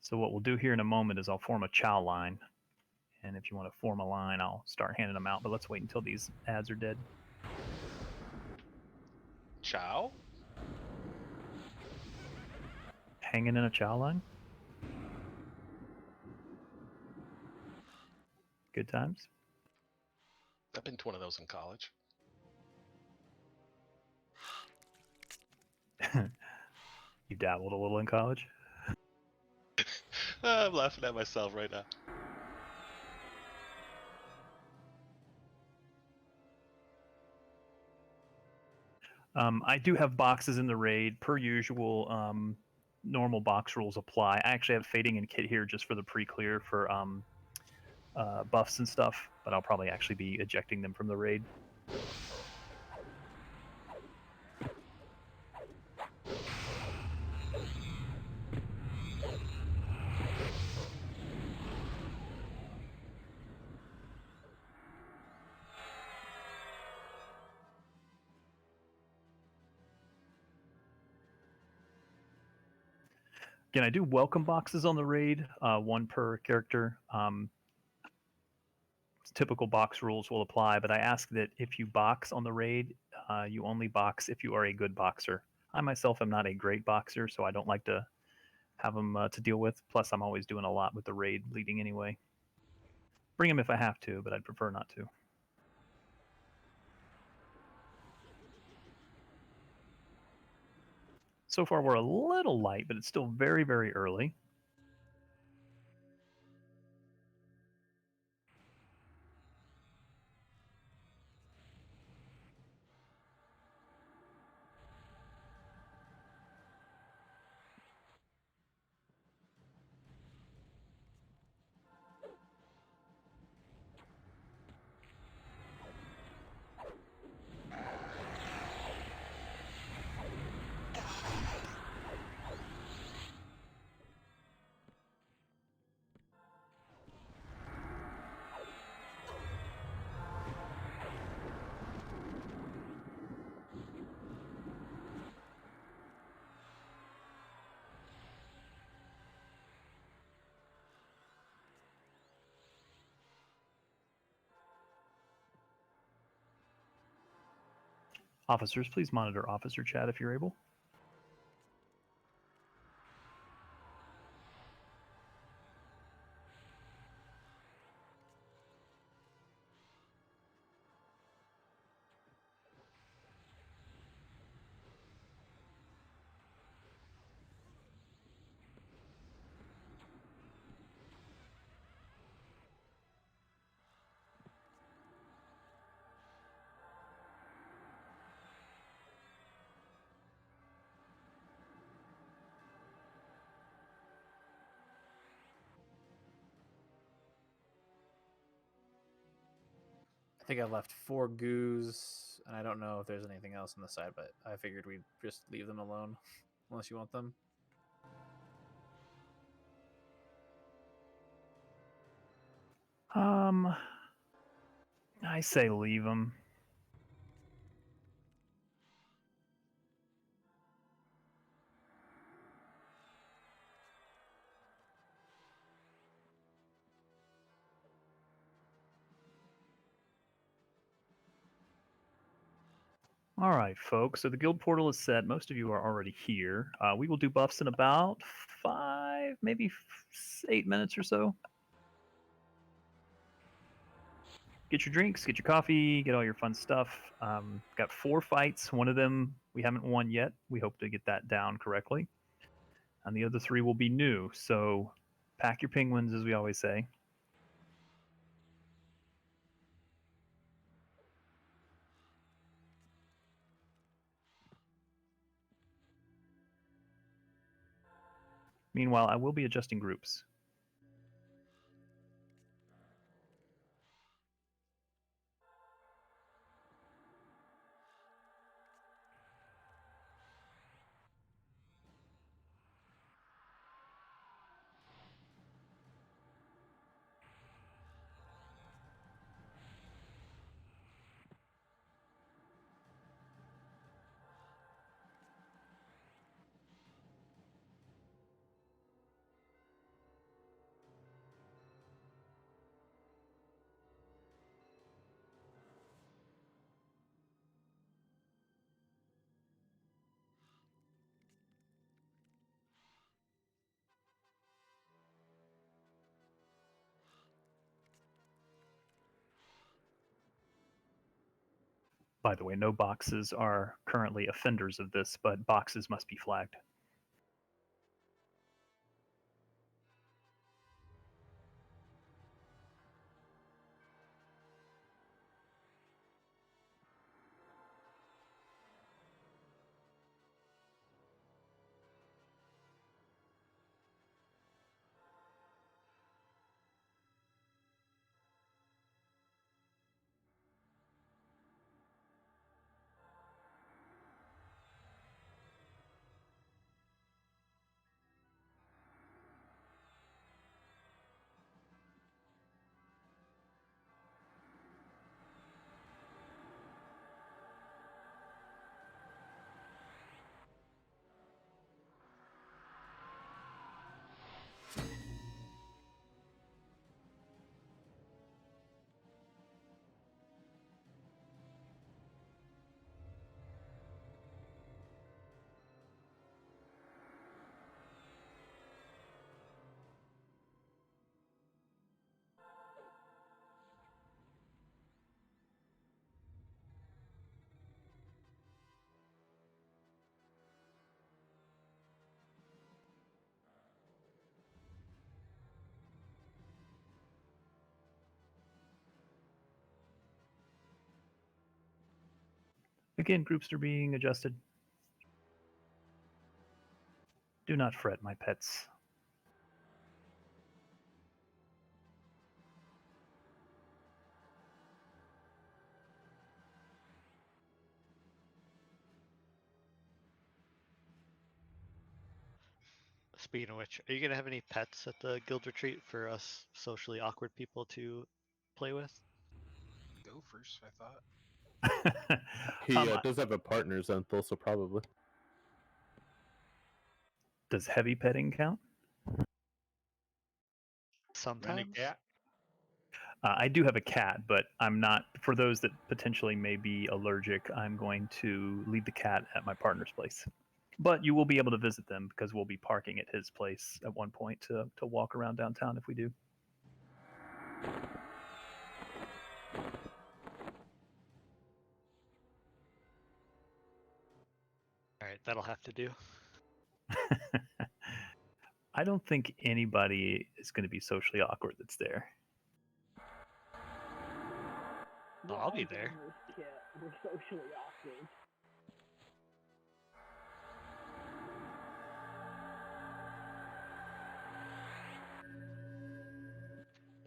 So what we'll do here in a moment is I'll form a chow line. And if you want to form a line, I'll start handing them out. But let's wait until these ads are dead. Chow? Hanging in a chow line. Good times. I've been to one of those in college. You dabbled a little in college? I'm laughing at myself right now. I do have boxes in the raid, per usual. Normal box rules apply. I actually have Fading and Kit here just for the pre-clear for buffs and stuff, but I'll probably actually be ejecting them from the raid. Again, I do welcome boxes on the raid, one per character. Typical box rules will apply, but I ask that if you box on the raid, you only box if you are a good boxer. I myself am not a great boxer, so I don't like to have them to deal with. Plus, I'm always doing a lot with the raid leading anyway. Bring them if I have to, but I'd prefer not to. So far, we're a little light, but it's still very, very early. Officers, please monitor officer chat if you're able. I think I left 4 goos, and I don't know if there's anything else on the side, but I figured we'd just leave them alone, unless you want them. I say leave them. All right, folks. So the guild portal is set. Most of you are already here. We will do buffs in about 5, maybe 8 minutes or so. Get your drinks, get your coffee, get all your fun stuff. Got 4 fights. One of them we haven't won yet. We hope to get that down correctly. And the other 3 will be new. So pack your penguins, as we always say. Meanwhile, I will be adjusting groups. By the way, no boxes are currently offenders of this, but boxes must be flagged. Again, groups are being adjusted. Do not fret, my pets. Speaking of which, are you gonna have any pets at the guild retreat for us socially awkward people to play with? Gophers, I thought. He does have a partner, Zenthal, so probably. Does heavy petting count? Sometimes. Cat. I do have a cat, but I'm not. For those that potentially may be allergic, I'm going to leave the cat at my partner's place. But you will be able to visit them because we'll be parking at his place at one point to walk around downtown if we do. All right, that'll have to do. I don't think anybody is going to be socially awkward that's there. Oh, I'll be there. We're socially awkward.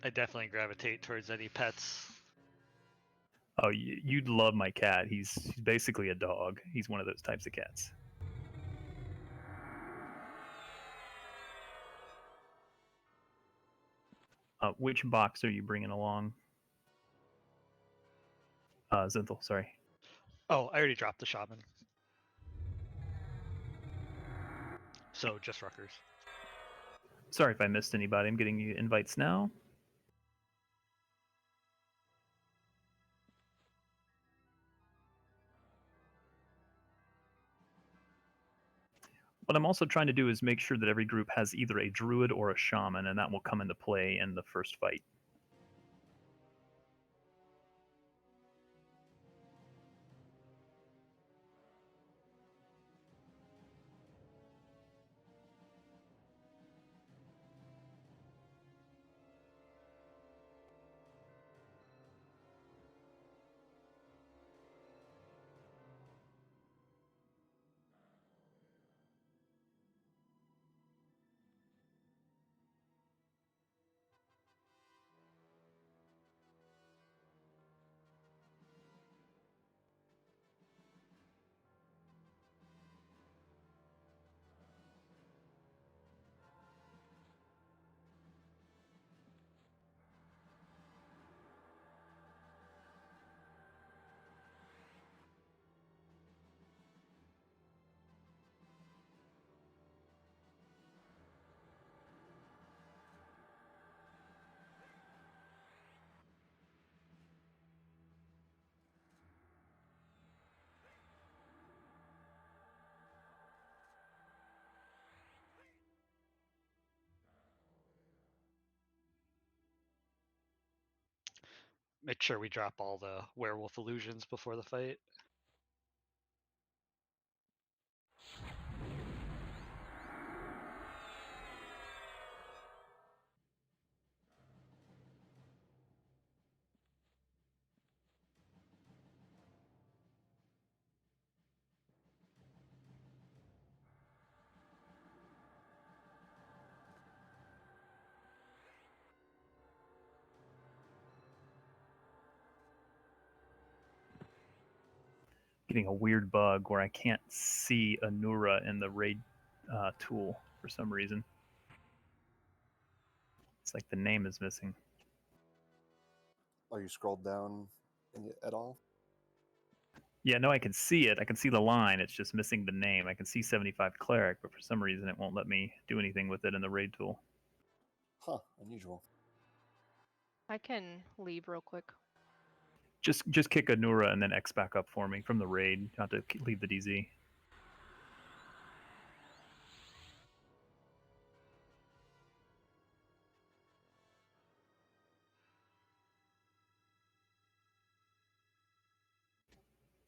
I definitely gravitate towards any pets. Oh, you'd love my cat. He's basically a dog. He's one of those types of cats. Which box are you bringing along? Zenthal, sorry. Oh, I already dropped the shaman. So just Ruckers. Sorry if I missed anybody. I'm getting you invites now. What I'm also trying to do is make sure that every group has either a druid or a shaman, and that will come into play in the first fight. make sure we drop all the werewolf illusions before the fight. Getting a weird bug where I can't see Anura in the raid tool for some reason. It's like the name is missing. Are you scrolled down at all? Yeah, no, I can see it. I can see the line. It's just missing the name. I can see 75 Cleric, but for some reason it won't let me do anything with it in the raid tool. Huh, unusual. I can leave real quick. Just kick Anura and then X back up for me from the raid. Not to leave the DZ.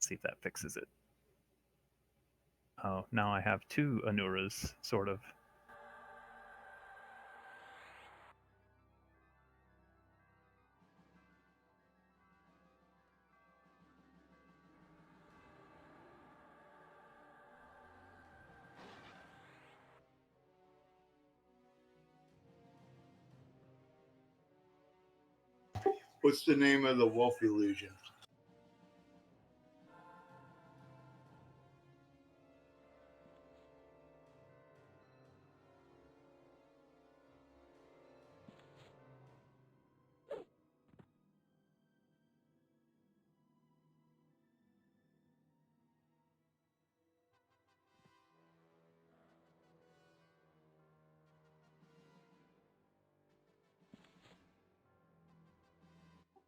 See if that fixes it. Oh, now I have two Anuras, sort of. What's the name of the wolf illusion?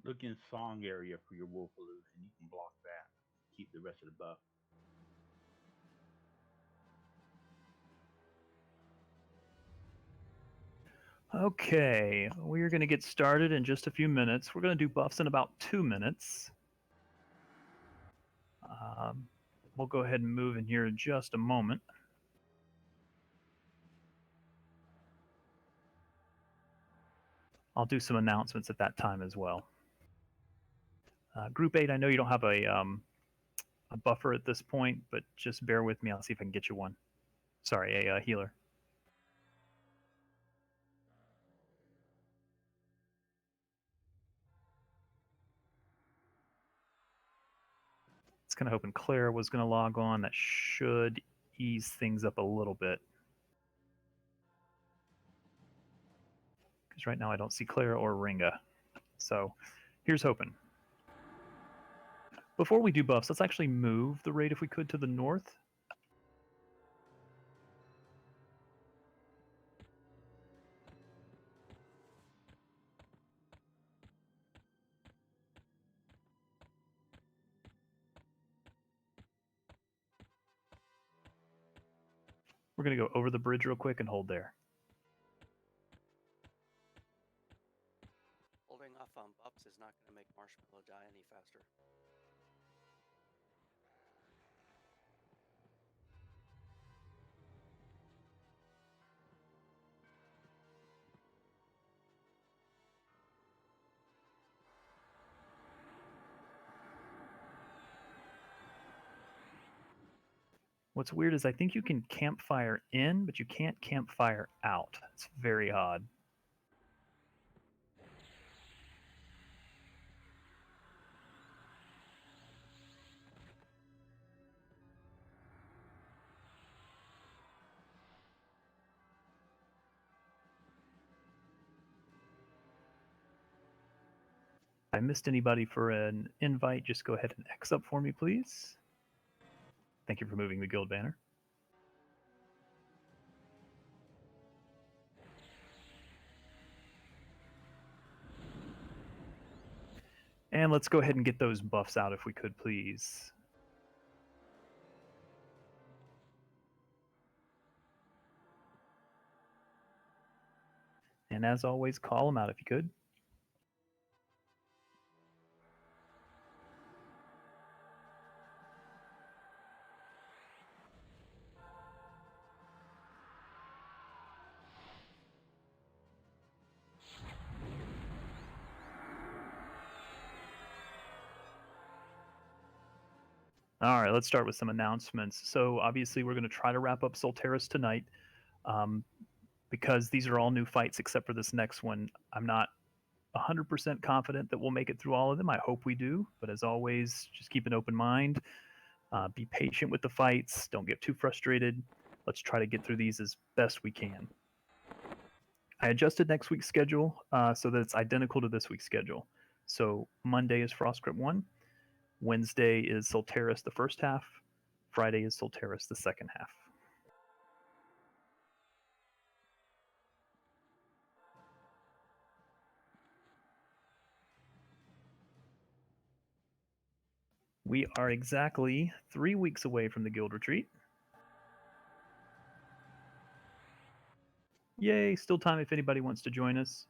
Look in song area for your wolf illusion. You can block that. Keep the rest of the buff. Okay, we're going to get started in just a few minutes. We're going to do buffs in about 2 minutes. We'll go ahead and move in here in just a moment. I'll do some announcements at that time as well. Group 8, I know you don't have a buffer at this point, but just bear with me. I'll see if I can get you one. Sorry, a healer. It's kind of hoping Claire was going to log on. That should ease things up a little bit. Because right now I don't see Claire or Ringa. So here's hoping. Before we do buffs, let's actually move the raid if we could to the north. We're going to go over the bridge real quick and hold there. Holding off on buffs is not going to make Marshmallow die any faster. What's weird is I think you can campfire in, but you can't campfire out. It's very odd. If I missed anybody for an invite, just go ahead and X up for me, please. Thank you for moving the guild banner. And let's go ahead and get those buffs out if we could, please. And as always, call them out if you could. All right, let's start with some announcements. So obviously we're going to try to wrap up Solteris tonight. Because these are all new fights except for this next one. I'm not 100% confident that we'll make it through all of them. I hope we do, but as always, just keep an open mind. Be patient with the fights. Don't get too frustrated. Let's try to get through these as best we can. I adjusted next week's schedule so that it's identical to this week's schedule. So Monday is Frostgrip 1. Wednesday is Solteris the first half. Friday is Solteris the second half. We are exactly 3 weeks away from the Guild Retreat. Yay, still time if anybody wants to join us.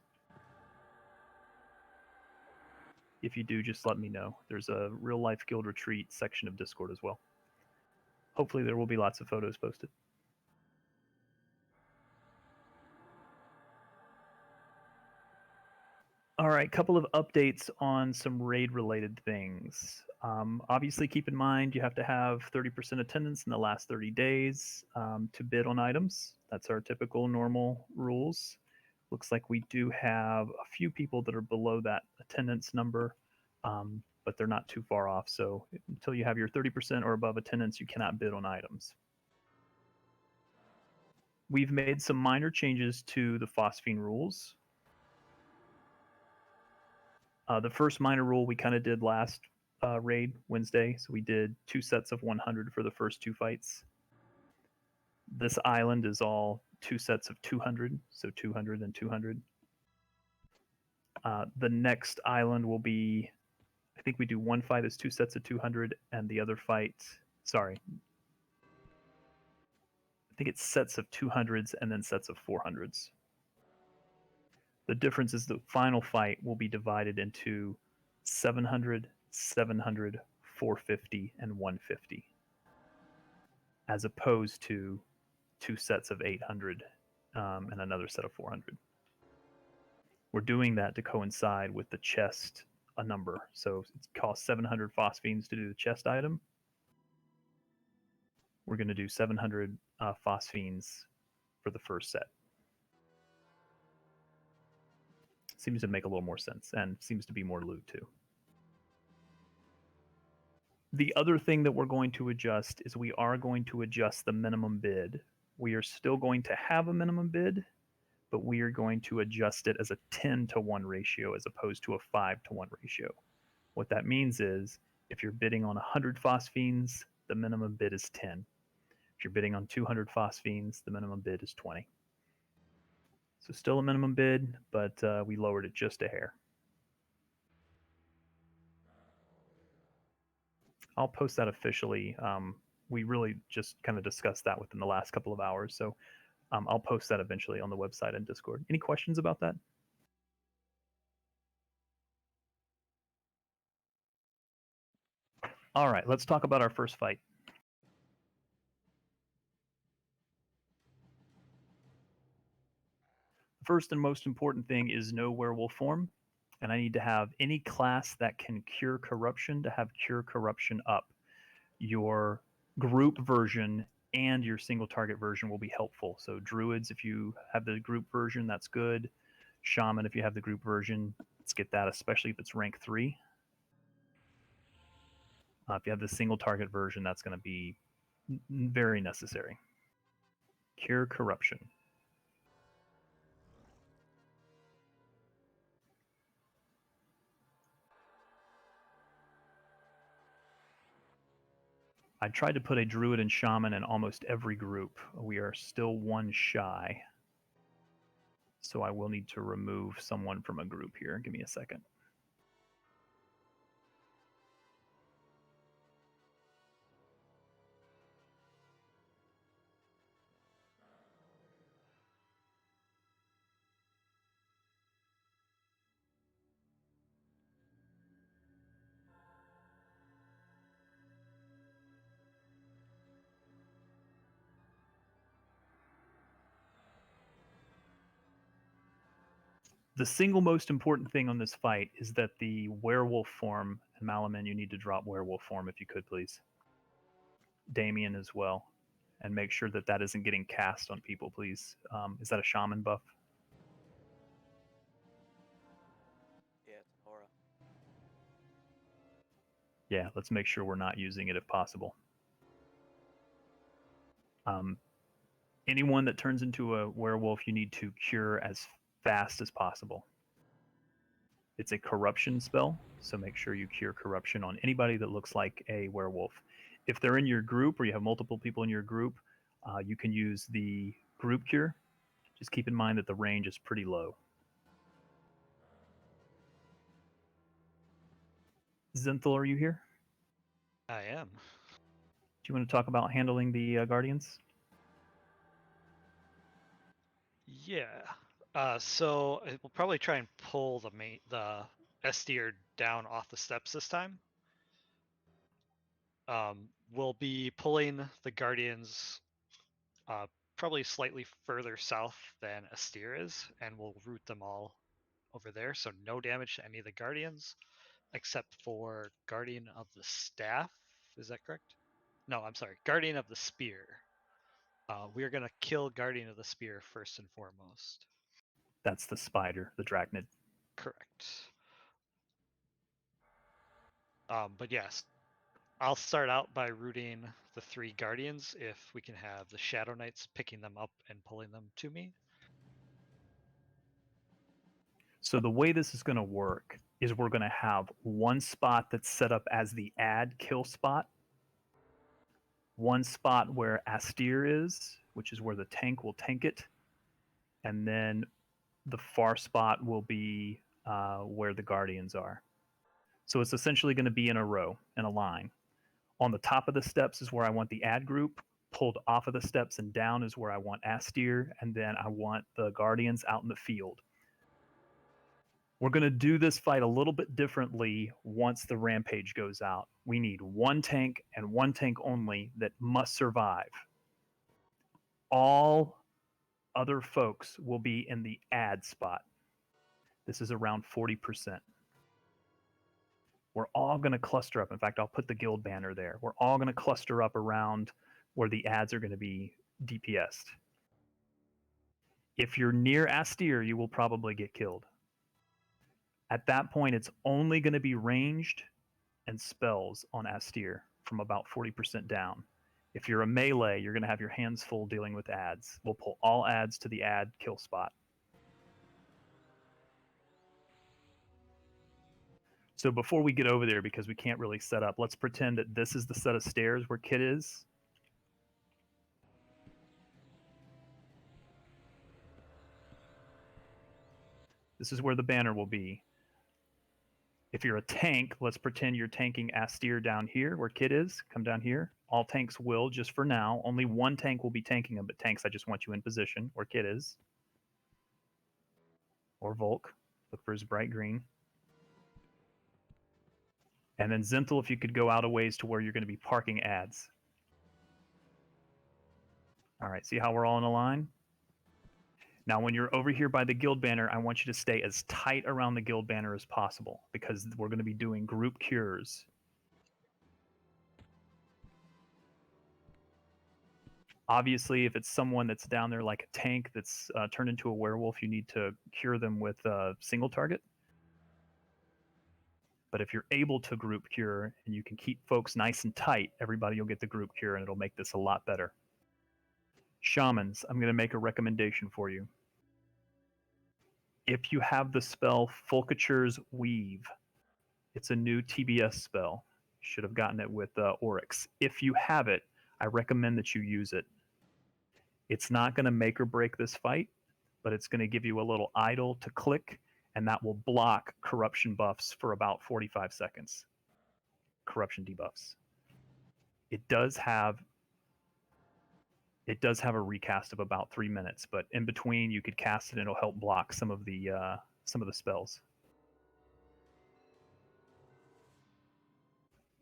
If you do, just let me know. There's a real life Guild Retreat section of Discord as well. Hopefully there will be lots of photos posted. All right, couple of updates on some raid related things. Obviously keep in mind you have to have 30% attendance in the last 30 days to bid on items. That's our typical normal rules. Looks like we do have a few people that are below that attendance number, but they're not too far off. So until you have your 30% or above attendance, you cannot bid on items. We've made some minor changes to the phosphine rules. The first minor rule we kind of did last raid Wednesday. So we did 2 sets of 100 for the first 2 fights. This island is all 2 sets of 200, so 200 and 200. The next island will be, I think we do 1 fight as 2 sets of 200, and the other fight, sorry, I think it's sets of 200s and then sets of 400s. The difference is the final fight will be divided into 700, 700, 450, and 150, as opposed to 2 sets of 800 and another set of 400. We're doing that to coincide with the chest a number. So it costs 700 phosphines to do the chest item. We're going to do 700 phosphines for the first set. Seems to make a little more sense and seems to be more loot too. The other thing that we're going to adjust is we are going to adjust the minimum bid. We are still going to have a minimum bid, but we are going to adjust it as a 10-to-1 ratio as opposed to a 5-to-1 ratio. What that means is if you're bidding on 100 phosphines, the minimum bid is 10. If you're bidding on 200 phosphines, the minimum bid is 20. So still a minimum bid, but we lowered it just a hair. I'll post that officially. We really just kind of discussed that within the last couple of hours. So I'll post that eventually on the website and Discord. Any questions about that? All right, let's talk about our first fight. The first and most important thing is no werewolf form. And I need to have any class that can cure corruption to have cure corruption up. Your group version and your single target version will be helpful. So druids, if you have the group version, that's good. Shaman, if you have the group version, let's get that, especially if it's rank 3. If you have the single target version, that's going to be very necessary. Cure corruption. I tried to put a druid and shaman in almost every group. We are still 1 shy. So I will need to remove someone from a group here. Give me a second. The single most important thing on this fight is that the werewolf form, and Malaman, you need to drop werewolf form if you could, please. Damien as well, and make sure that that isn't getting cast on people, please. Is that a shaman buff? Yeah, it's an aura. Yeah, let's make sure we're not using it if possible. Anyone that turns into a werewolf, you need to cure as fast as possible. It's a corruption spell, so make sure you cure corruption on anybody that looks like a werewolf. If they're in your group or you have multiple people in your group, you can use the group cure. Just keep in mind that the range is pretty low. Zenthal, are you here? I am. Do you want to talk about handling the guardians? Yeah. So we'll probably try and pull the S-tier down off the steps this time. We'll be pulling the guardians probably slightly further south than Astir is, and we'll route them all over there. So no damage to any of the guardians, except for Guardian of the Staff. Is that correct? No, I'm sorry. Guardian of the Spear. We are going to kill Guardian of the Spear first and foremost. That's the spider, the drachnid. Correct. But yes, I'll start out by rooting the 3 guardians if we can have the Shadow Knights picking them up and pulling them to me. So the way this is going to work is we're going to have one spot that's set up as the add kill spot, one spot where Astir is, which is where the tank will tank it, and then the far spot will be where the guardians are. So it's essentially going to be in a row, in a line. On the top of the steps is where I want the add group. Pulled off of the steps and down is where I want Astir, and then I want the guardians out in the field. We're going to do this fight a little bit differently once the rampage goes out. We need one tank and one tank only that must survive. All other folks will be in the add spot. This is around 40%. We're all going to cluster up. In fact, I'll put the guild banner there. We're all going to cluster up around where the ads are going to be DPS'd. If you're near Astir, you will probably get killed. At that point, it's only going to be ranged and spells on Astir from about 40% down. If you're a melee, you're going to have your hands full dealing with ads. We'll pull all ads to the ad kill spot. So before we get over there, because we can't really set up, let's pretend that this is the set of stairs where Kit is. This is where the banner will be. If you're a tank, let's pretend you're tanking Astir down here where Kit is. Come down here. All tanks will, just for now. Only one tank will be tanking them, but tanks, I just want you in position where Kit is. Or Volk. Look for his bright green. And then Zenthal, if you could go out a ways to where you're going to be parking ads. All right, see how we're all in a line? Now, when you're over here by the guild banner, I want you to stay as tight around the guild banner as possible because we're going to be doing group cures. Obviously, if it's someone that's down there like a tank that's turned into a werewolf, you need to cure them with a single target. But if you're able to group cure and you can keep folks nice and tight, everybody will get the group cure and it'll make this a lot better. Shamans, I'm going to make a recommendation for you. If you have the spell Fulcature's Weave, it's a new TBS spell. You should have gotten it with Oryx. If you have it, I recommend that you use it. It's not going to make or break this fight, but it's going to give you a little idle to click, and that will block corruption buffs for about 45 seconds. Corruption debuffs. It does have a recast of about 3 minutes, but in between you could cast it and it'll help block some of the spells.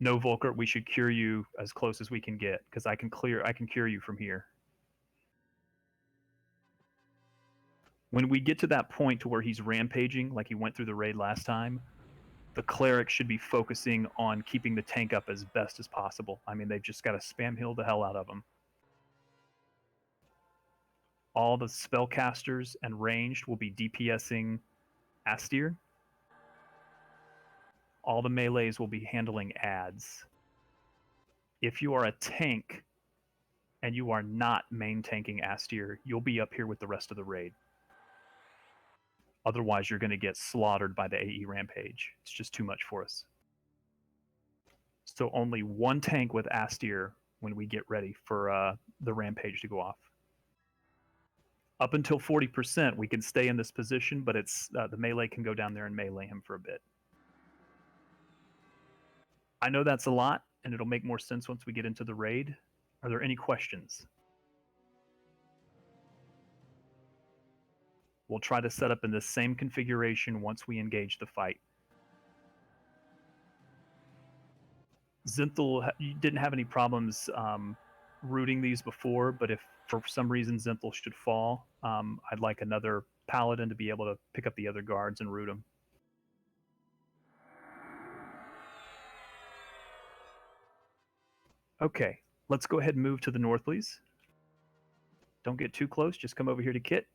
No, Volker, we should cure you as close as we can get because I can cure you from here. When we get to that point to where he's rampaging, like he went through the raid last time, the cleric should be focusing on keeping the tank up as best as possible. I mean, they've just got to spam heal the hell out of them. All the spellcasters and ranged will be DPSing Astir. All the melees will be handling adds. If you are a tank and you are not main tanking Astir, you'll be up here with the rest of the raid. Otherwise, you're going to get slaughtered by the AE Rampage. It's just too much for us. So only one tank with Astir when we get ready for the Rampage to go off. Up until 40%, we can stay in this position, but it's the melee can go down there and melee him for a bit. I know that's a lot, and it'll make more sense once we get into the raid. Are there any questions? We'll try to set up in the same configuration once we engage the fight. Zinthal didn't have any problems rooting these before, but if for some reason Zinthal should fall, I'd like another paladin to be able to pick up the other guards and root them. Okay, let's go ahead and move to the north, please. Don't get too close, just come over here to Kit.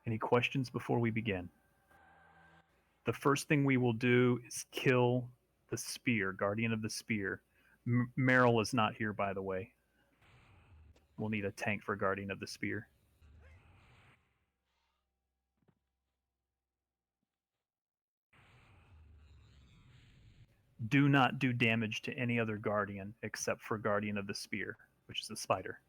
Any questions before we begin? The first thing we will do is kill the spear, Guardian of the Spear. Meryl is not here, by the way. We'll need a tank for Guardian of the Spear. Do not do damage to any other Guardian except for Guardian of the Spear, which is the spider.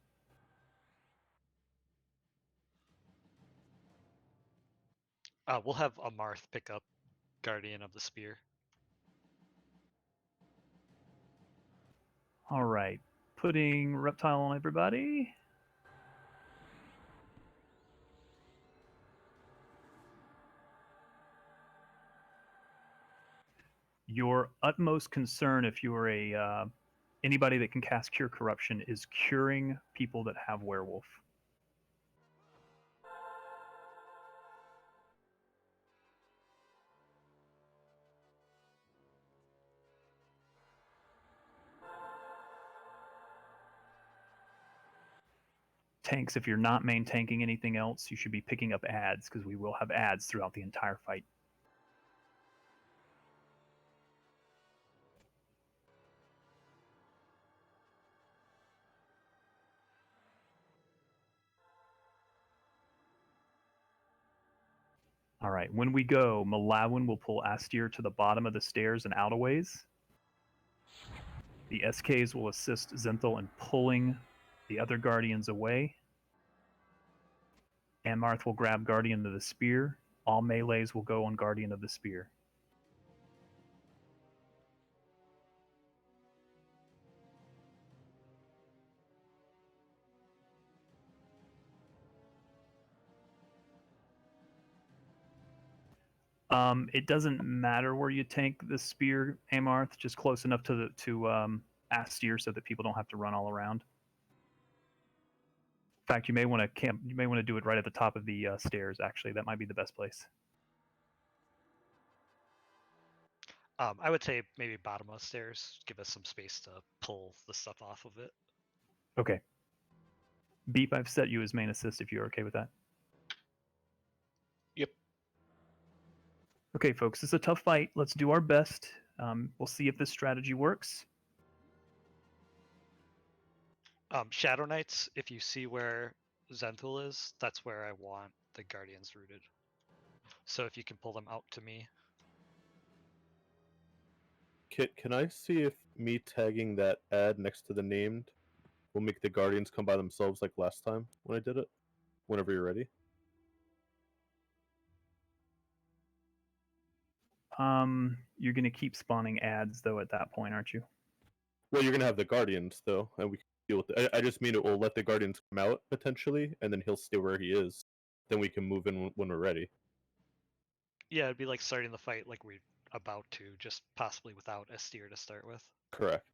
We'll have Amarth pick up Guardian of the Spear. All right, putting Reptile on everybody. Your utmost concern, if you are a anybody that can cast Cure Corruption, is curing people that have Werewolf. Tanks, if you're not main tanking anything else, you should be picking up adds, because we will have adds throughout the entire fight. All right, when we go, Malawin will pull Astir to the bottom of the stairs and out a ways. The SKs will assist Zinthal in pulling the other Guardians away. Amarth will grab Guardian of the Spear. All melees will go on Guardian of the Spear. It doesn't matter where you tank the spear, Amarth, just close enough to Astir so that people don't have to run all around. In fact, you may want to camp. You may want to do it right at the top of the stairs. Actually, that might be the best place. I would say maybe bottom of stairs. Give us some space to pull the stuff off of it. Okay. Beep, I've set you as main assist if you're okay with that. Yep. Okay, folks, it's a tough fight. Let's do our best. We'll see if this strategy works. Shadow Knights, if you see where Zenthal is, that's where I want the Guardians rooted. So if you can pull them out to me. Kit, can I see if me tagging that ad next to the named will make the Guardians come by themselves like last time when I did it? Whenever you're ready. You're going to keep spawning ads, though, at that point, aren't you? Well, you're gonna have the guardians though, and we can deal with it. I just mean it will let the guardians come out potentially, and then he'll stay where he is. Then we can move in when we're ready. Yeah, it'd be like starting the fight like we're about to, just possibly without a steer to start with. Correct.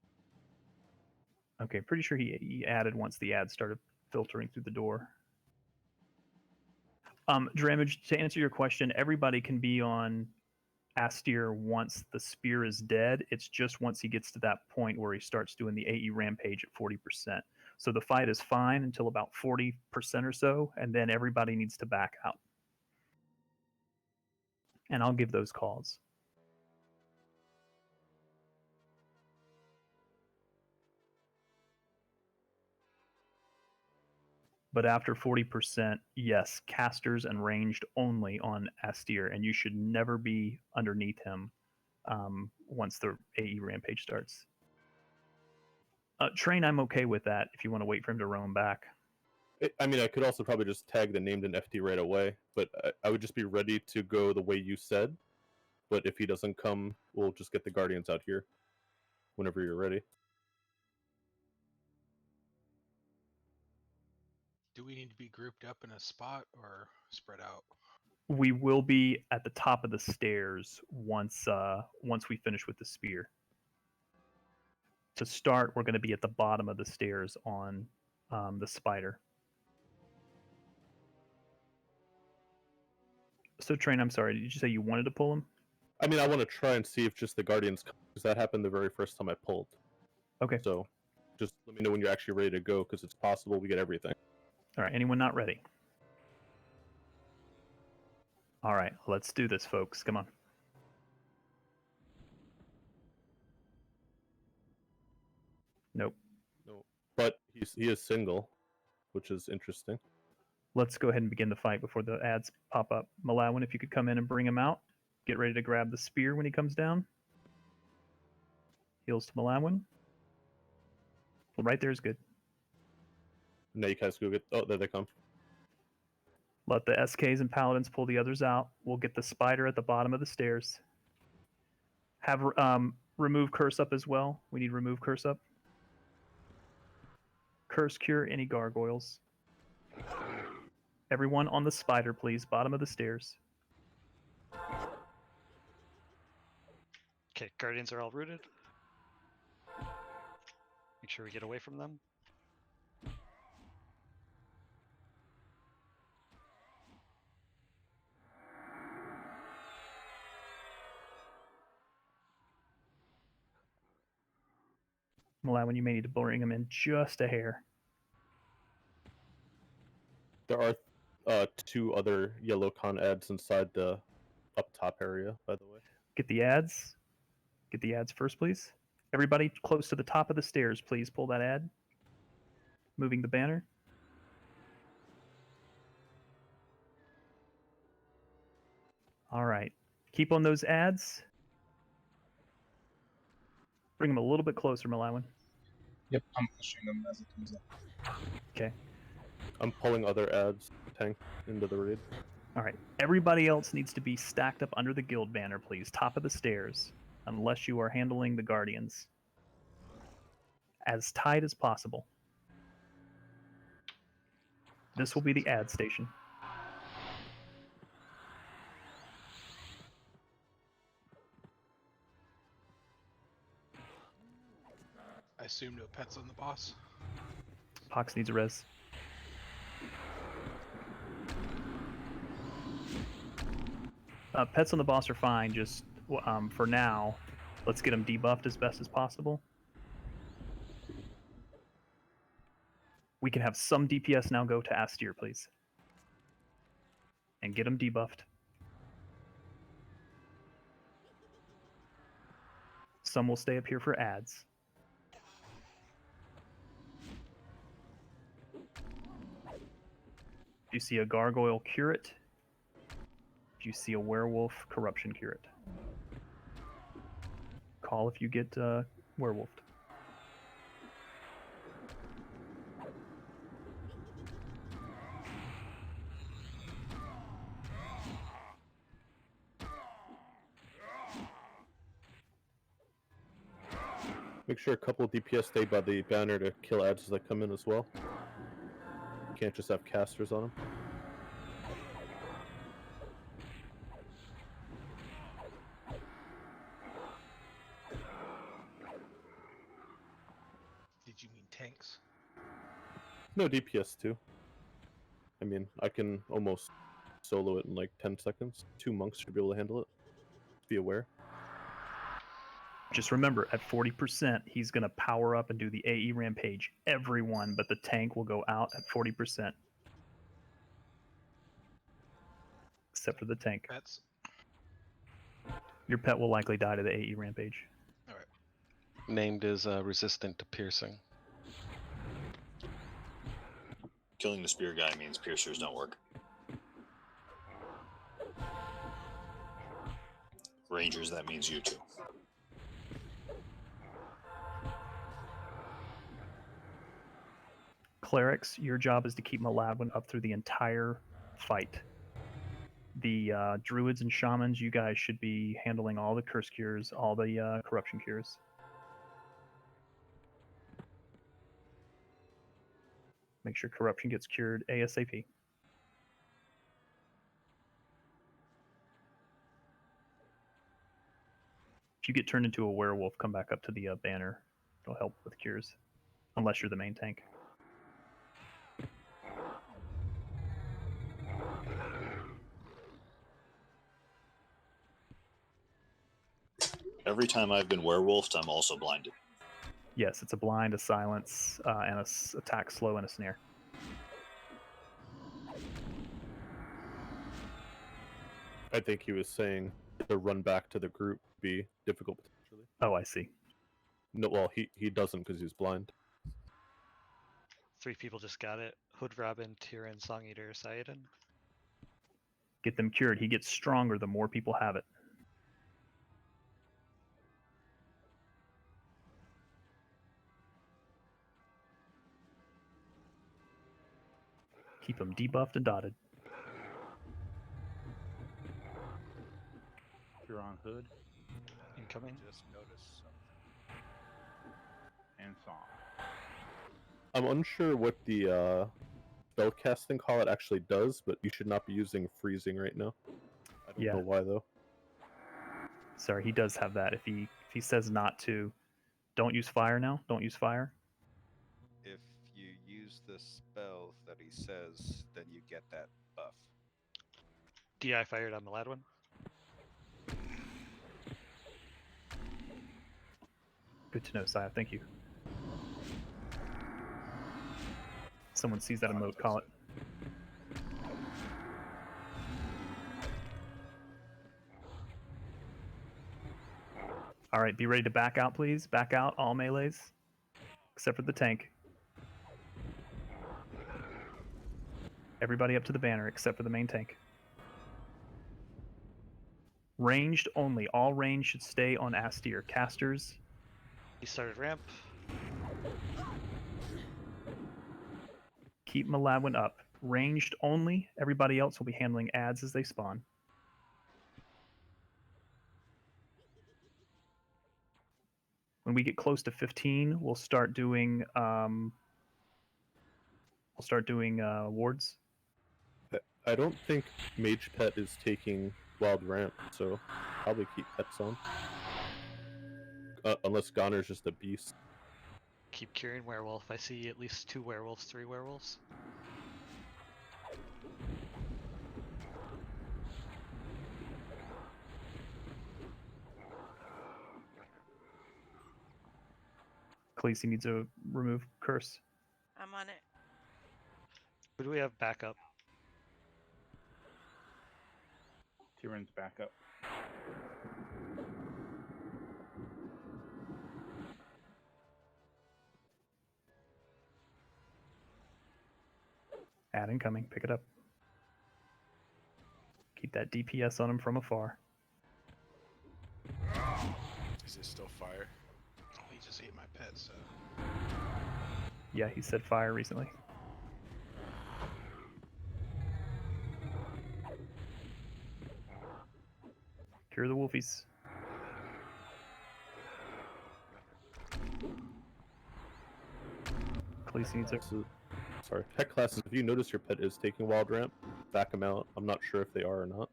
Okay, pretty sure he added once the ads started filtering through the door. Dramage, to answer your question, everybody can be on Astir once the spear is dead. It's just once he gets to that point where he starts doing the AE rampage at 40%. So the fight is fine until about 40% or so, and then everybody needs to back out. And I'll give those calls. But after 40%, yes, casters and ranged only on Astir, and you should never be underneath him once the AE rampage starts. Train, I'm okay with that if you want to wait for him to roam back. I mean, I could also probably just tag the named in FT right away, but I would just be ready to go the way you said. But if he doesn't come, we'll just get the guardians out here whenever you're ready. Do we need to be grouped up in a spot or spread out? We will be at the top of the stairs once we finish with the spear. To start, we're going to be at the bottom of the stairs on the spider. So, Train, I'm sorry, did you say you wanted to pull him? I mean, I want to try and see if just the guardians come, because that happened the very first time I pulled. Okay. So, just let me know when you're actually ready to go, because it's possible we get everything. All right, anyone not ready? All right, let's do this, folks. Come on. Nope. No, but he is single, which is interesting. Let's go ahead and begin the fight before the ads pop up. Malawin, if you could come in and bring him out. Get ready to grab the spear when he comes down. Heals to Malawin. Well, right there is good. Now you guys go get. Oh, there they come. Let the SKs and paladins pull the others out. We'll get the spider at the bottom of the stairs. Have remove curse up as well. We need remove curse up. Curse cure any gargoyles. Everyone on the spider, please. Bottom of the stairs. Okay, guardians are all rooted. Make sure we get away from them. Malawin, you may need to bring him in just a hair. There are 2 other yellow con ads inside the up top area, by the way. Get the ads. Get the ads first, please. Everybody close to the top of the stairs, please pull that ad. Moving the banner. All right. Keep on those ads. Bring them a little bit closer, Malawin. Yep, I'm pushing them as it comes up. Okay. I'm pulling other ads tank into the raid. All right. Everybody else needs to be stacked up under the guild banner, please. Top of the stairs, unless you are handling the guardians. As tight as possible. This will be the ad station. I assume no pets on the boss. Pox needs a res. Pets on the boss are fine, just for now, let's get them debuffed as best as possible. We can have some DPS now go to Astir, please. And get them debuffed. Some will stay up here for ads. If you see a gargoyle, cure it. If you see a werewolf, corruption, cure it. Call if you get werewolfed. Make sure a couple of DPS stay by the banner to kill ads as they come in as well. You can't just have casters on them. Did you mean tanks? No, DPS too. I mean, I can almost solo it in like 10 seconds. 2 monks should be able to handle it. Be aware. Just remember, at 40%, he's going to power up and do the AE Rampage. Everyone but the tank will go out at 40%. Except for the tank. Pets. Your pet will likely die to the AE Rampage. Alright. Named is resistant to piercing. Killing the spear guy means piercers don't work. Rangers, that means you too. Clerics, your job is to keep Maladwin up through the entire fight. The druids and shamans, you guys should be handling all the curse cures, all the corruption cures. Make sure corruption gets cured ASAP. If you get turned into a werewolf, come back up to the banner. It'll help with cures, unless you're the main tank. Every time I've been werewolfed, I'm also blinded. Yes, it's a blind, a silence, and a attack slow, and a snare. I think he was saying the run back to the group would be difficult potentially. Oh, I see. No, well, he doesn't because he's blind. 3 people just got it. Hood Robin, Tyrion, Song Eater, Saïdin. Get them cured. He gets stronger the more people have it. Keep them debuffed and dotted. You're on Hood. Incoming. Just noticed something. And Song. I'm unsure what the spellcasting call it actually does, but you should not be using freezing right now. I don't know why though. Sorry, he does have that. If he says not to, don't use fire now. Don't use fire. If you use the spell that he says, then you get that buff. DI fired on Maladwin. Good to know, Saya. Thank you. Someone sees that emote, call it. All right, be ready to back out, please. Back out, all melees, except for the tank. Everybody up to the banner, except for the main tank. Ranged only. All range should stay on Astir. Casters. He started ramp. Keep Maladwin up. Ranged only. Everybody else will be handling ads as they spawn. When we get close to 15, we'll start doing wards. I don't think Mage Pet is taking Wild Ramp, so probably keep pets on. Unless Goner's just a beast. Keep curing werewolf. I see at least 2 werewolves, 3 werewolves. Khaleesi needs to remove curse. I'm on it. Who do we have backup? Tyrion's back up. Ad incoming. Pick it up. Keep that DPS on him from afar. Is it still fire? Oh, he just ate my pet, so. Yeah, he said fire recently. Cure the wolfies. Khaleesi needs a... Sorry. Pet classes, if you notice your pet is taking wild ramp, back them out. I'm not sure if they are or not.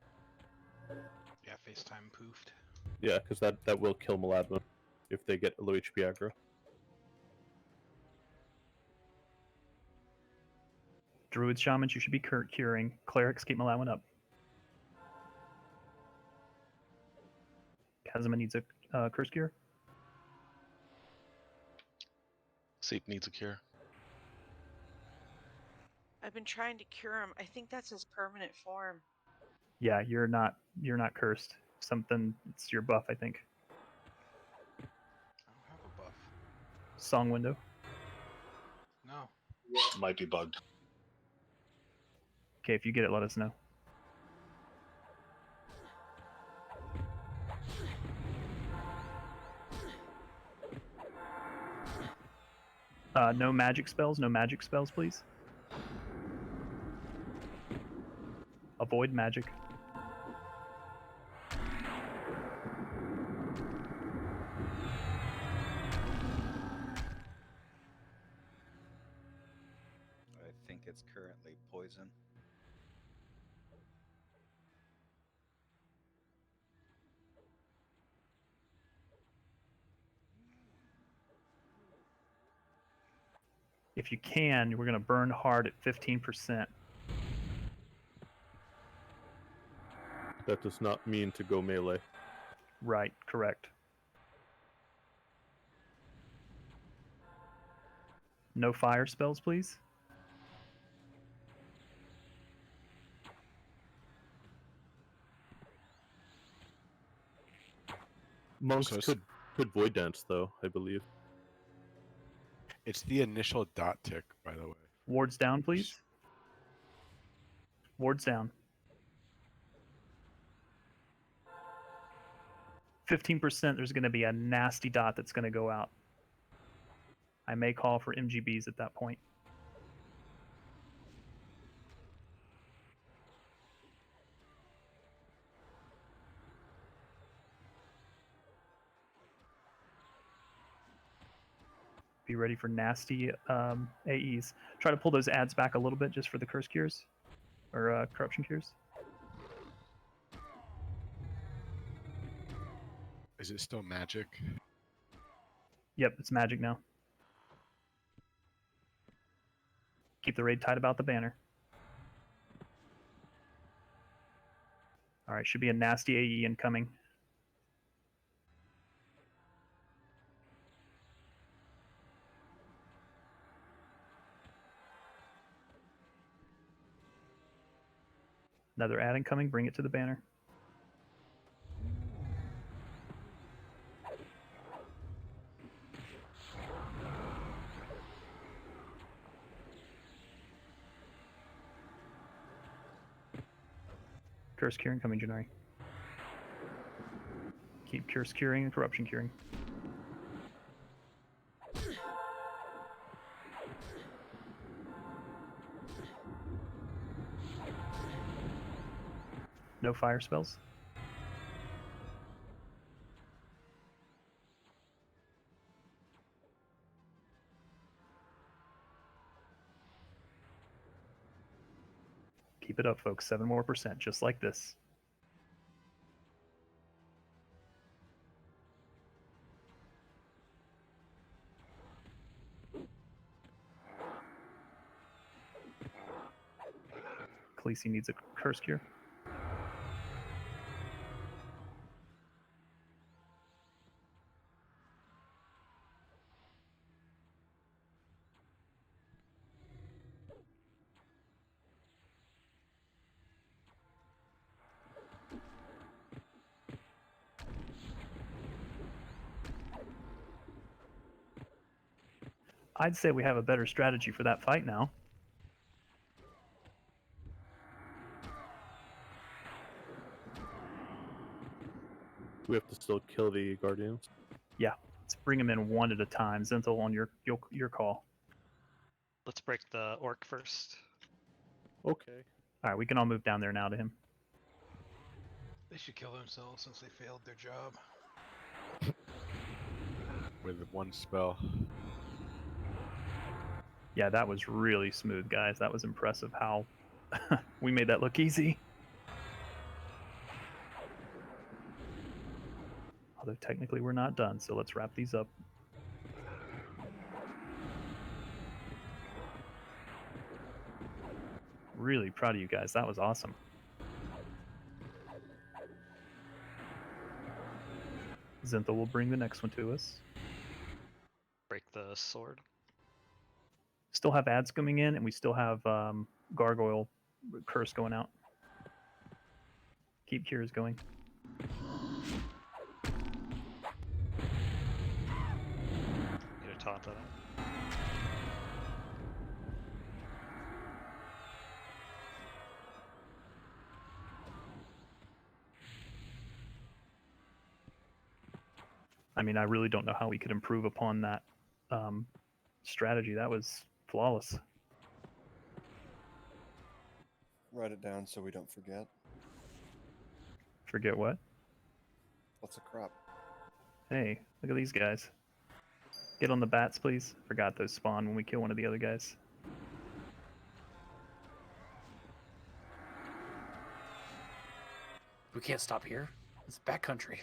Yeah, FaceTime poofed. Yeah, because that will kill Maladma if they get low HP aggro. Druid Shamans, you should be curing. Clerics, keep Malawin up. Kazuma needs a curse cure. Seep needs a cure. I've been trying to cure him. I think that's his permanent form. Yeah, you're not cursed. Something, it's your buff, I think. I don't have a buff. Song window. No. Might be bugged. Okay, if you get it, let us know. No magic spells, please. Avoid magic. I think it's currently poison. If you can, we're going to burn hard at 15%. That does not mean to go melee. Right, correct. No fire spells, please. Monks could void dance though, I believe. It's the initial dot tick, by the way. Wards down, please. Wards down. 15%, there's going to be a nasty dot that's going to go out. I may call for MGBs at that point. Be ready for nasty AEs. Try to pull those ads back a little bit just for the curse cures or corruption cures. Is it still magic? Yep, it's magic now. Keep the raid tight about the banner. All right, should be a nasty AE incoming. Another ad incoming, bring it to the banner. Curse curing coming, Janari. Keep curse curing and corruption curing. No fire spells. Keep it up, folks. 7% more, just like this. Khaleesi needs a curse cure. I'd say we have a better strategy for that fight now. We have to still kill the Guardians. Yeah, let's bring them in one at a time. Zenthal, on your call. Let's break the orc first. Okay. All right, we can all move down there now to him. They should kill themselves since they failed their job. With one spell. Yeah, that was really smooth, guys. That was impressive how we made that look easy. Although technically we're not done, so let's wrap these up. Really proud of you guys. That was awesome. Zinthal will bring the next one to us. Break the sword. Still have ads coming in, and we still have Gargoyle Curse going out. Keep cures going. Get a taunt on it. I mean, I really don't know how we could improve upon that strategy. That was flawless. Write it down so we don't forget. Forget what? What's a crop? Hey, look at these guys. Get on the bats, please. Forgot those spawn when we kill one of the other guys. We can't stop here. It's backcountry.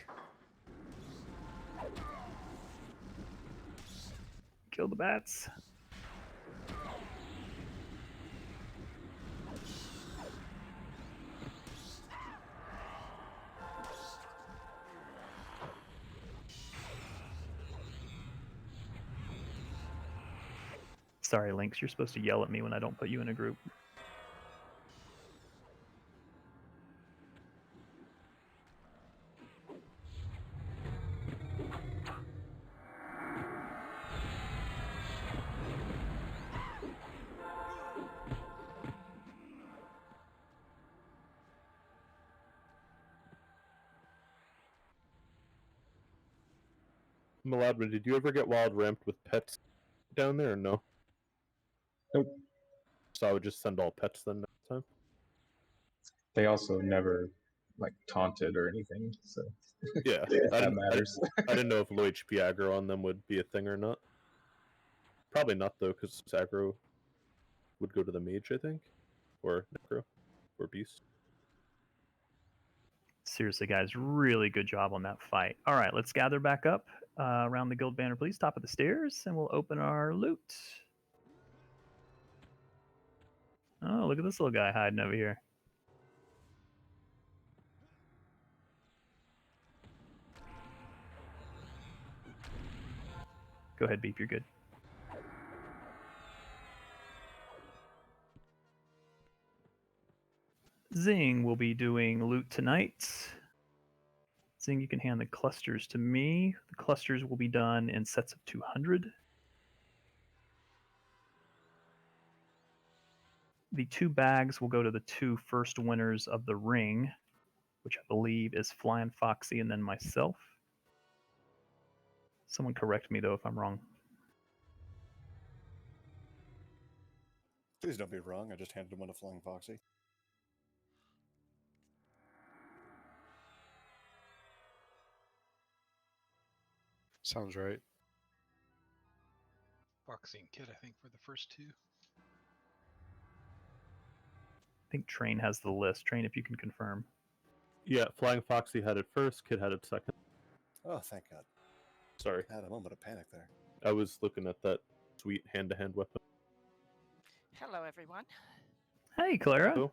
Kill the bats. Sorry, Lynx, you're supposed to yell at me when I don't put you in a group. Maladman, did you ever get wild ramped with pets down there or no? Nope. So I would just send all pets then next time? They also never like taunted or anything, so Yeah, if I that didn't, matters. I didn't know if low HP aggro on them would be a thing or not. Probably not though, because aggro would go to the mage, I think, or necro, or beast. Seriously, guys, really good job on that fight. All right, let's gather back up around the guild banner, please. Top of the stairs, and we'll open our loot. Oh, look at this little guy hiding over here. Go ahead, Beep, you're good. Zing will be doing loot tonight. Zing, you can hand the clusters to me. The clusters will be done in sets of 200. The 2 bags will go to the 2 first winners of the ring, which I believe is Flying Foxy and then myself. Someone correct me, though, if I'm wrong. Please don't be wrong. I just handed him one to Flying Foxy. Sounds right. Foxy and Kid, I think, for the first 2. I think Train has the list. Train, if you can confirm. Yeah, Flying Foxy had it first, Kid had it second. Oh, thank God. Sorry. I had a moment of panic there. I was looking at that sweet hand-to-hand weapon. Hello, everyone. Hey, Clara. Hello.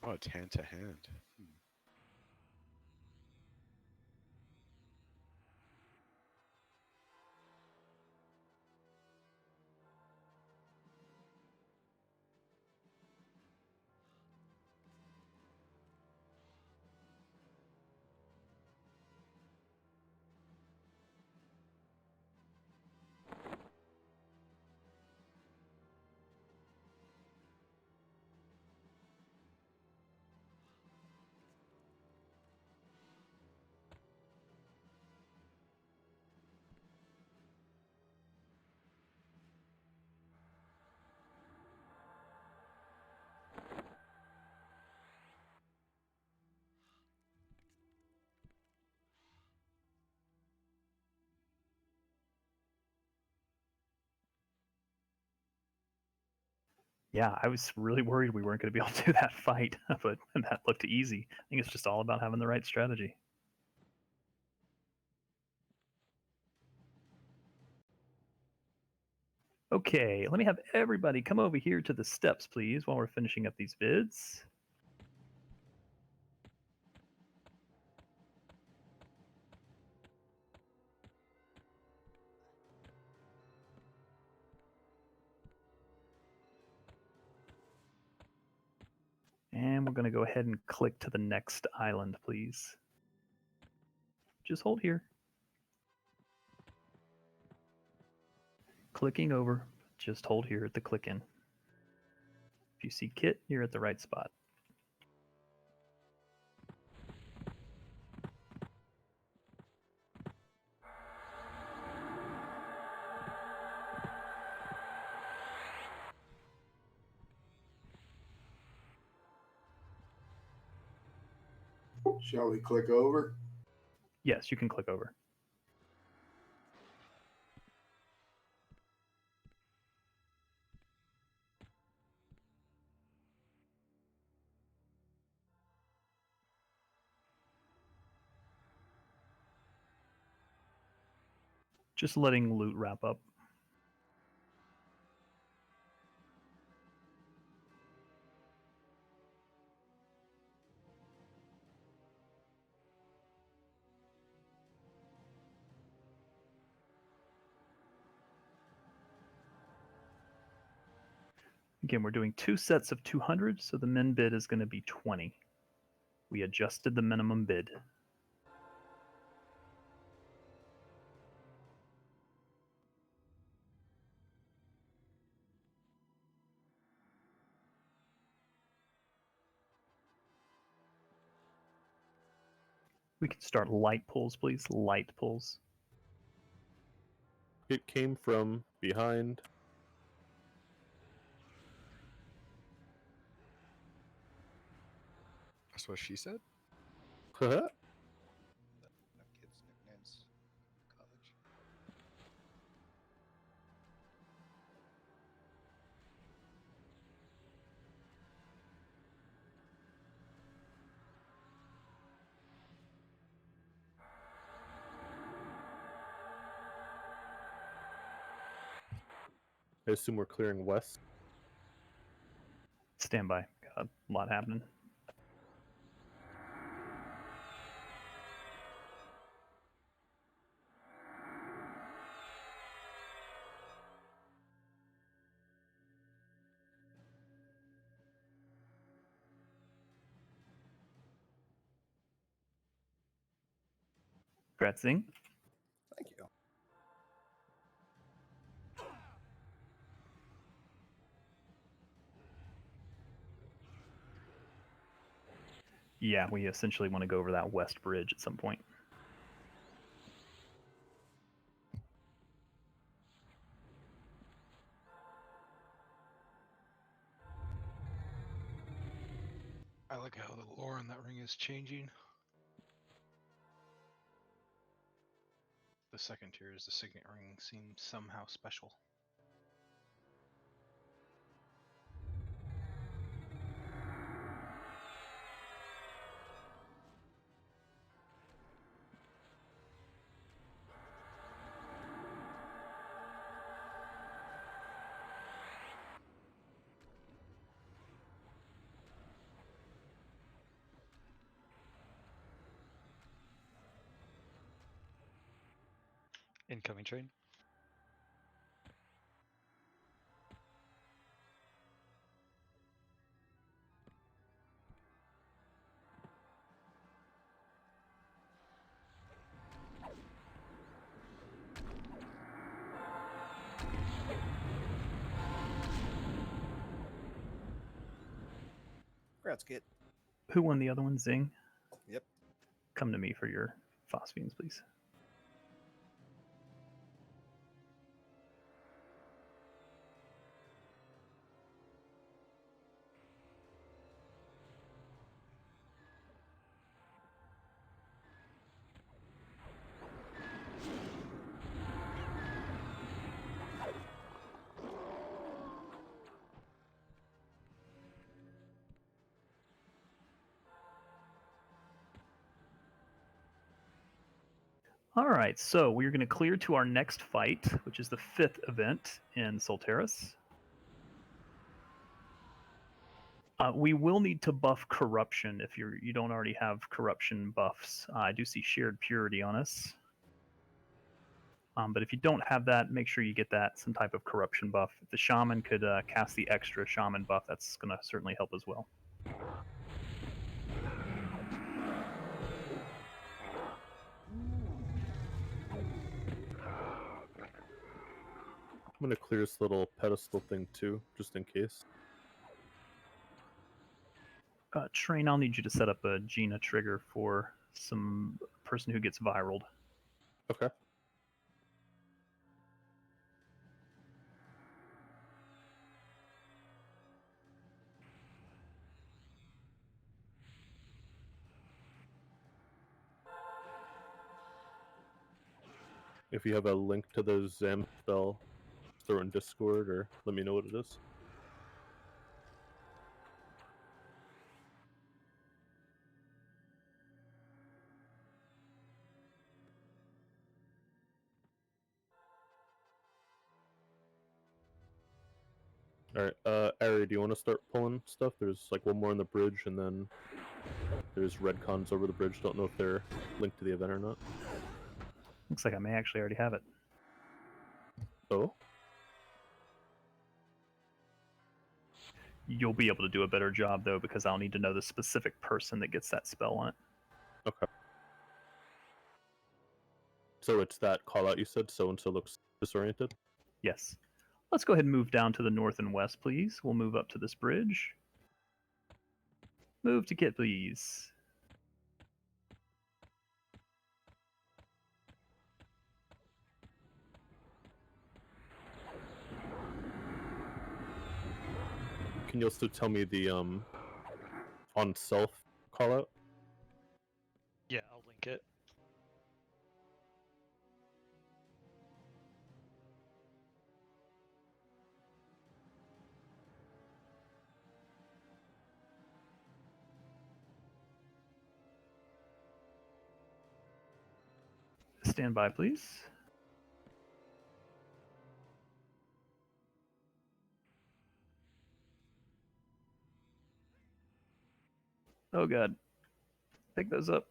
Oh, it's hand to hand. Yeah, I was really worried we weren't going to be able to do that fight, but that looked easy. I think it's just all about having the right strategy. Okay, let me have everybody come over here to the steps, please, while we're finishing up these vids. And we're going to go ahead and click to the next island, please. Just hold here. Clicking over, just hold here at the click in. If you see Kit, you're at the right spot. Shall we click over? Yes, you can click over. Just letting loot wrap up. Again, we're doing 2 sets of 200, so the min bid is going to be 20. We adjusted the minimum bid. We can start light pulls, please. Light pulls. It came from behind. That's what she said? Kids' nicknames. College. I assume we're clearing west. Stand by. Got a lot happening. Congrats, Zing. Thank you. Yeah, we essentially want to go over that west bridge at some point. I like how the lore on that ring is changing. The second tier is the signet ring seems somehow special. Incoming train. Congrats, Kit. Who won the other one? Zing? Yep. Come to me for your phosphines, please. All right, so we're going to clear to our next fight, which is the 5th event in Solteris. We will need to buff corruption if you don't already have corruption buffs. I do see shared purity on us. But if you don't have that, make sure you get that some type of corruption buff. If the shaman could cast the extra shaman buff, that's going to certainly help as well. I'm gonna clear this little pedestal thing too, just in case. Train, I'll need you to set up a Gina trigger for some person who gets viraled. Okay. If you have a link to the Zam spell, throw it in Discord or let me know what it is. Alright, Ari, do you want to start pulling stuff? There's like one more on the bridge, and then there's red cons over the bridge. Don't know if they're linked to the event or not. Looks like I may actually already have it. Oh? You'll be able to do a better job, though, because I'll need to know the specific person that gets that spell on it. Okay. So it's that call out you said, so-and-so looks disoriented? Yes. Let's go ahead and move down to the north and west, please. We'll move up to this bridge. Move to kit, please. Can you also tell me the on self call out? Yeah, I'll link it. Stand by, please. Oh god. Pick those up.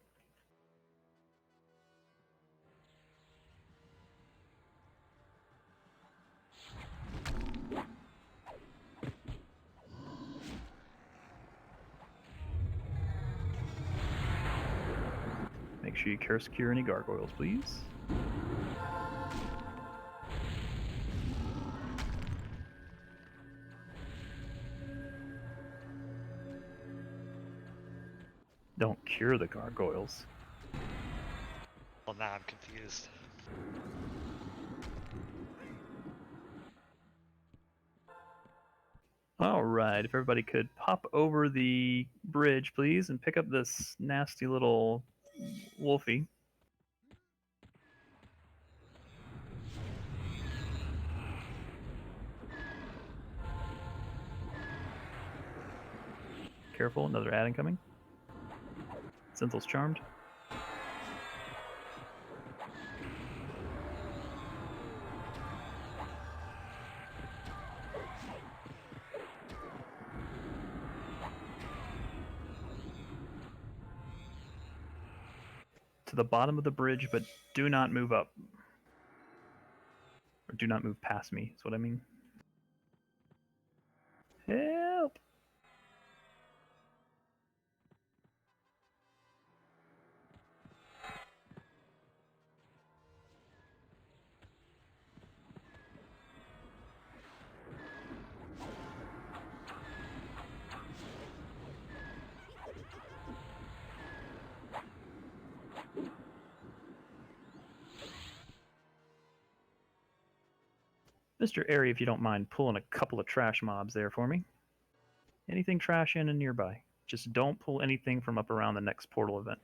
Make sure you care secure any gargoyles, please. Don't cure the gargoyles. Well, now I'm confused. All right, if everybody could pop over the bridge, please, and pick up this nasty little wolfie. Careful, another ad incoming. Zenthal's charmed. To the bottom of the bridge, but do not move up. Or do not move past me, is what I mean. Help! Mr. Airy, if you don't mind pulling a couple of trash mobs there for me. Anything trash in and nearby. Just don't pull anything from up around the next portal event.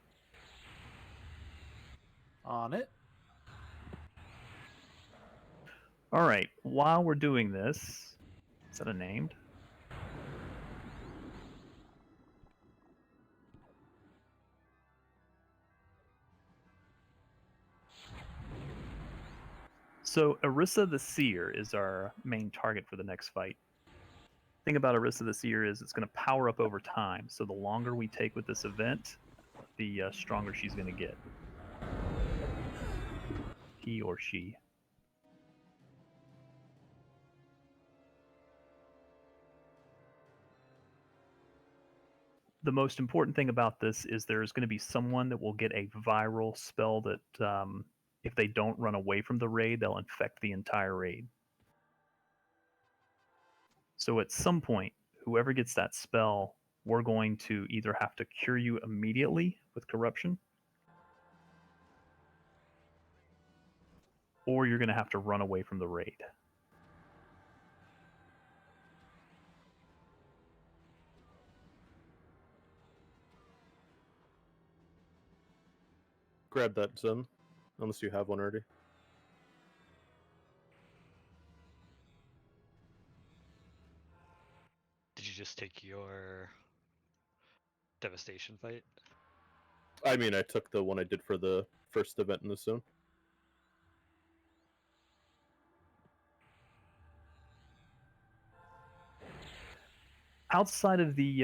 On it. All right, while we're doing this, is that a named? So Orisa the Seer is our main target for the next fight. Thing about Orisa the Seer is it's going to power up over time. So the longer we take with this event, the stronger she's going to get. He or she. The most important thing about this is there's going to be someone that will get a viral spell that if they don't run away from the raid, they'll infect the entire raid. So at some point, whoever gets that spell, we're going to either have to cure you immediately with corruption, or you're going to have to run away from the raid. Grab that, Zen, unless you have one already. Did you just take your devastation fight? I mean, I took the one I did for the first event in the zone. Outside of the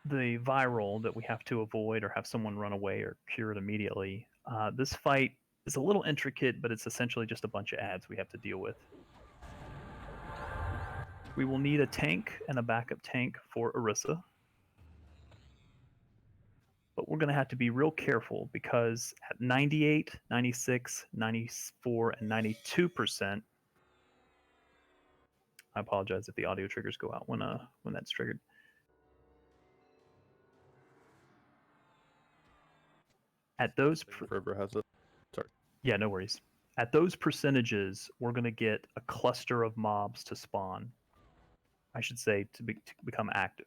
viral that we have to avoid or have someone run away or cure it immediately, this fight is a little intricate, but it's essentially just a bunch of ads we have to deal with. We will need a tank and a backup tank for Orisa. But we're going to have to be real careful because at 98, 96, 94, and 92%, I apologize if the audio triggers go out when that's triggered. At those, Forever has it. Sorry. Yeah, no worries. At those percentages, we're going to get a cluster of mobs to spawn. I should say to become active.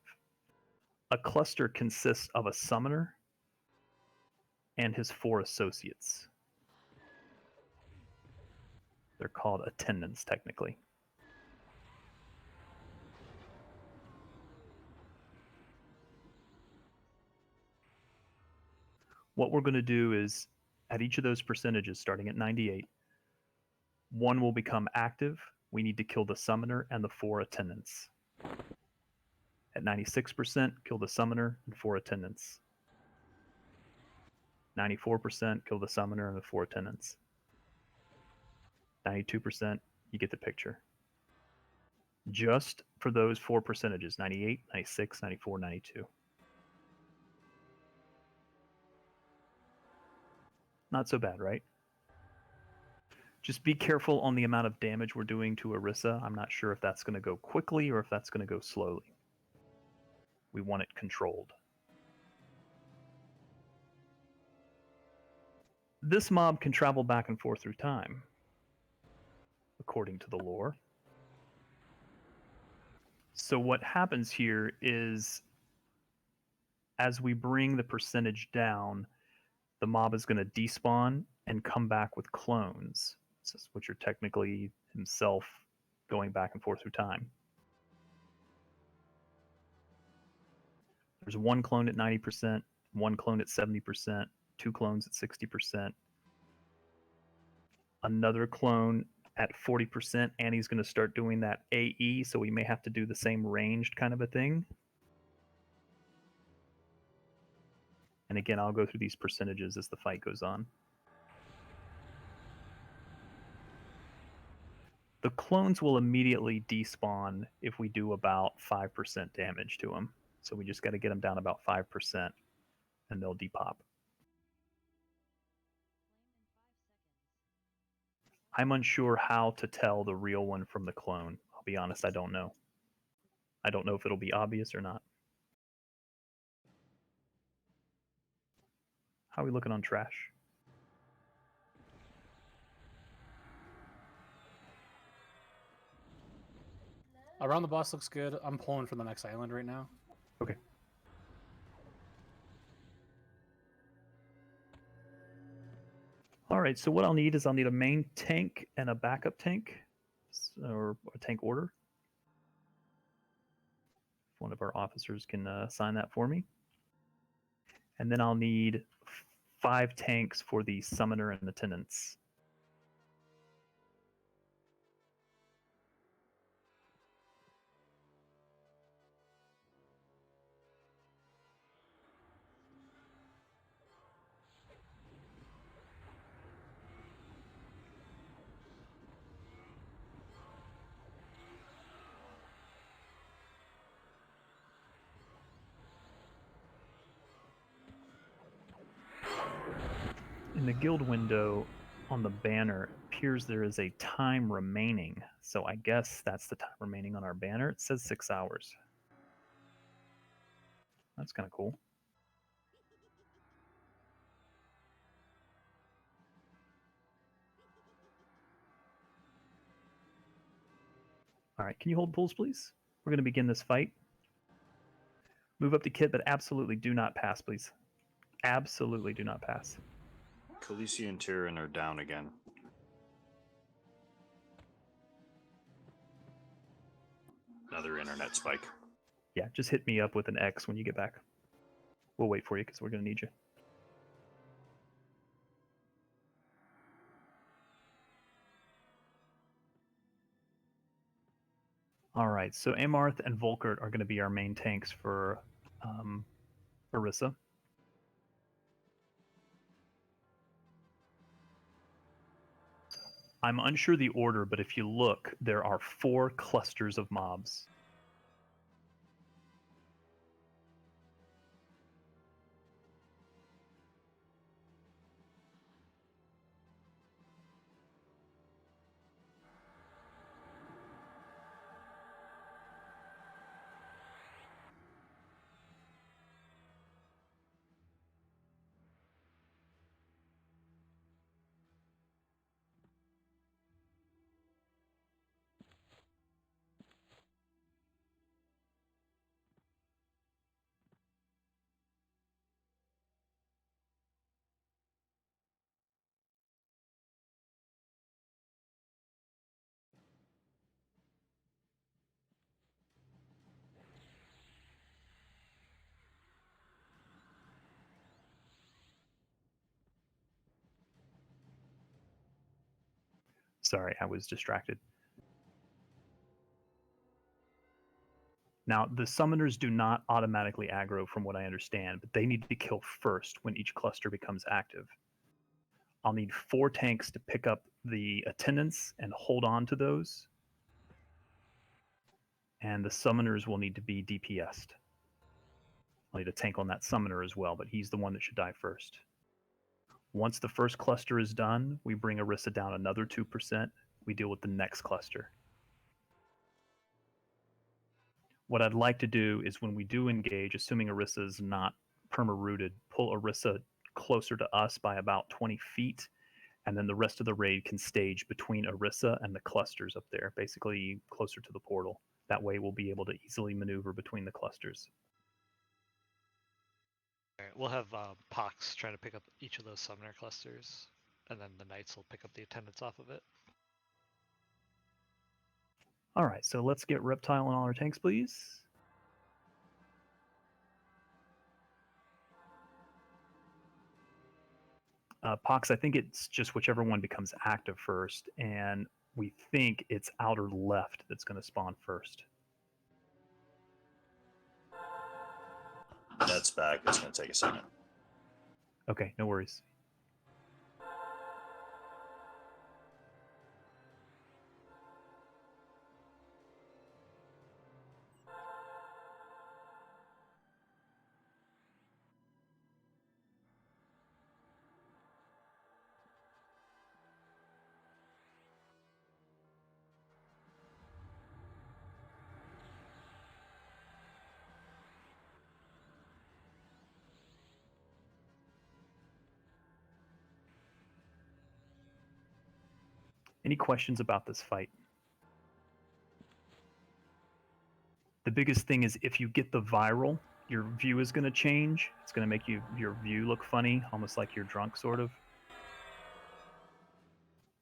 A cluster consists of a summoner and his 4 associates. They're called attendants, technically. What we're going to do is, at each of those percentages, starting at 98, one will become active. We need to kill the summoner and the 4 attendants. At 96%, kill the summoner and 4 attendants. 94%, kill the summoner and the 4 attendants. 92%, you get the picture. Just for those 4 percentages, 98, 96, 94, 92. Not so bad, right? Just be careful on the amount of damage we're doing to Orisa. I'm not sure if that's going to go quickly or if that's going to go slowly. We want it controlled. This mob can travel back and forth through time, according to the lore. So what happens here is, as we bring the percentage down, the mob is going to despawn and come back with clones, which are technically himself going back and forth through time. There's 1 clone at 90%, 1 clone at 70%, 2 clones at 60%, another clone at 40%, and he's going to start doing that AE, so we may have to do the same ranged kind of a thing. And again, I'll go through these percentages as the fight goes on. The clones will immediately despawn if we do about 5% damage to them. So we just got to get them down about 5%, and they'll depop. I'm unsure how to tell the real one from the clone. I'll be honest, I don't know. I don't know if it'll be obvious or not. How are we looking on trash? Around the boss looks good. I'm pulling for the next island right now. Okay. All right, so what I'll need is I'll need a main tank and a backup tank, or a tank order. If one of our officers can sign that for me. And then I'll need 5 tanks for the summoner and attendants. In the guild window on the banner, it appears there is a time remaining. So I guess that's the time remaining on our banner. It says 6 hours. That's kind of cool. All right, can you hold pulls, please? We're going to begin this fight. Move up to Kit, but absolutely do not pass, please. Absolutely do not pass. Khaleesi and Tyrion are down again. Another internet spike. Yeah, just hit me up with an X when you get back. We'll wait for you because we're going to need you. All right, so Amarth and Volkert are going to be our main tanks for Orisa. I'm unsure the order, but if you look, there are 4 clusters of mobs. Sorry, I was distracted. Now, the summoners do not automatically aggro from what I understand, but they need to kill first when each cluster becomes active. I'll need 4 tanks to pick up the attendants and hold on to those. And the summoners will need to be DPS'd. I'll need a tank on that summoner as well, but he's the one that should die first. Once the first cluster is done, we bring Orisa down another 2%. We deal with the next cluster. What I'd like to do is when we do engage, assuming Orisa is not perma-rooted, pull Orisa closer to us by about 20 feet, and then the rest of the raid can stage between Orisa and the clusters up there, basically closer to the portal. That way we'll be able to easily maneuver between the clusters. All right, we'll have Pox try to pick up each of those summoner clusters, and then the knights will pick up the attendants off of it. All right, so let's get Reptile on all our tanks, please. Pox, I think it's just whichever one becomes active first, and we think it's outer left that's going to spawn first. That's back. It's going to take a second. Okay, no worries. Any questions about this fight? The biggest thing is if you get the viral, your view is going to change. It's going to make your view look funny, almost like you're drunk, sort of.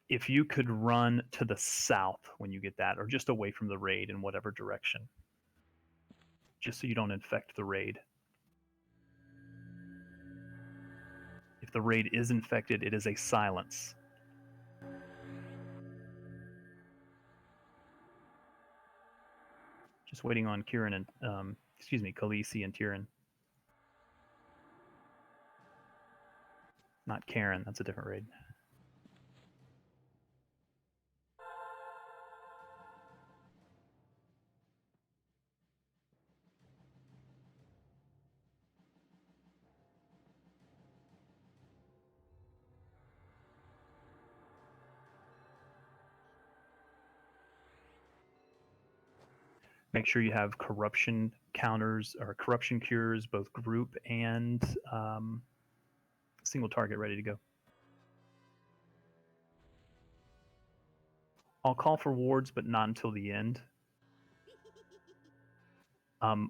If you could run to the south when you get that, or just away from the raid in whatever direction, just so you don't infect the raid. If the raid is infected, it is a silence. Just waiting on Kieran and, Khaleesi and Tyrion. Not Karen, that's a different raid. Make sure you have corruption counters or corruption cures, both group and single target ready to go. I'll call for wards, but not until the end.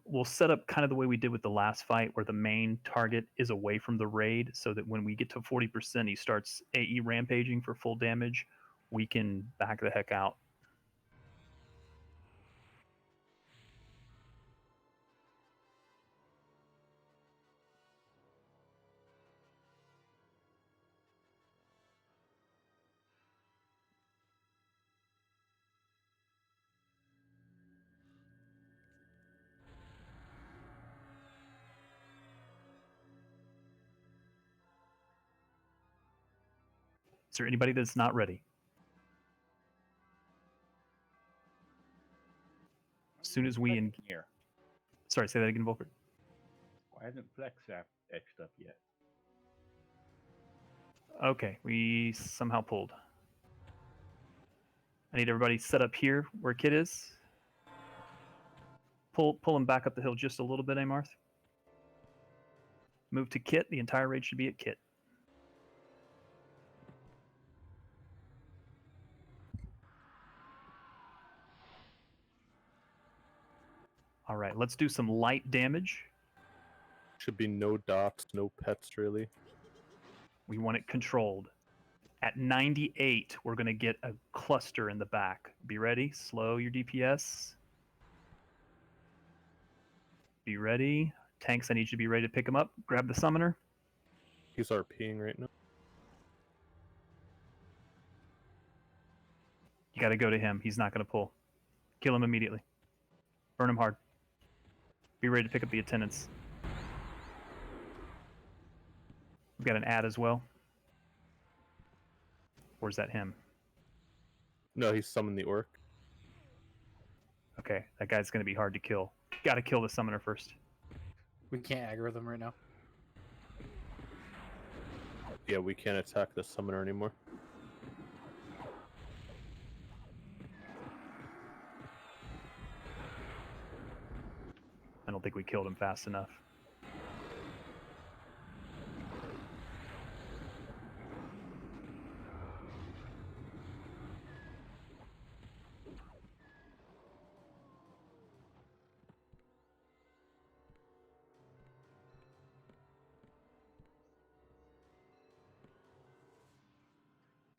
We'll set up kind of the way we did with the last fight, where the main target is away from the raid, so that when we get to 40%, he starts AE rampaging for full damage. We can back the heck out. Is there anybody that's not ready? As soon as we here. Sorry, say that again, Volker. Why hasn't Flex etched up yet? Okay, we somehow pulled. I need everybody set up here where Kit is. Pull him back up the hill just a little bit, Amarth. Move to Kit. The entire raid should be at Kit. All right, let's do some light damage. Should be no dots, no pets, really. We want it controlled. At 98, we're going to get a cluster in the back. Be ready. Slow your DPS. Be ready. Tanks, I need you to be ready to pick him up. Grab the summoner. He's RPing right now. You got to go to him. He's not going to pull. Kill him immediately. Burn him hard. Be ready to pick up the attendants. We've got an ad as well. Or is that him? No, he's summoned the orc. Okay, that guy's going to be hard to kill. Got to kill the summoner first. We can't aggro them right now. Yeah, we can't attack the summoner anymore. I don't think we killed him fast enough.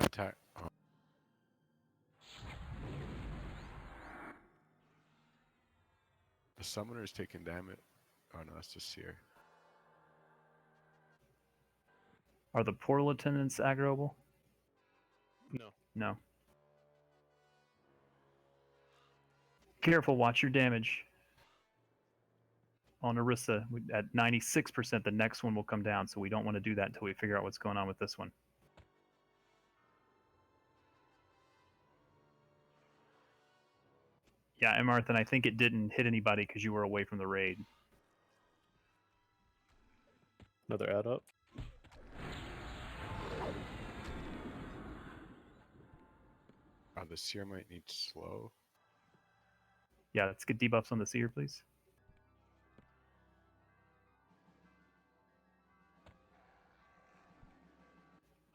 Attack. Oh. The summoner is taking damage. Oh no, that's just Seer. Are the portal attendants aggroable? No. No. Careful, watch your damage. On Orisa, at 96%, the next one will come down, so we don't want to do that until we figure out what's going on with this one. Yeah, Emarth, and I think it didn't hit anybody because you were away from the raid. Another add up. The Seer might need slow. Yeah, let's get debuffs on the Seer, please.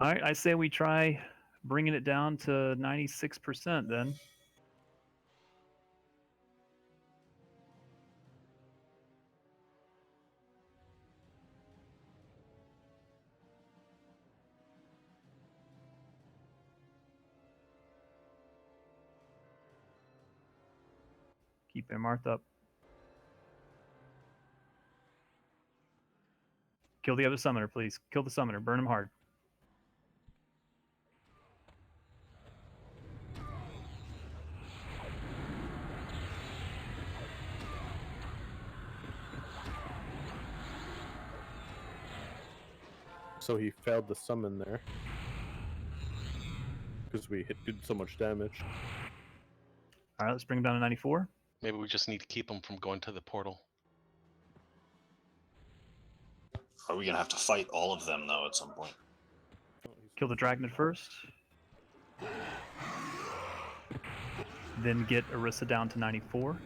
All right, I say we try bringing it down to 96% then. Keep Emarth up. Kill the other summoner, please. Kill the summoner. Burn him hard. So he failed the summon there. Because we did so much damage. Alright, let's bring him down to 94. Maybe we just need to keep him from going to the portal. Are we gonna have to fight all of them though at some point? Kill the Dragonid first. Then get Orisa down to 94.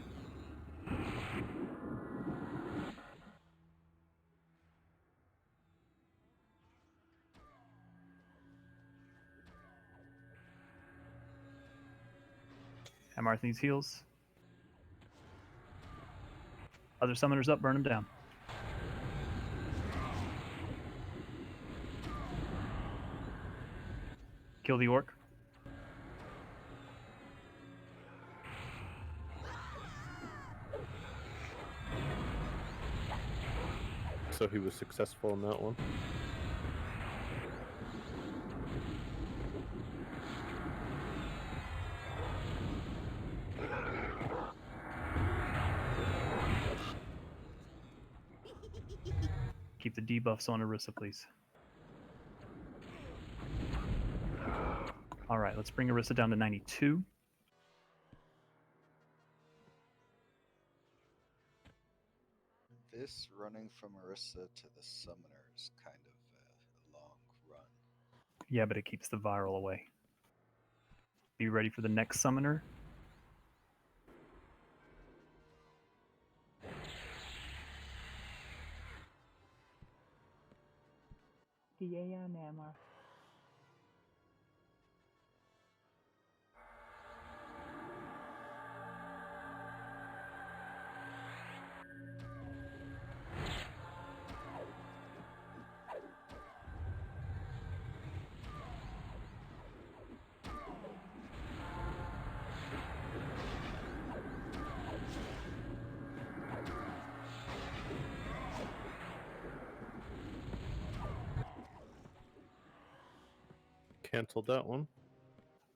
Amarth needs heals. Other summoners up, burn them down. Kill the orc. So he was successful in that one. Keep the debuffs on Orisa, please. All right, let's bring Orisa down to 92. This running from Orisa to the summoner is kind of a long run. Yeah, but it keeps the viral away. Be ready for the next summoner. DA on Amarth. Canceled that one.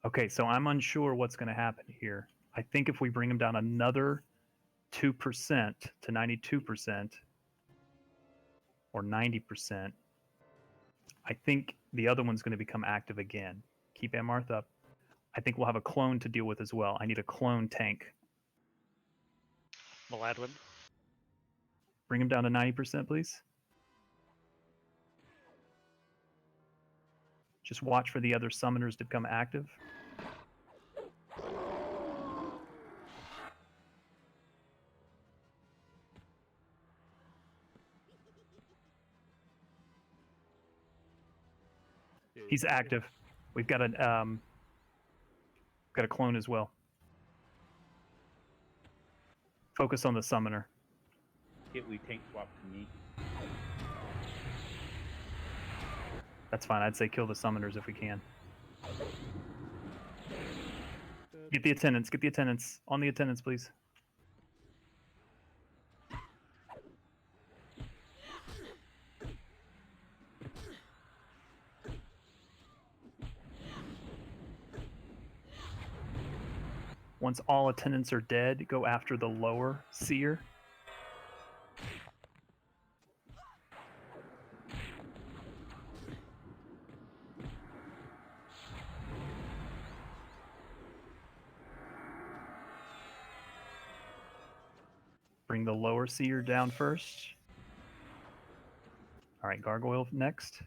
Okay, so I'm unsure what's going to happen here. I think if we bring him down another 2% to 92% or 90%, I think the other one's going to become active again. Keep Amarth up. I think we'll have a clone to deal with as well. I need a clone tank. Maladwin. Bring him down to 90%, please. Just watch for the other summoners to become active. He's active. We've got a clone as well. Focus on the summoner. Can't we tank swap to me? That's fine. I'd say kill the summoners if we can. Get the attendants. Get the attendants. On the attendants, please. Once all attendants are dead, go after the lower seer. Bring the lower seer down first. All right, gargoyle next.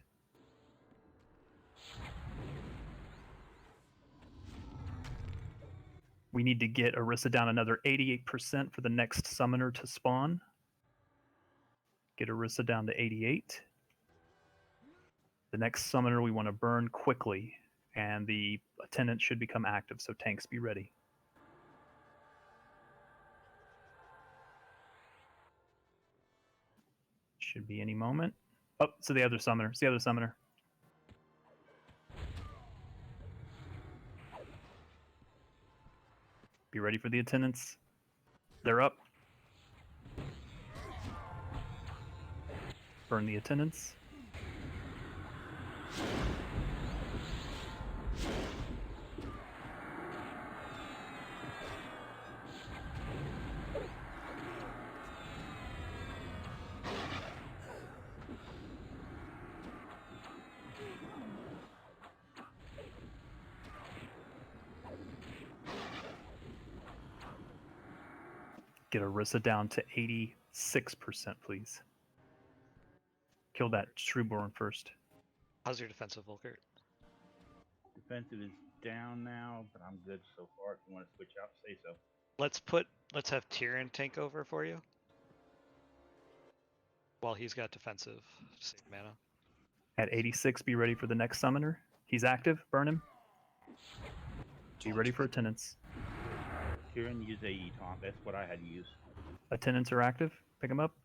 We need to get Orisa down another 88% for the next summoner to spawn. Get Orisa down to 88. The next summoner we want to burn quickly, and the attendant should become active, so tanks be ready. Should be any moment. Oh, so the other summoner. It's the other summoner. Be ready for the attendants. They're up. Burn the attendants. Get Orisa down to 86%, please. Kill that Shrewborn first. How's your defensive, Volkert? Defensive is down now, but I'm good so far. If you want to switch out, say so. Let's have Tyrion tank over for you. While he's got defensive to save mana. At 86, be ready for the next summoner. He's active. Burn him. Be ready for attendance. Tyrion use AE taunt. That's what I had to use. Attendants are active. Pick him up.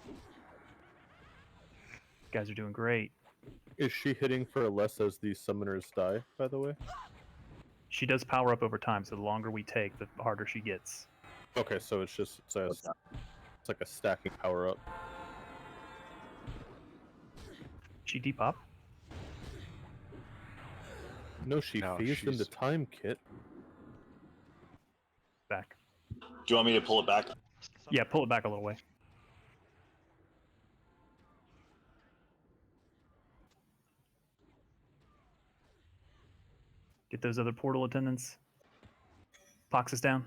You guys are doing great. Is she hitting for less as these summoners die, by the way? She does power up over time, so the longer we take, the harder she gets. Okay, so it's like a stacking power up. She depop. No, she phased into time kit. Back. Do you want me to pull it back? Yeah, pull it back a little way. Get those other portal attendants. Pox is down.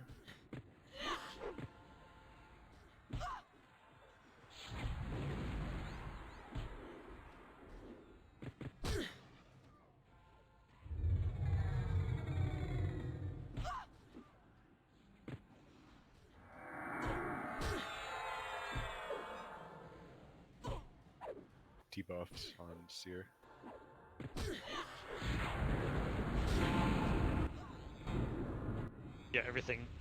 Debuffs on Seer. Yeah,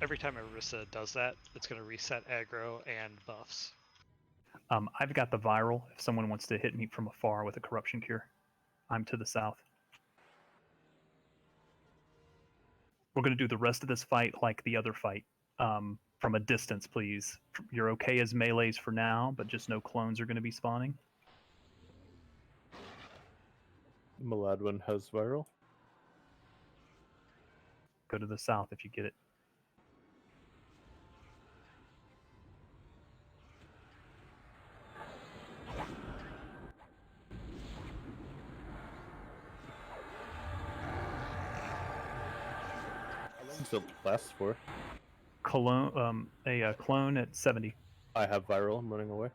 every time Orisa does that, it's going to reset aggro and buffs. I've got the viral if someone wants to hit me from afar with a corruption cure. I'm to the south. We're going to do the rest of this fight like the other fight. From a distance, please. You're okay as melees for now, but just no clones are going to be spawning. Maladwin has viral. Go to the south if you get it. Still lasts for. Clone, clone at 70. I have viral. I'm running away.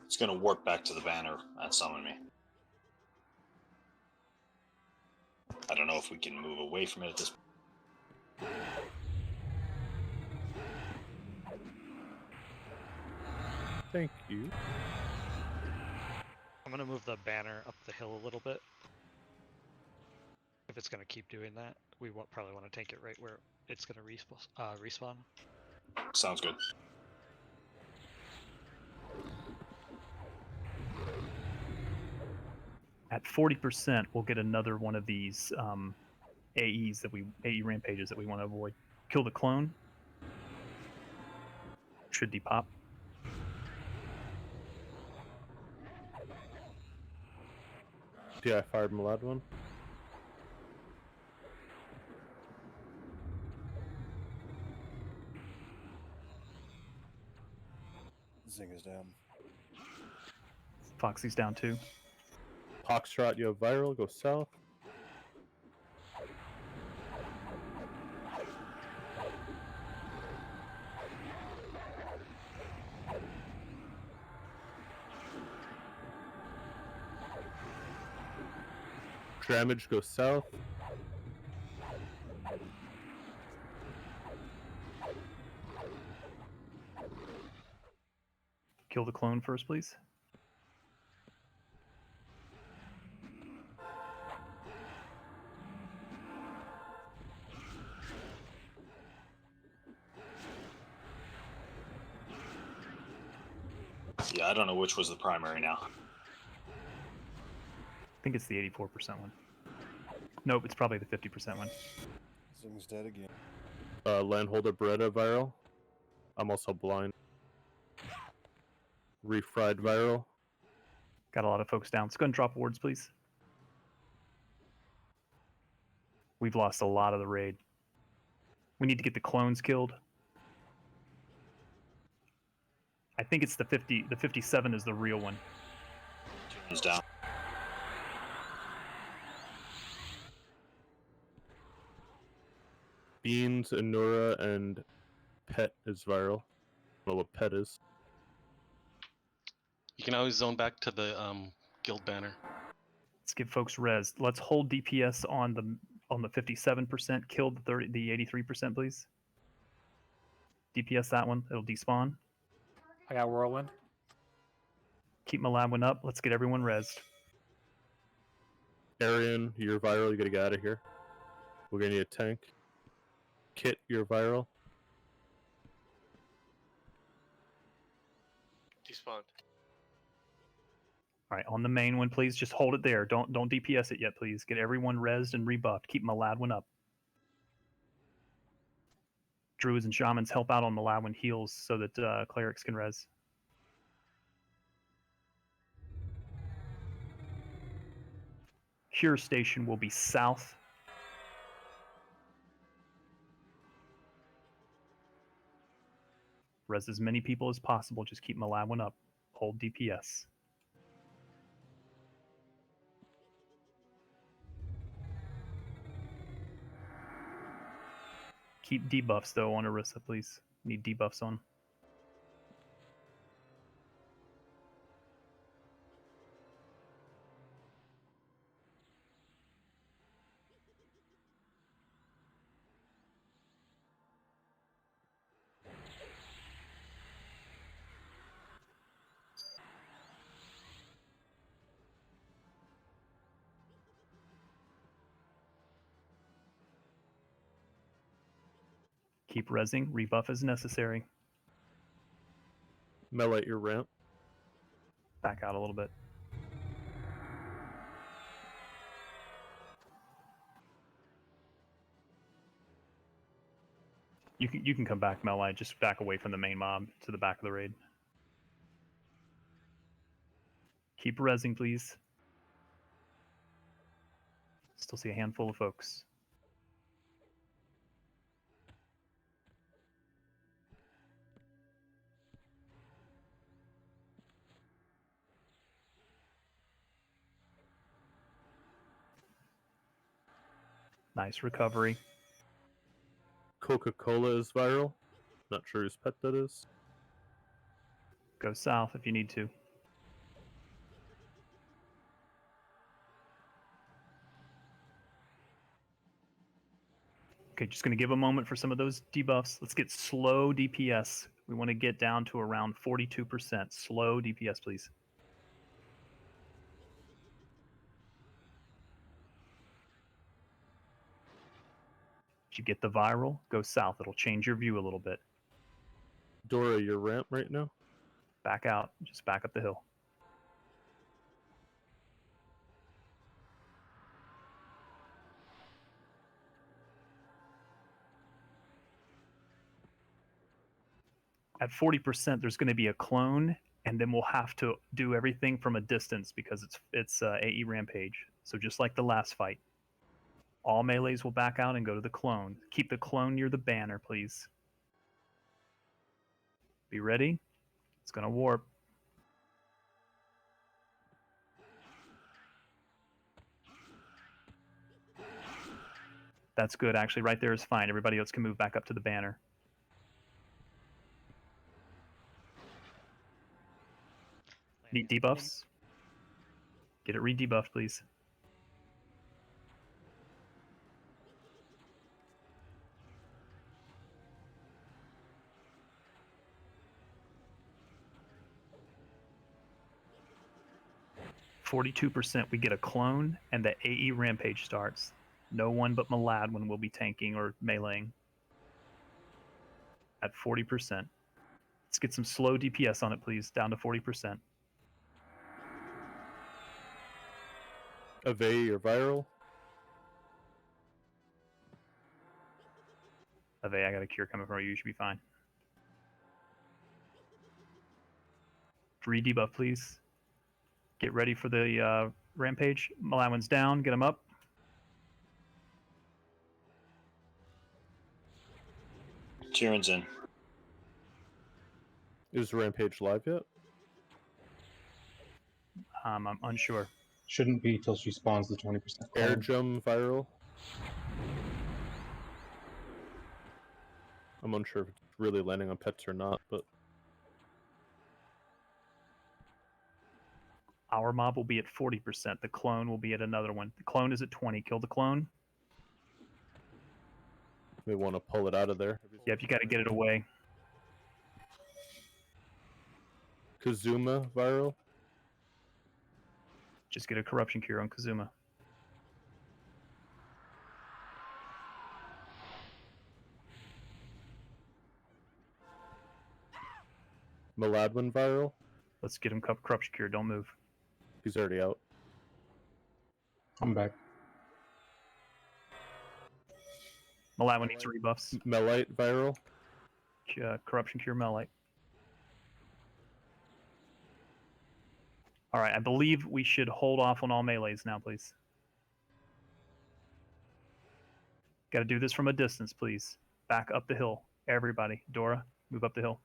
It's going to warp back to the banner and summon me. I don't know if we can move away from it at this point. Thank you. I'm going to move the banner up the hill a little bit. If it's going to keep doing that, we probably want to tank it right where it's going to respawn. Sounds good. At 40%, we'll get another one of these AE rampages that we want to avoid. Kill the clone. Should depop. Yeah, I fired Maladwin. Zing is down. Foxy's down too. Poxtrot, you have viral. Go south. Damage, go south. Kill the clone first, please. Yeah, I don't know which was the primary now. I think it's the 84% one. Nope, it's probably the 50% one. Zing's dead again. Landholder Beretta viral. I'm also blind. Refried viral. Got a lot of folks down. Let's go and drop wards, please. We've lost a lot of the raid. We need to get the clones killed. I think it's the 50. The 57 is the real one. He's down. Beans, Anura, and Pet is viral. I don't know what Pet is. You can always zone back to the guild banner. Let's give folks res. Let's hold DPS on the 57%. Kill the 83%, please. DPS that one. It'll despawn. I got whirlwind. Keep my lab one up. Let's get everyone rezzed. Arian, you're viral. You gotta get out of here. We're gonna need a tank. Kit, you're viral. Despawned. All right, on the main one, please just hold it there. Don't DPS it yet, please. Get everyone rezzed and rebuffed. Keep my lad one up. Druids and shamans help out on the lad one heals so that clerics can res. Cure station will be south. Res as many people as possible. Just keep my lab one up. Hold DPS. Keep debuffs though on Orisa, please. Need debuffs on. Keep rezzing. Rebuff as necessary. Melee your ramp. Back out a little bit. You can come back, Melee. Just back away from the main mob to the back of the raid. Keep rezzing, please. Still see a handful of folks. Nice recovery. Coca-Cola is viral. Not sure whose pet that is. Go south if you need to. Okay, just going to give a moment for some of those debuffs. Let's get slow DPS. We want to get down to around 42%. Slow DPS, please. If you get the viral, go south. It'll change your view a little bit. Dora, your ramp right now. Back out. Just back up the hill. At 40%, there's going to be a clone, and then we'll have to do everything from a distance because it's AE Rampage. So just like the last fight, all melees will back out and go to the clone. Keep the clone near the banner, please. Be ready. It's going to warp. That's good. Actually, right there is fine. Everybody else can move back up to the banner. Need debuffs? Get it re-debuffed, please. %. We get a clone, and the AE Rampage starts. No one but Maladwin will be tanking or meleeing. At 40%. Let's get some slow DPS on it, please. Down to 40%. Avey, you're viral. Avey, I got a cure coming from you. You should be fine. Free debuff, please. Get ready for the Rampage. Maladwin's down. Get him up. Tyrion's in. Is Rampage live yet? I'm unsure. Shouldn't be till she spawns the 20% Air clone. Jump viral. I'm unsure if it's really landing on pets or not, but Our mob will be at 40%. The clone will be at another one. The clone is at 20. Kill the clone. We want to pull it out of there. Yep, you got to get it away. Kazuma viral. Just get a corruption cure on Kazuma. Maladwin viral. Let's get him corruption cure. Don't move. He's already out. I'm back. Maladwin needs rebuffs. Melite viral. Corruption cure Melite. All right, I believe we should hold off on all melees now, please. Got to do this from a distance, please. Back up the hill. Everybody. Dora, move up the hill.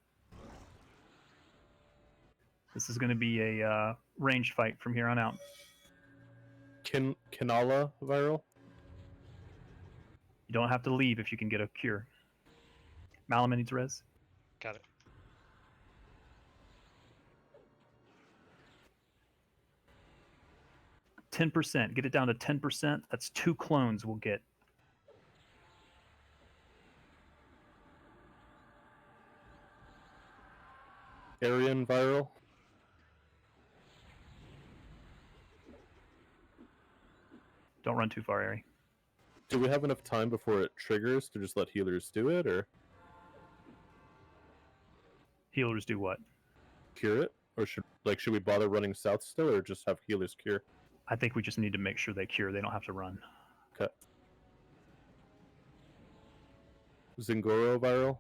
This is going to be a ranged fight from here on out. Kinala viral. You don't have to leave if you can get a cure. Malaman needs res. Got it. %. Get it down to 10%. That's 2 clones we'll get. Arian viral. Don't run too far, Ari. Do we have enough time before it triggers to just let healers do it, or Healers do what? cure it? Or should we bother running south still, or just have healers cure? I think we just need to make sure they cure. They don't have to run. Okay. Zingoro viral.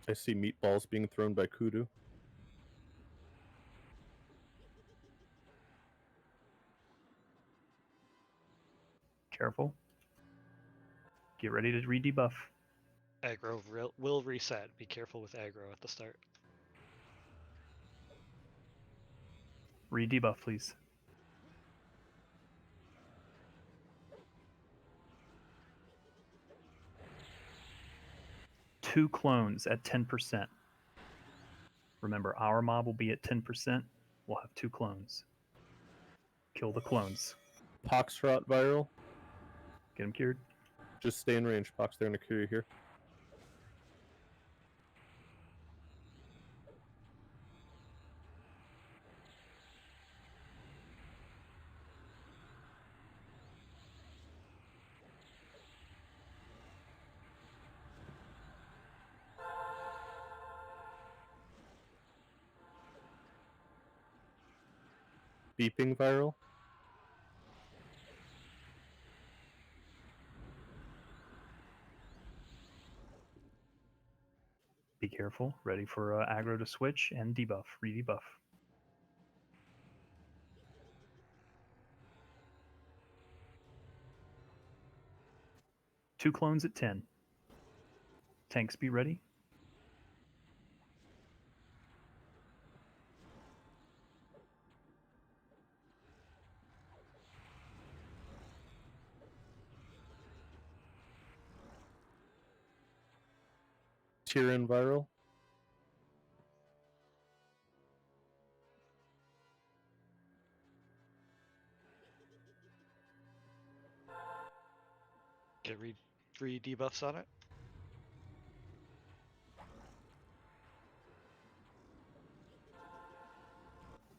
I see meatballs being thrown by Kudu. Careful. Get ready to re-debuff. Aggro will reset. Be careful with aggro at the start. Re-debuff, please. Two clones at 10%. Remember, our mob will be at 10%. We'll have 2 clones. Kill the clones. Poxrot viral. Get him cured. Just stay in range, Pox. They're gonna cure you here. Beeping viral. Be careful. Ready for aggro to switch and debuff. Re-debuff. Two clones at 10. Tanks be ready. Tyrion viral. Get three debuffs on it.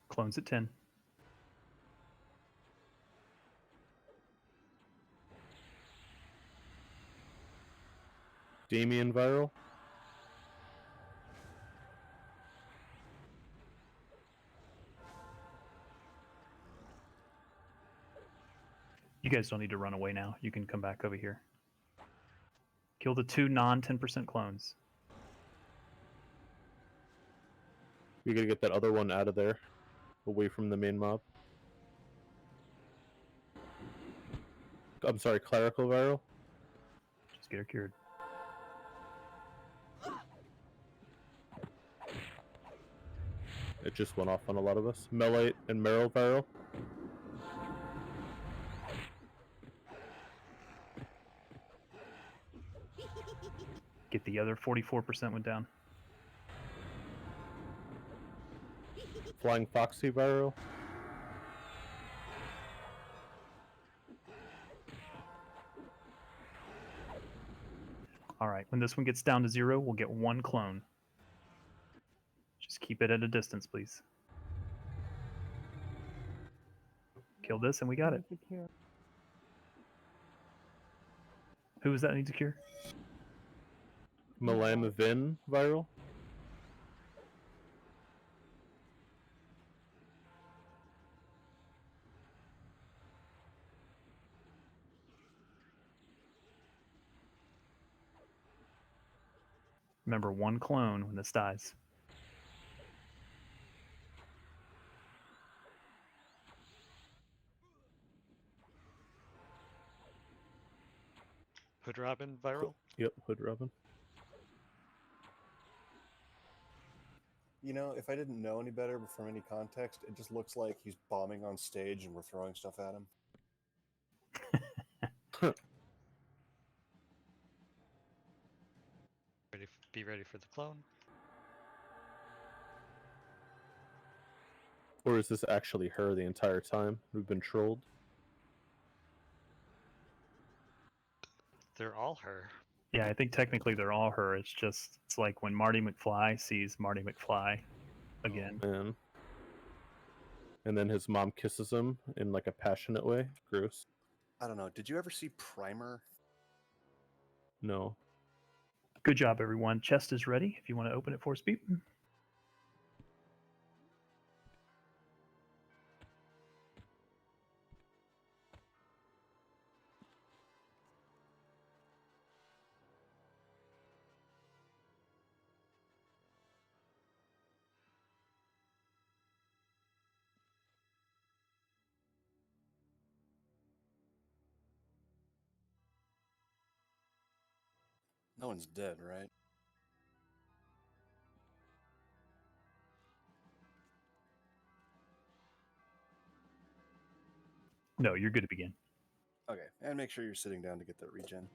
Clones at 10. Damien viral. You guys don't need to run away now. You can come back over here. Kill the 2 non-10% clones. We gotta get that other one out of there, away from the main mob. I'm sorry, clerical viral. Just get her cured. It just went off on a lot of us. Melite and Meryl viral. the other 44% went down. Flying Foxy viral. All right, when this one gets down to 0, we'll get 1 clone. Just keep it at a distance, please. Kill this, and we got it. Secure. Who was that need to cure? Malamavin viral. Remember, 1 clone when this dies. Hood Robin viral. Yep, Hood Robin. You know, if I didn't know any better from any context, it just looks like he's bombing on stage and we're throwing stuff at him. Be ready for the clone. Or is this actually her the entire time? We've been trolled. They're all her. Yeah, I think technically they're all her. It's like when Marty McFly sees Marty McFly again. Oh, man. And then his mom kisses him in like a passionate way. Gross. I don't know. Did you ever see Primer? No. Good job, everyone. Chest is ready. If you want to open it for us, Beep. No one's dead, right? No, you're good to begin. Okay, and make sure you're sitting down to get that regen.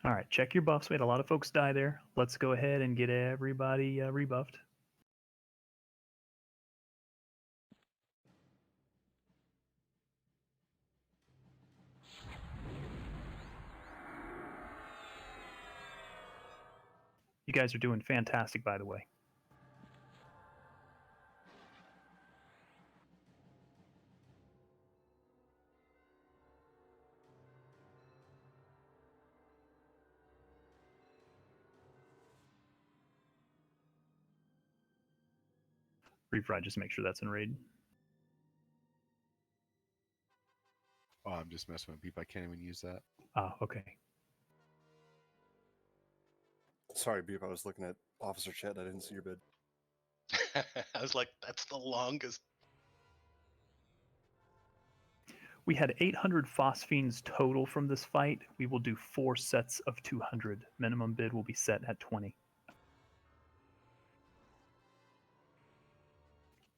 All right, check your buffs. We had a lot of folks die there. Let's go ahead and get everybody rebuffed. You guys are doing fantastic, by the way. Refry, just make sure that's in raid. Oh, I'm just messing with people. I can't even use that. Ah, okay. Sorry, Beep, I was looking at Officer Chet and I didn't see your bid. I was like, that's the longest. We had 800 phosphines total from this fight. We will do 4 sets of 200. Minimum bid will be set at 20.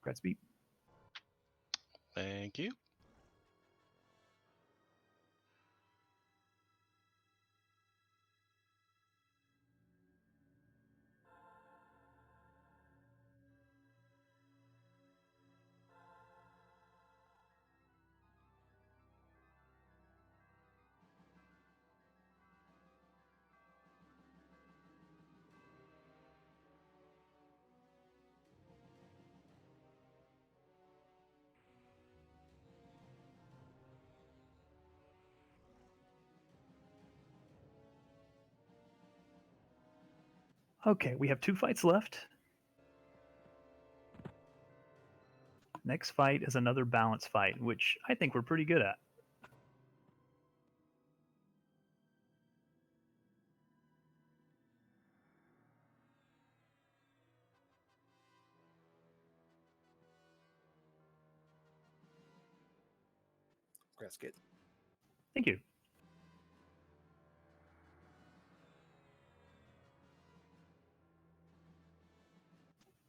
Congrats, Beep. Thank you. Okay, we have 2 fights left. Next fight is another balance fight, which I think we're pretty good at. Grass kid. Thank you.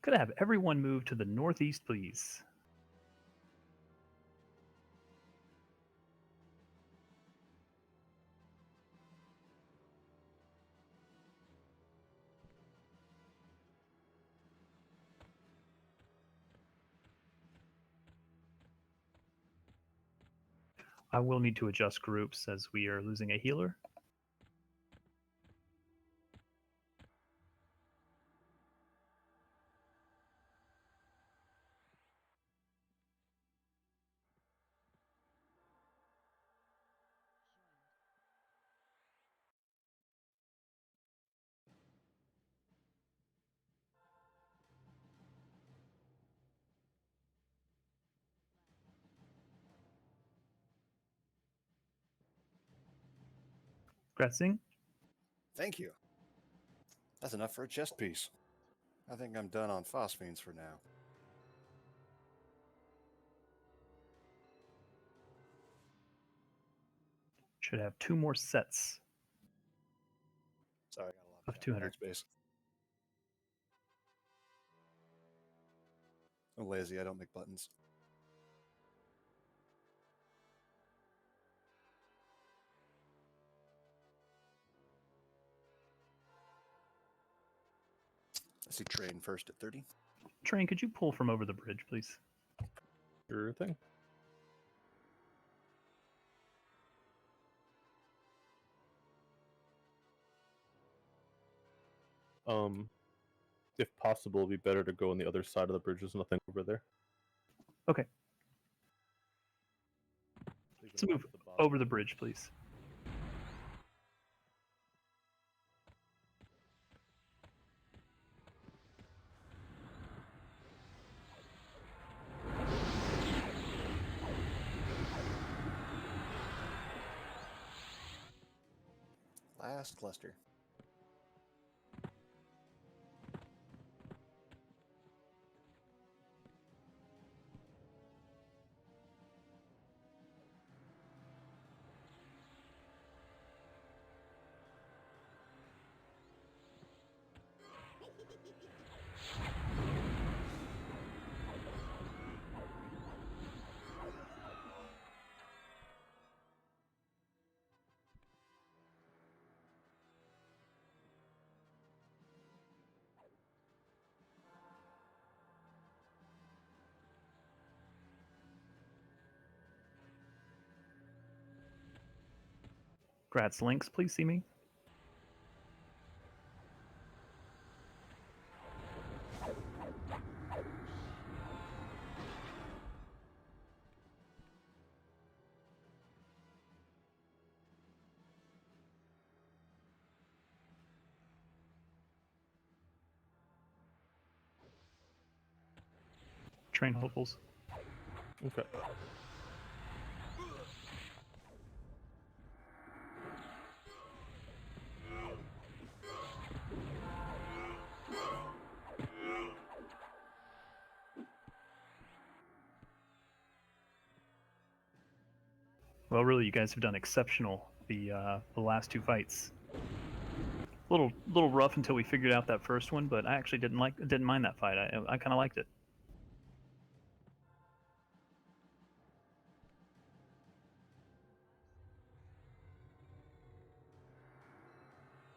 Could I have everyone move to the northeast, please? I will need to adjust groups as we are losing a healer. Gratzing. Thank you. That's enough for a chest piece. I think I'm done on phosphines for now. Should have 2 more sets Sorry, I got a lot of 200. space. I'm lazy. I don't make buttons. I see train first at 30. Train, could you pull from over the bridge, please? Sure thing. If possible, it'd be better to go on the other side of the bridge. There's nothing over there. Okay. Let's move over the bridge, please. Last cluster. Gratz Links, please see me. Train hopefuls. Okay. Well, really, you guys have done exceptional the last 2 fights. Little rough until we figured out that first one, but I actually didn't mind that fight. I kind of liked it.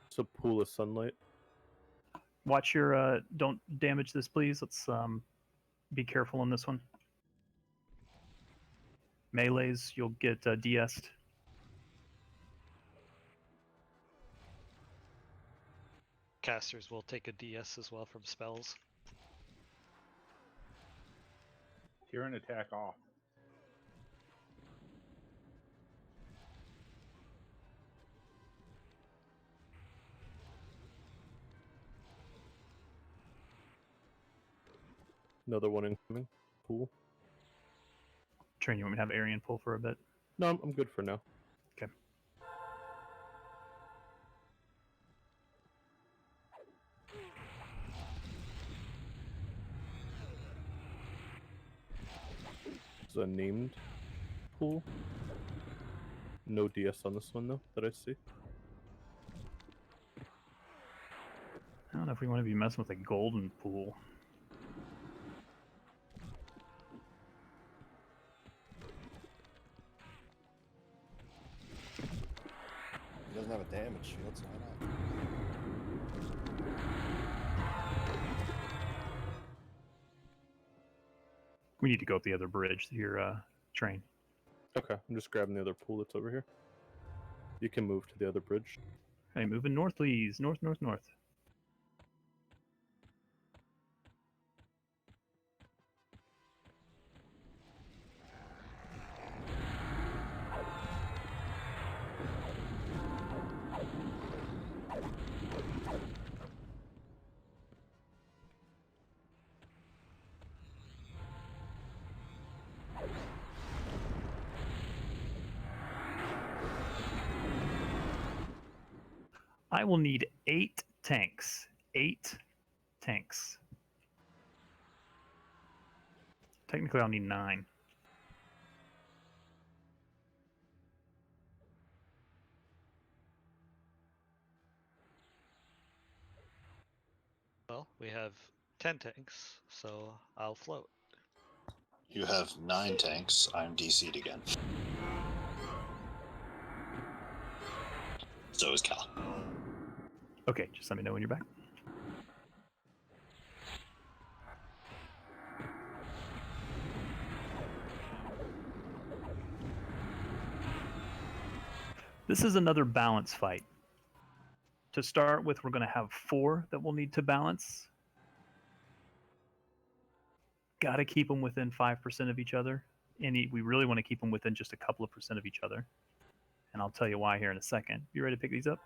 It's a pool of sunlight. Watch your don't damage this, please. Let's be careful on this one. Melees, you'll get DS'd. Casters will take a DS as well from spells. Tear an attack off. Another one incoming. Pool. Train, you want me to have Arian pull for a bit? No, I'm good for now. Okay. It's a named pool. No DS on this one though, that I see. I don't know if we want to be messing with a golden pool. He doesn't have a damage shield, so why not? We need to go up the other bridge here, Train. Okay, I'm just grabbing the other pool that's over here. You can move to the other bridge. Hey, moving north, please. North, north, north. I will need 8 tanks. 8 tanks. Technically, I'll need 9. Well, we have 10 tanks, so I'll float. You have 9 tanks. I'm DC'd again. So is Cal. Okay, just let me know when you're back. This is another balance fight. To start with, we're going to have 4 that we'll need to balance. Got to keep them within 5% of each other. And we really want to keep them within just a couple of percent of each other. And I'll tell you why here in a second. You ready to pick these up?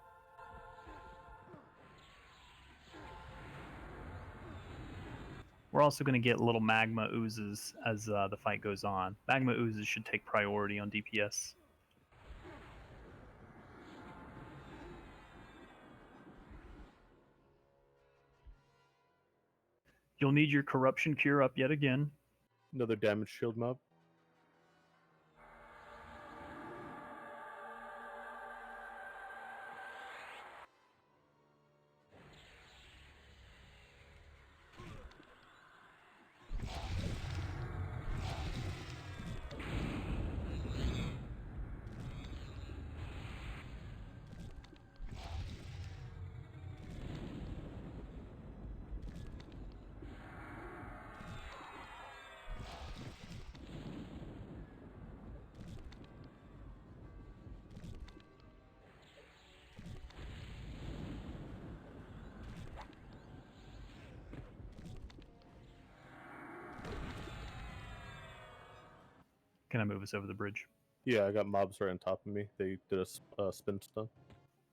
We're also going to get little magma oozes as the fight goes on. Magma oozes should take priority on DPS. You'll need your corruption cure up yet again. Another damage shield mob. Can I move us over the bridge? Yeah, I got mobs right on top of me. They did a spin stun.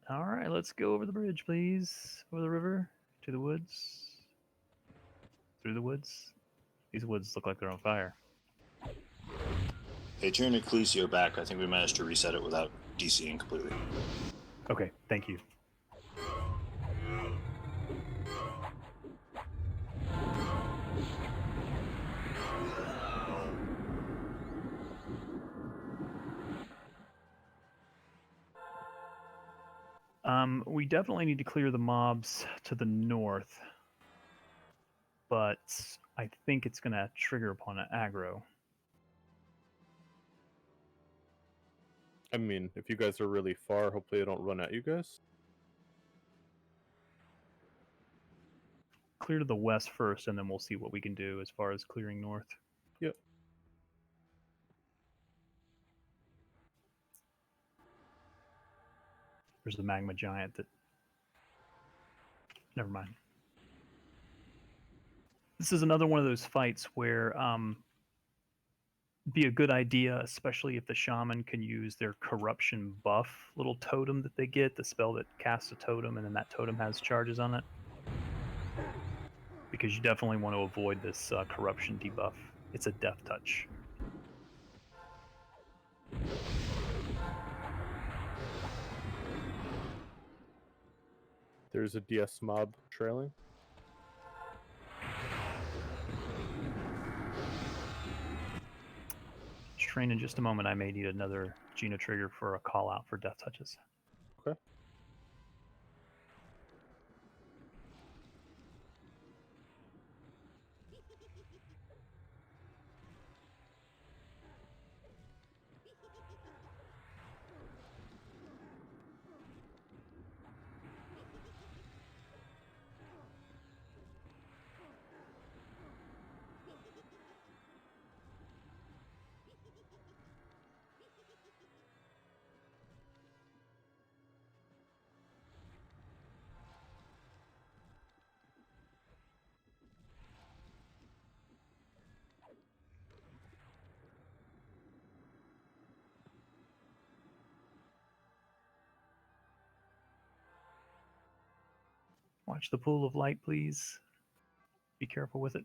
All right, let's go over the bridge, please. Over the river, to the woods, through the woods. These woods look like they're on fire. Hey, turn Ecclesio back. I think we managed to reset it without DCing completely. Okay, thank you. We definitely need to clear the mobs to the north, but I think it's going to trigger upon an aggro. I mean, if you guys are really far, hopefully they don't run at you guys. Clear to the west first, and then we'll see what we can do as far as clearing north. Yep. There's the magma giant that... Never mind. This is another one of those fights where be a good idea, especially if the shaman can use their corruption buff little totem that they get, the spell that casts a totem and then that totem has charges on it. because you definitely want to avoid this corruption debuff. It's a death touch. There's a DS mob trailing. Train in just a moment. I may need another Geno trigger for a call out for death touches. Okay. Watch the pool of light, please. Be careful with it.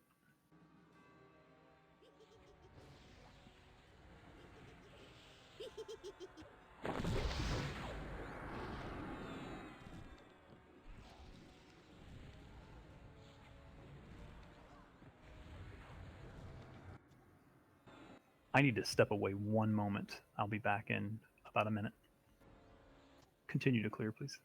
I need to step away one moment. I'll be back in about a minute. Continue to clear, please.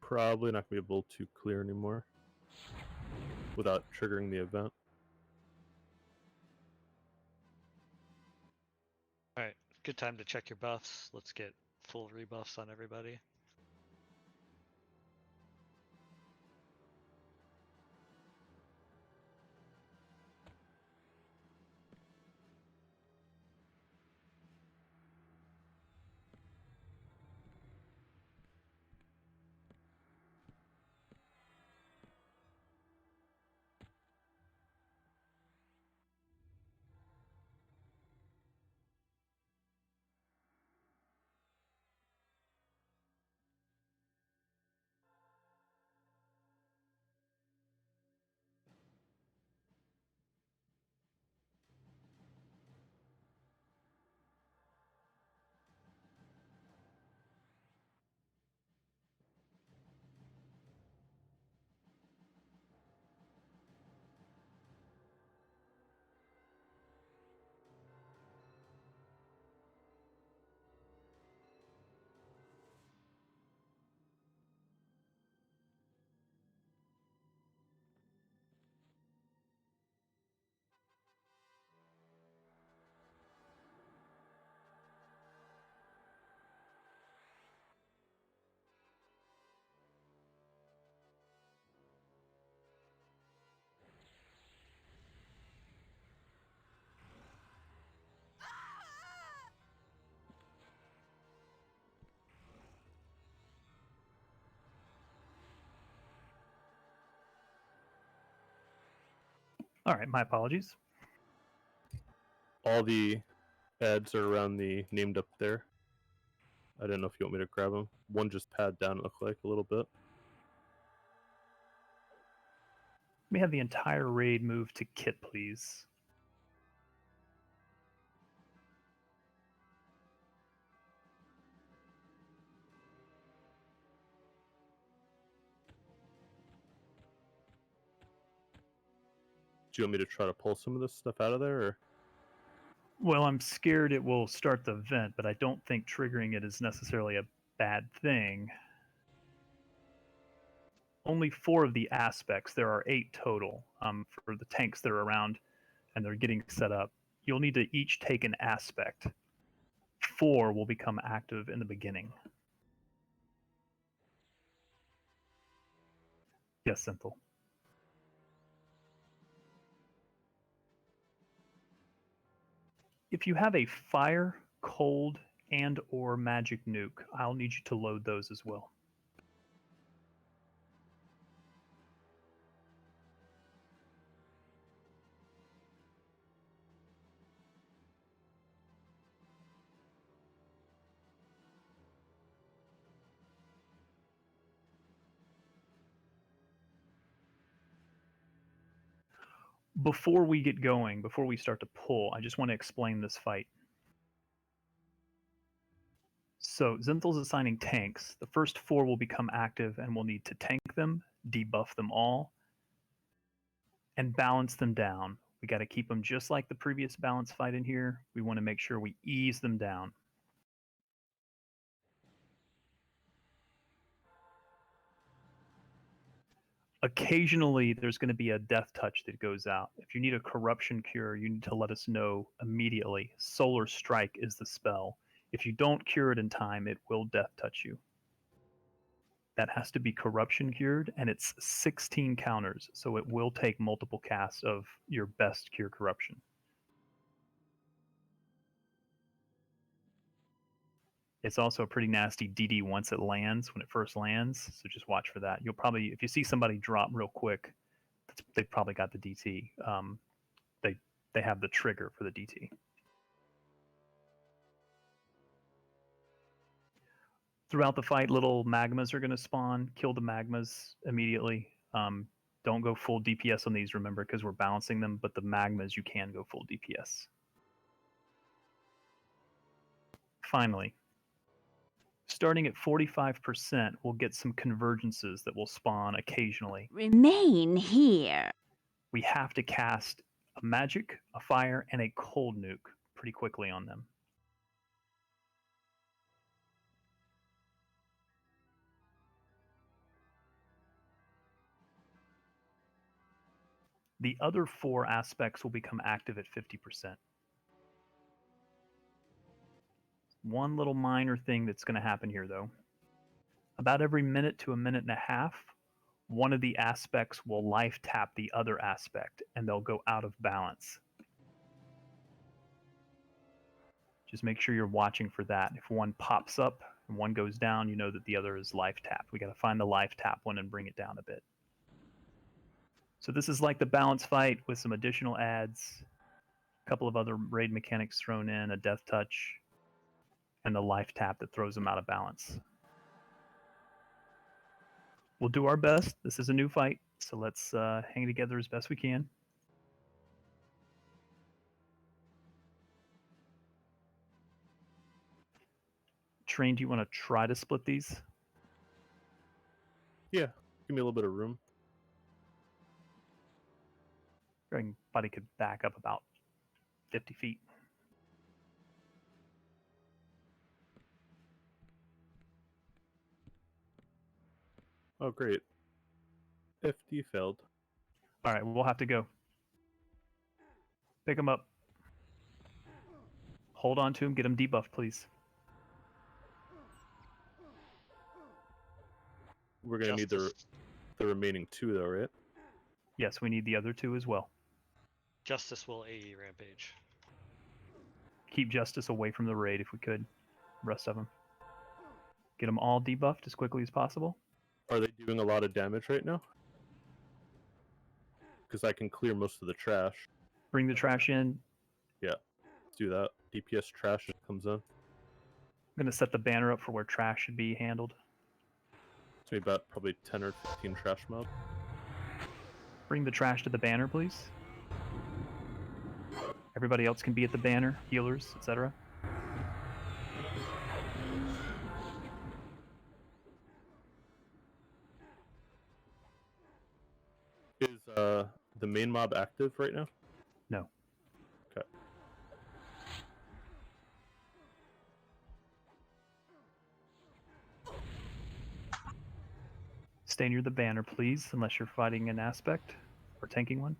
Probably not going to be able to clear anymore without triggering the event. Alright, good time to check your buffs. Let's get full rebuffs on everybody. All right, my apologies. All the ads are around the named up there. I don't know if you want me to grab them. One just pad down, it looked like a little bit. Let me have the entire raid move to Kit, please. Do you want me to try to pull some of this stuff out of there? Or? Well, I'm scared it will start the vent, but I don't think triggering it is necessarily a bad thing. Only 4 of the aspects, there are 8 total for the tanks that are around and they're getting set up. You'll need to each take an aspect. 4 will become active in the beginning. Yes, Synthel. If you have a fire, cold, and or magic nuke, I'll need you to load those as well. Before we get going, before we start to pull, I just want to explain this fight. So Zenthal's assigning tanks. The first 4 will become active and we'll need to tank them, debuff them all, and balance them down. We got to keep them just like the previous balance fight in here. We want to make sure we ease them down. Occasionally, there's going to be a death touch that goes out. If you need a corruption cure, you need to let us know immediately. Solar Strike is the spell. If you don't cure it in time, it will death touch you. That has to be corruption cured, and it's 16 counters, so it will take multiple casts of your best cure corruption. It's also a pretty nasty DD once it lands, when it first lands, so just watch for that. You'll probably, if you see somebody drop real quick, they've probably got the DT. They have the trigger for the DT. Throughout the fight, little magmas are going to spawn. Kill the magmas immediately. Don't go full DPS on these, remember, because we're balancing them, but the magmas, you can go full DPS. Finally, starting at 45%, we'll get some convergences that will spawn occasionally. Remain here. We have to cast a magic, a fire, and a cold nuke pretty quickly on them. The other 4 aspects will become active at 50%. One little minor thing that's going to happen here, though. About every minute to a minute and a half, one of the aspects will life tap the other aspect, and they'll go out of balance. Just make sure you're watching for that. If one pops up and one goes down, you know that the other is life tapped. We got to find the life tap one and bring it down a bit. So this is like the balance fight with some additional adds, a couple of other raid mechanics thrown in, a death touch, and the life tap that throws them out of balance. We'll do our best. This is a new fight, so let's hang together as best we can. Train, do you want to try to split these? Yeah, give me a little bit of room. Everybody could back up about 50 feet. Oh, great. FD failed. All right, we'll have to go. Pick him up. Hold on to him. Get him debuffed, please. We're going to need the remaining 2, though, right? Yes, we need the other 2 as well. Justice will AE Rampage. Keep Justice away from the raid if we could. Rest of them. Get them all debuffed as quickly as possible. Are they doing a lot of damage right now? Because I can clear most of the trash. Bring the trash in. Yeah, let's do that. DPS trash comes in. I'm going to set the banner up for where trash should be handled. It's maybe about probably 10 or 15 trash mobs. Bring the trash to the banner, please. Everybody else can be at the banner, healers, etc. Is the main mob active right now? No. Okay. Stay near the banner, please, unless you're fighting an aspect or tanking one.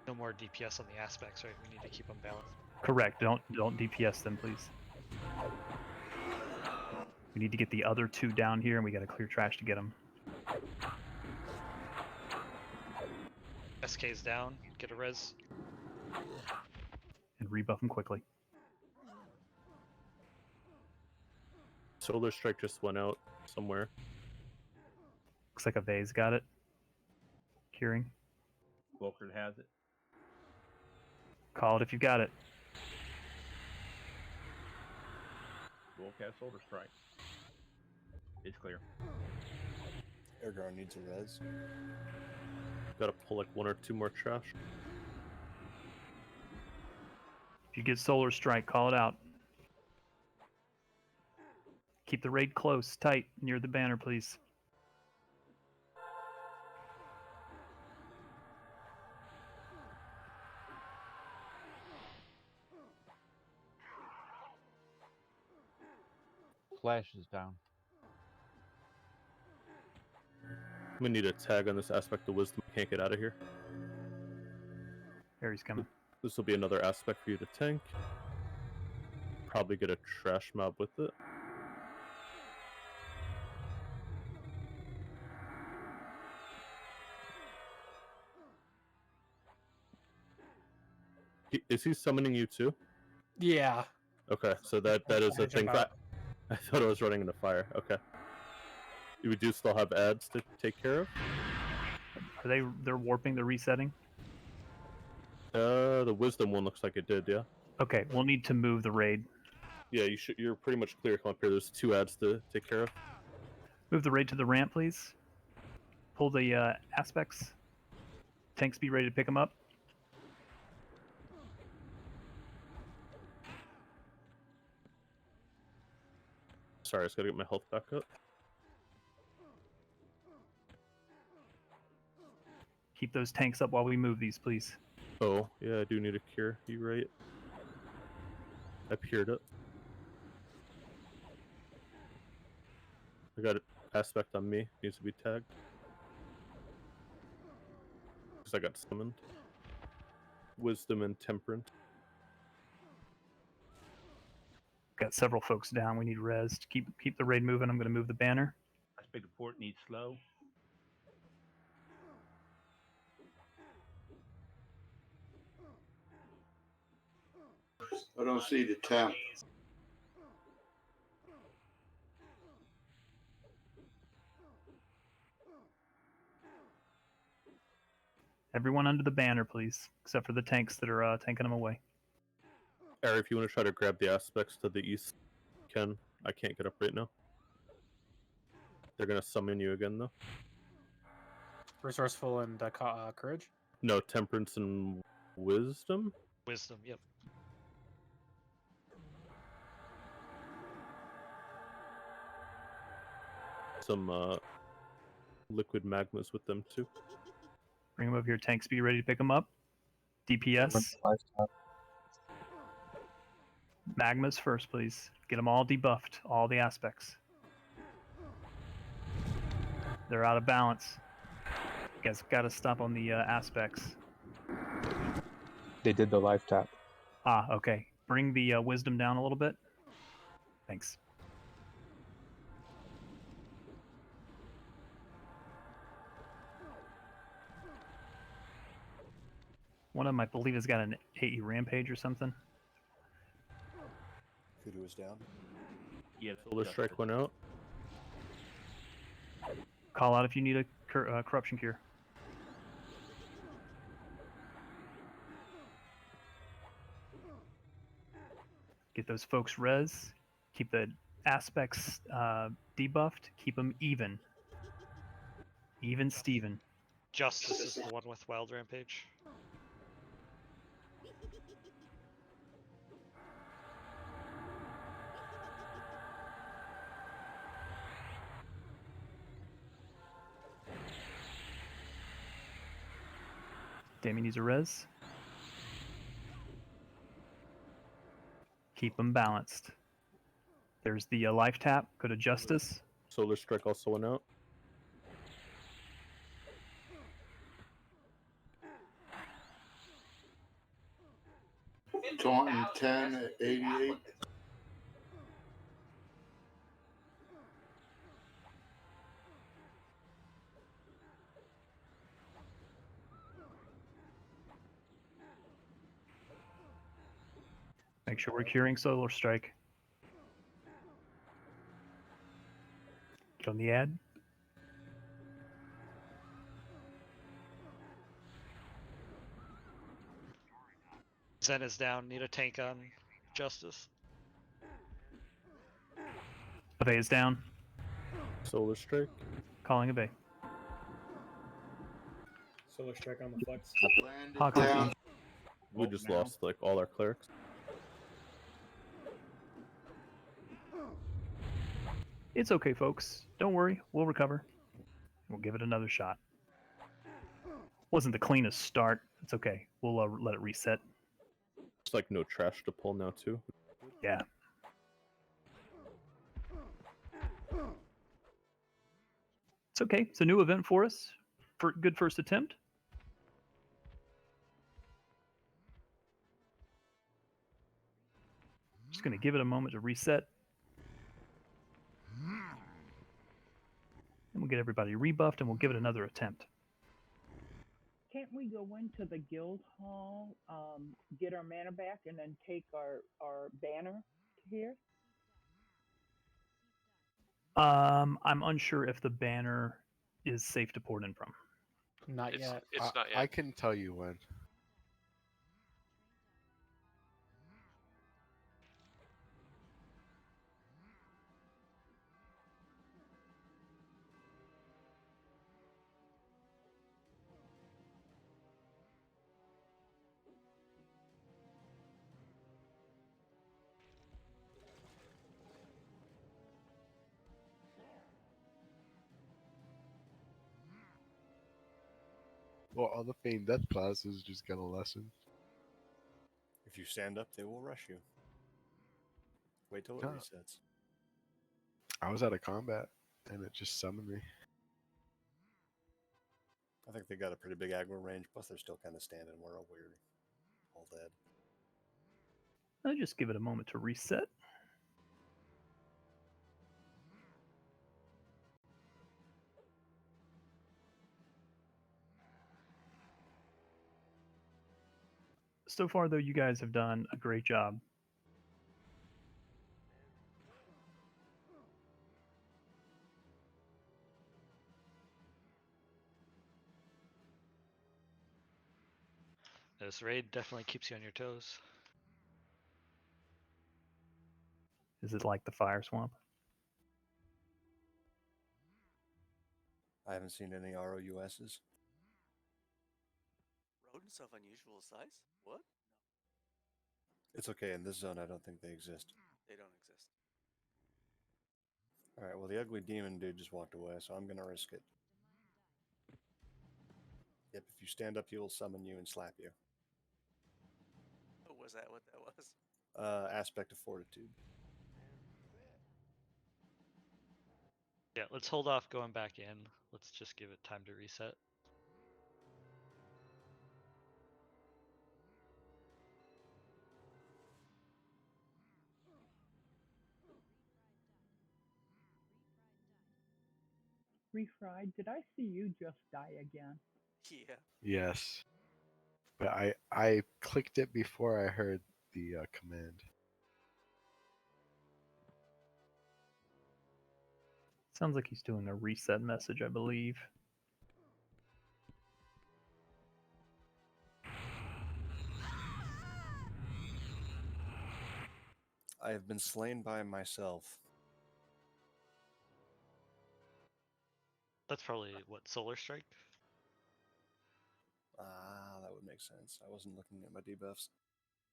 No more DPS on the aspects, right? We need to keep them balanced. Correct. Don't DPS them, please. We need to get the other 2 down here, and we got to clear trash to get them. SK's down. Get a res. And rebuff them quickly. Solar Strike just went out somewhere. Looks like a vase got it. Curing. Volker has it. Call it if you got it. Volk has Solder Strike. It's clear. Airguard needs a res. Gotta pull like 1 or 2 more trash. If you get Solar Strike, call it out. Keep the raid close, tight, near the banner, please. Flash is down. I'm gonna need a tag on this aspect of wisdom. Can't get out of here. Harry's coming. This will be another aspect for you to tank. Probably get a trash mob with it. Is he summoning you too? Yeah. Okay, so that is a Jump thing. out. I thought I was running into fire. Okay. We do still have ads to take care of. Are they're warping, they're resetting? The wisdom one looks like it did, yeah. Okay, we'll need to move the raid. Yeah, you're pretty much clear. Come up here. There's 2 ads to take care of. Move the raid to the ramp, please. Pull the aspects. Tanks be ready to pick them up. Sorry, I just gotta get my health back up. Keep those tanks up while we move these, please. Oh, yeah, I do need a cure. You right. I cured it. I got an aspect on me. Needs to be tagged. Because I got summoned. Wisdom and temperance. Got several folks down. We need res. Keep the raid moving. I'm going to move the banner. Aspect of port needs slow. I don't see the temp. Everyone under the banner, please, except for the tanks that are tanking them away. Ari, if you want to try to grab the aspects to the east, you can. I can't get up right now. They're going to summon you again, though. Resourceful and courage? No, temperance and wisdom? Wisdom, yep. Some liquid magmas with them, too. Bring them over here. Tanks be ready to pick them up. DPS. Magmas first, please. Get them all debuffed. All the aspects. They're out of balance. You guys got to stop on the aspects. They did the live tap. Ah, okay. Bring the wisdom down a little bit. Thanks. One of them, I believe, has got an AE rampage or something. Kudu is down. Yeah, Solar Strike went out. Call out if you need a corruption cure. Get those folks res. Keep the aspects debuffed. Keep them even. Even Steven. Justice is the one with Wild Rampage. Damien needs a res. Keep them balanced. There's the life tap. Go to Justice. Solar Strike also went out. Taunton 10 at 88. Make sure we're curing Solar Strike. Get on the ad. Zen is down. Need a tank on Justice. Ave is down. Solar Strike. Calling Ave. Solar Strike on the flex. Hawk is down. We just lost like all our clerics. It's okay, folks. Don't worry. We'll recover. We'll give it another shot. Wasn't the cleanest start. It's okay. We'll let it reset. It's like no trash to pull now too. Yeah. It's okay. It's a new event for us. For good first attempt. Just going to give it a moment to reset. And we'll get everybody rebuffed and we'll give it another attempt. Can't we go into the guild hall, get our mana back, and then take our banner here? I'm unsure if the banner is safe to port in from. Not yet. It's not yet. I can tell you when. Well, all the Feign Death classes just got a lesson. If you stand up, they will rush you. Wait till it Huh. resets. I was out of combat, and it just summoned me. I think they got a pretty big aggro range, plus they're still kind of standing. We're all weird. All dead. I'll just give it a moment to reset. So far, though, you guys have done a great job. This raid definitely keeps you on your toes. Is it like the fire swamp? I haven't seen any ROUSs. Rodents of unusual size? What? It's okay. In this zone, I don't think they exist. They don't exist. All right, well, the ugly demon dude just walked away, so I'm going to risk it. Yep, if you stand up, he will summon you and slap you. Oh, was that what that was? Aspect of Fortitude. Yeah, let's hold off going back in. Let's just give it time to reset. Refried, did I see you just die again? Yeah. Yes. But I clicked it before I heard the command. Sounds like he's doing a reset message, I believe. I have been slain by myself. That's probably what, Solar Strike? Ah, that would make sense. I wasn't looking at my debuffs.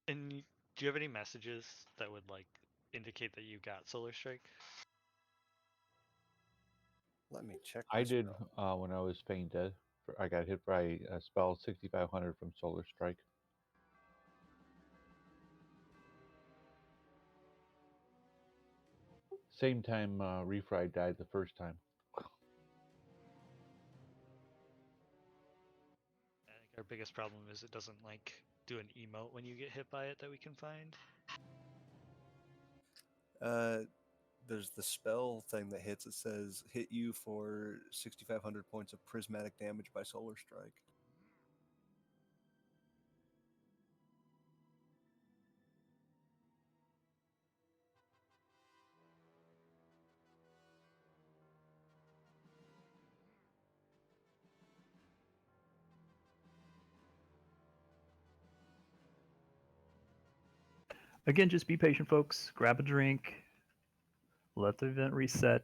And do you have any messages that would like indicate that you got Solar Strike? Let me check. I did when I was Feign Dead. I got hit by a spell 6500 from Solar Strike. Same time Refried died the first time. I think our biggest problem is it doesn't like do an emote when you get hit by it that we can find. There's the spell thing that hits. It says hit you for 6,500 points of prismatic damage by Solar Strike. Again, just be patient, folks. Grab a drink. Let the event reset.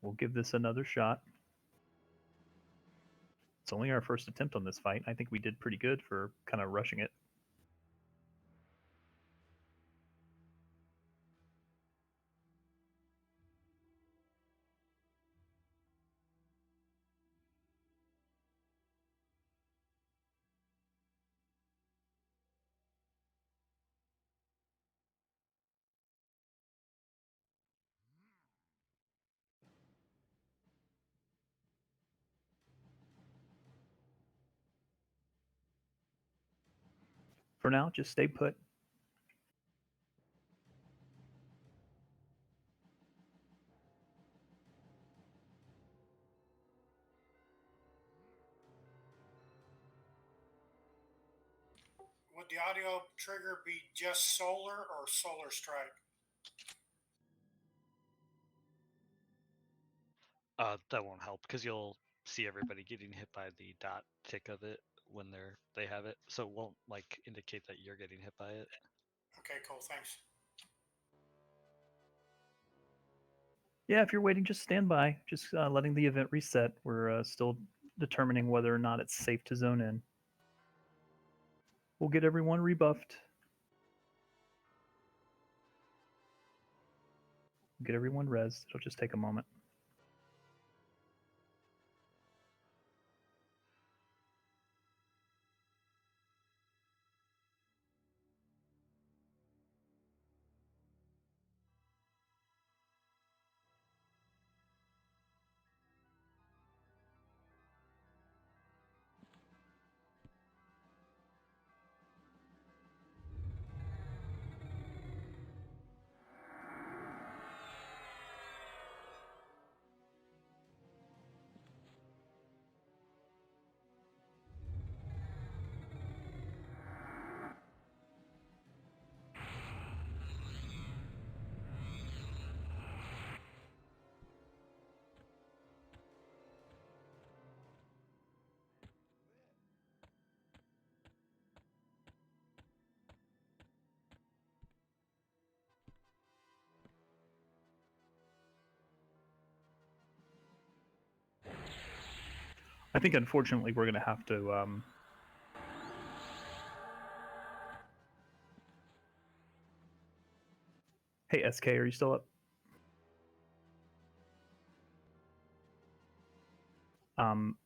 We'll give this another shot. It's only our first attempt on this fight. I think we did pretty good for kind of rushing it. For now, just stay put. Would the audio trigger be just solar or solar strike? That won't help because you'll see everybody getting hit by the dot tick of it when they have it, so it won't like indicate that you're getting hit by it. Okay, cool. Thanks. Yeah, if you're waiting, just stand by. Just letting the event reset. We're still determining whether or not it's safe to zone in. We'll get everyone rebuffed. Get everyone rezzed. It'll just take a moment. I think, unfortunately, we're going to have to... Hey, SK, are you still up?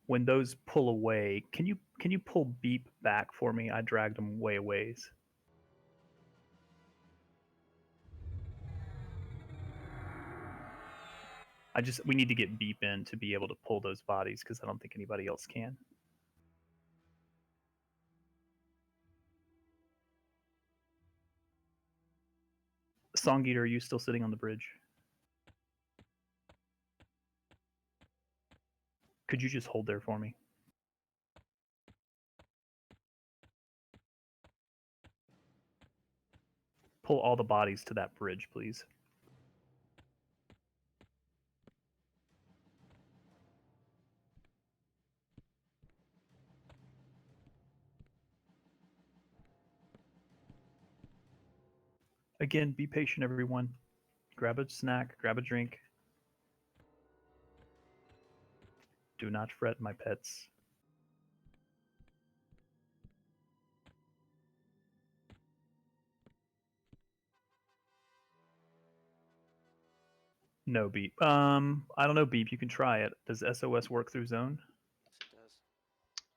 When those pull away, can you pull Beep back for me? I dragged him way a ways. We need to get Beep in to be able to pull those bodies because I don't think anybody else can. Song Eater, are you still sitting on the bridge? Could you just hold there for me? Pull all the bodies to that bridge, please. Again, be patient, everyone. Grab a snack, grab a drink. Do not fret, my pets. No, Beep. I don't know, Beep. You can try it. Does SOS work through zone? Yes,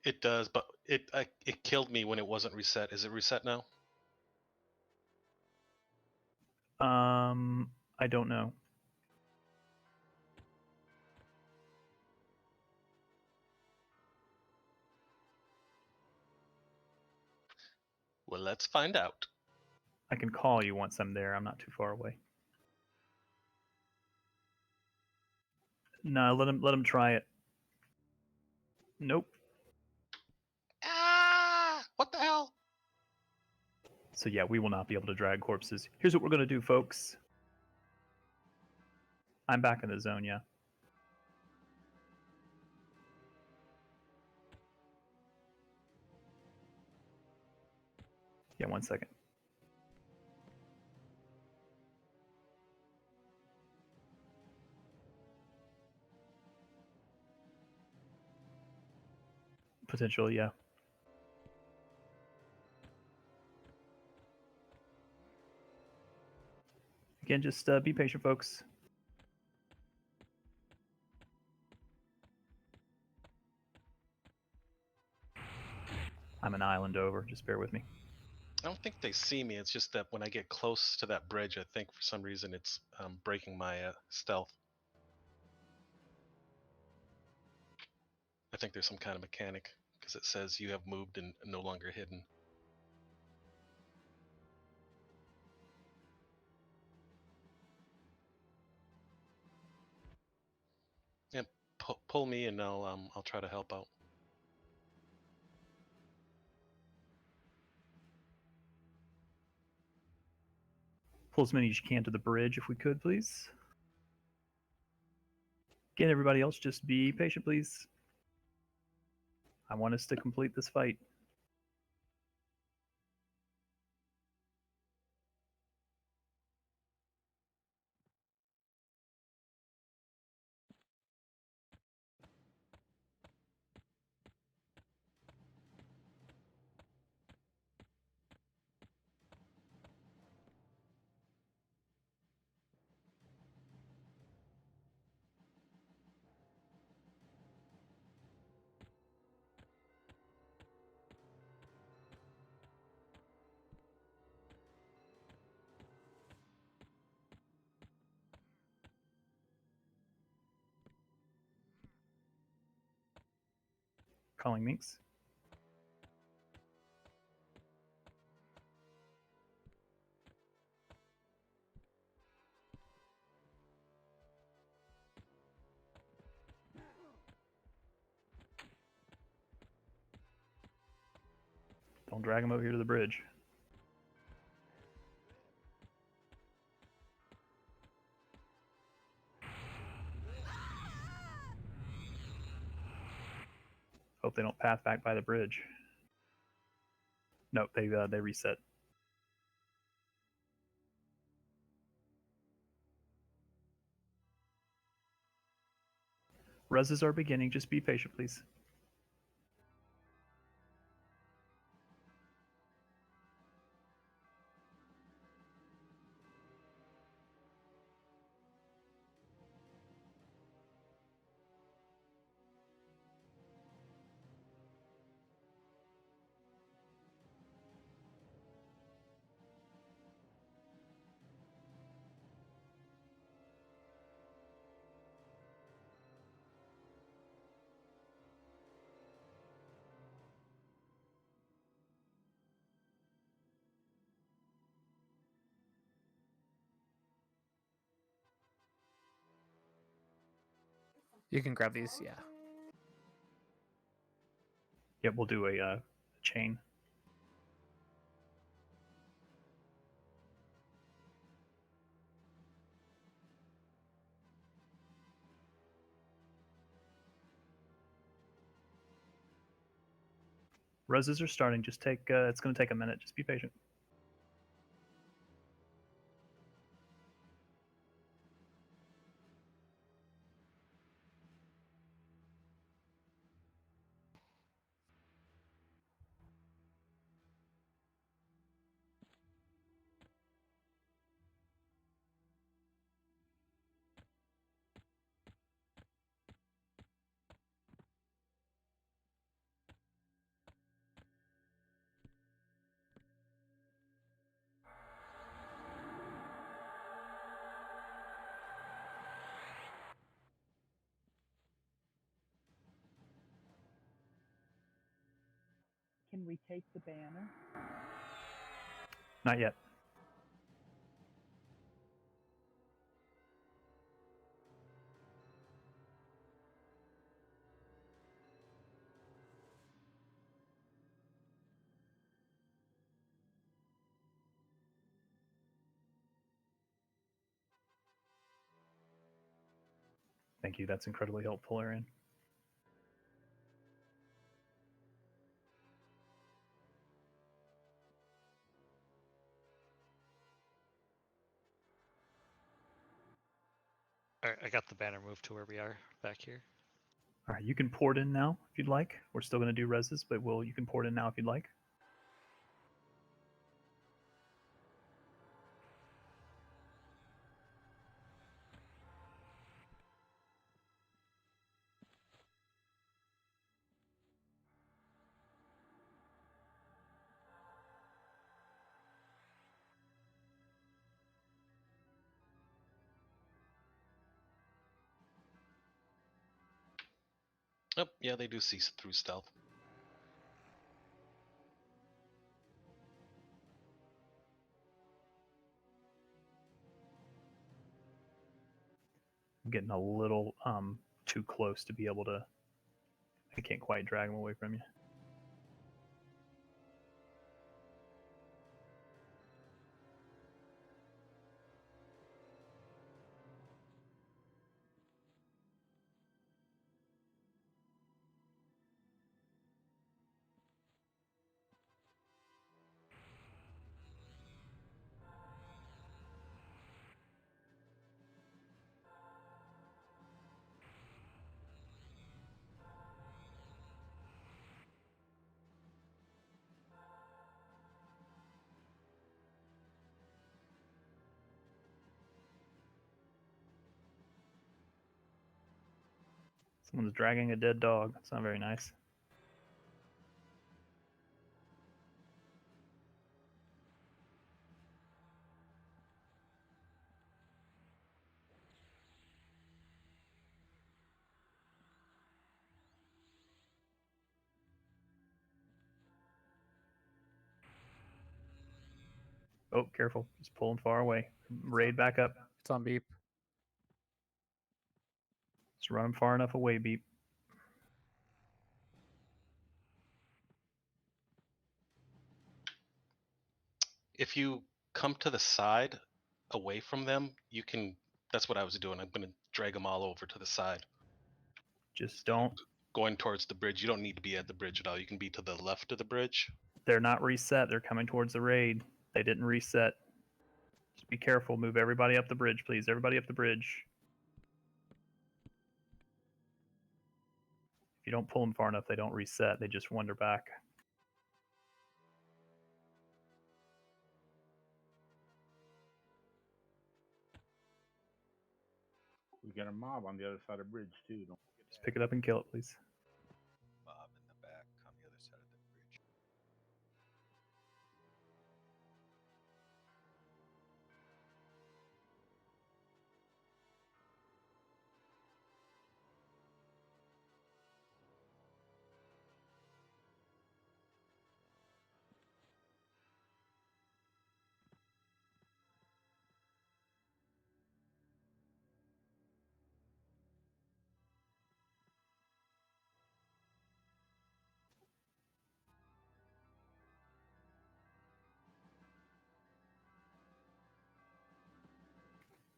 it does. It does, but it killed me when it wasn't reset. Is it reset now? I don't know. Well, let's find out. I can call you once I'm there. I'm not too far away. No, let him try it. Nope. Ah! What the hell? So yeah, we will not be able to drag corpses. Here's what we're gonna do, folks. I'm back in the zone, yeah. Yeah, 1 second. Potential, yeah. Again, just be patient, folks. I'm an island over. Just bear with me. I don't think they see me. It's just that when I get close to that bridge, I think for some reason it's breaking my stealth. I think there's some kind of mechanic because it says you have moved and no longer hidden. Yeah, pull me and I'll try to help out. Pull as many as you can to the bridge, if we could, please. Again, everybody else, just be patient, please. I want us to complete this fight. Calling Minx. Don't drag him over here to the bridge. Hope they don't path back by the bridge. No, they reset. Reses are beginning. Just be patient, please. You can grab these, yeah. Yep, we'll do a chain. Reses are starting. Just take. It's going to take a minute. Just be patient. Can we take the banner? Not yet. Thank you. That's incredibly helpful, Aaron. Alright, I got the banner moved to where we are back here. All right, you can port in now if you'd like. We're still going to do reses, but you can port in now if you'd like. Oh, yeah, they do see through stealth. I'm getting a little too close to be able to. I can't quite drag them away from you. Someone's dragging a dead dog. That's not very nice. Oh, careful. Just pulling far away. Raid back up. It's on beep. Just run them far enough away, beep. If you come to the side away from them, you can. That's what I was doing. I'm going to drag them all over to the side. Just don't. Going towards the bridge. You don't need to be at the bridge at all. You can be to the left of the bridge. They're not reset. They're coming towards the raid. They didn't reset. Just be careful. Move everybody up the bridge, please. Everybody up the bridge. If you don't pull them far enough, they don't reset. They just wander back. We got a mob on the other side of the bridge too. Don't forget Just pick it up and kill it, please. Mob in the back on the other side of the bridge.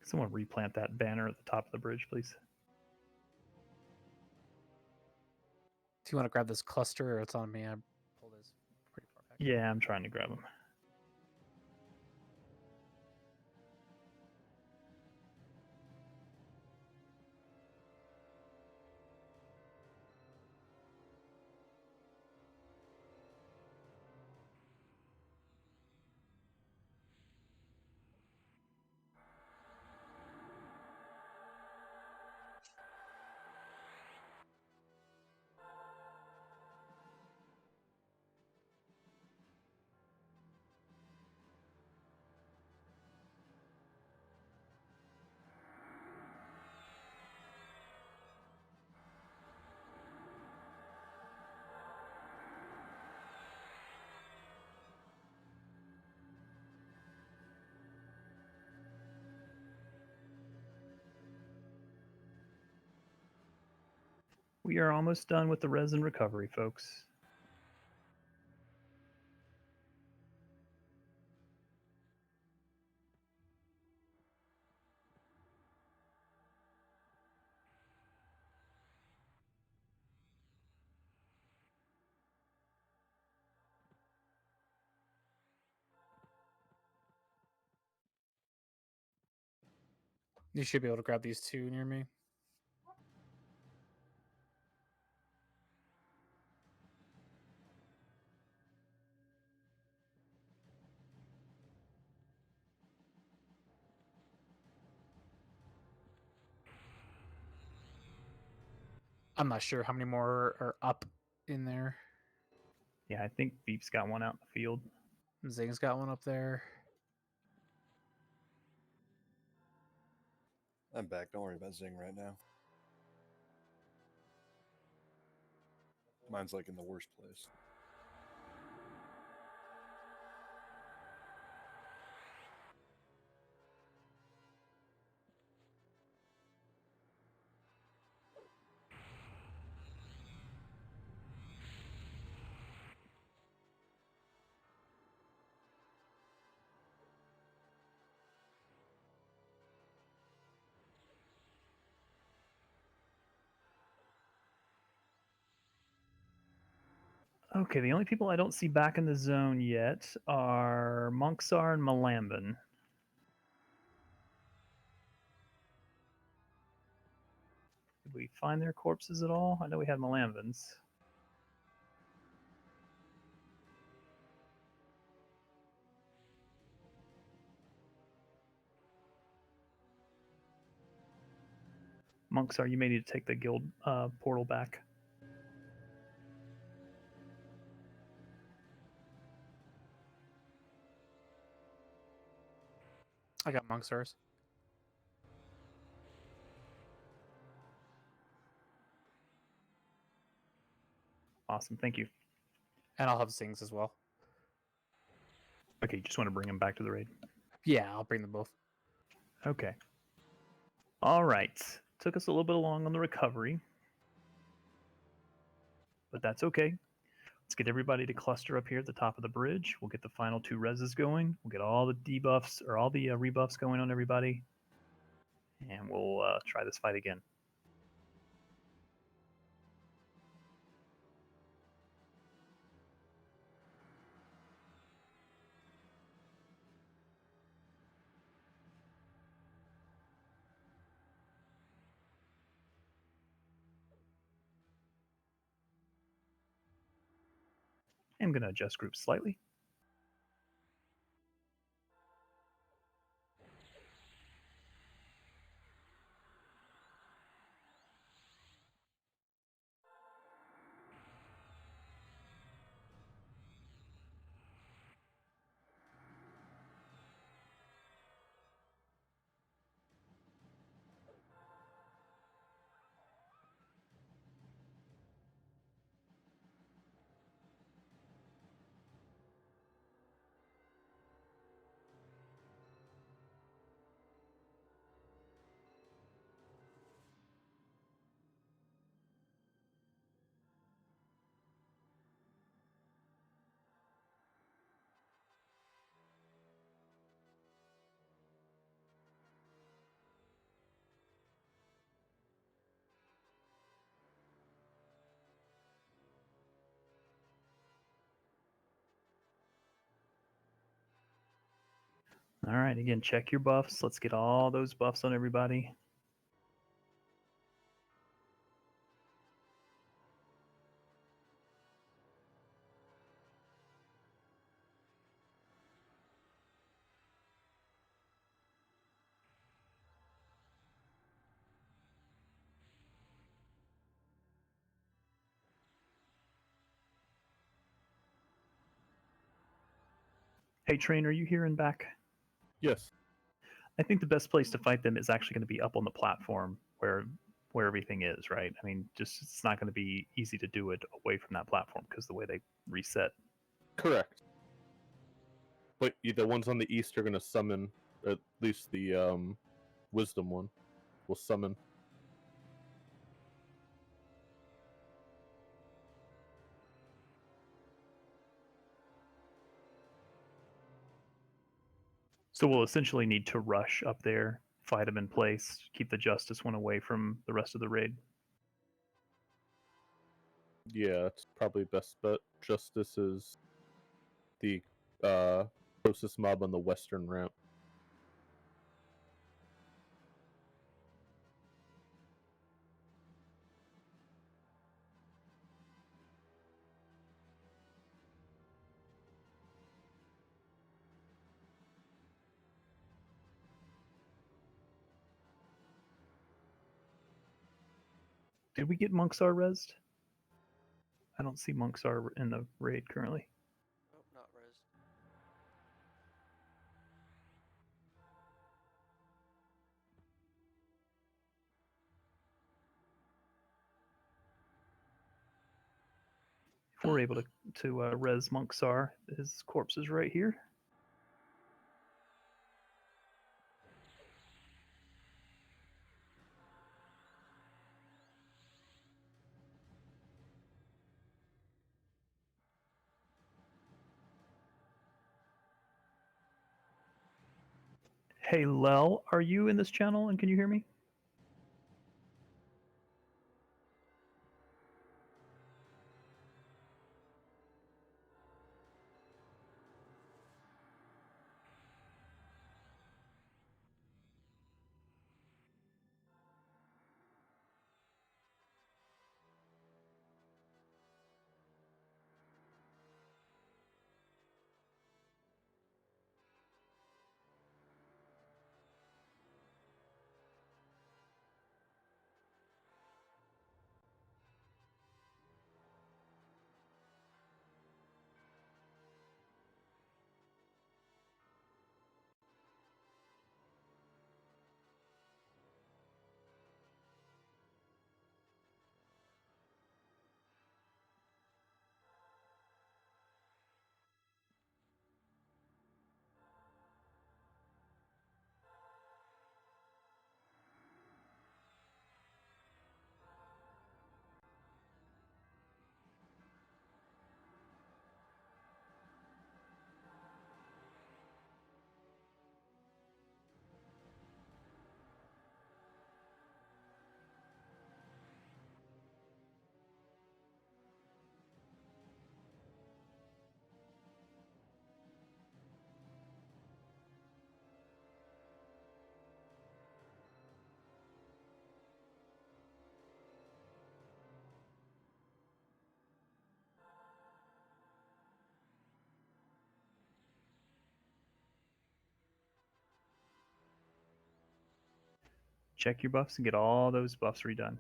Someone replant that banner at the top of the bridge, please. Do you want to grab this cluster or it's on me? I pulled this pretty far back. Yeah, I'm trying to grab them. We are almost done with the resin recovery, folks. You should be able to grab these two near me. I'm not sure how many more are up in there. Yeah, I think Beep's got one out in the field. Zing's got one up there. I'm back. Don't worry about Zing right now. Mine's like in the worst place. Okay, the only people I don't see back in the zone yet are Monksar and Malambin. Did we find their corpses at all? I know we had Malambin's. Monksar, you may need to take the guild portal back. I got Monksars. Awesome, thank you. And I'll have Zings as well. Okay, you just want to bring them back to the raid? Yeah, I'll bring them both. Okay. All right. Took us a little bit long on the recovery, but that's okay. Let's get everybody to cluster up here at the top of the bridge. We'll get the final 2 reses going. We'll get all the debuffs or all the rebuffs going on everybody, and we'll try this fight again. I'm going to adjust groups slightly. All right, again, check your buffs. Let's get all those buffs on everybody. Hey, Train, are you here and back? Yes. I think the best place to fight them is actually going to be up on the platform where everything is, right? I mean, just it's not going to be easy to do it away from that platform because the way they reset. Correct. But the ones on the east are going to summon, at least the wisdom one will summon. So we'll essentially need to rush up there, fight them in place, keep the justice one away from the rest of the raid. Yeah, it's probably best bet. Justice is the closest mob on the western ramp. Did we get Monksar rezzed? I don't see Monksar in the raid currently. Oh, not res. If we're able to res Monksar, his corpse is right here. Hey Lel, are you in this channel and can you hear me? Check your buffs and get all those buffs redone.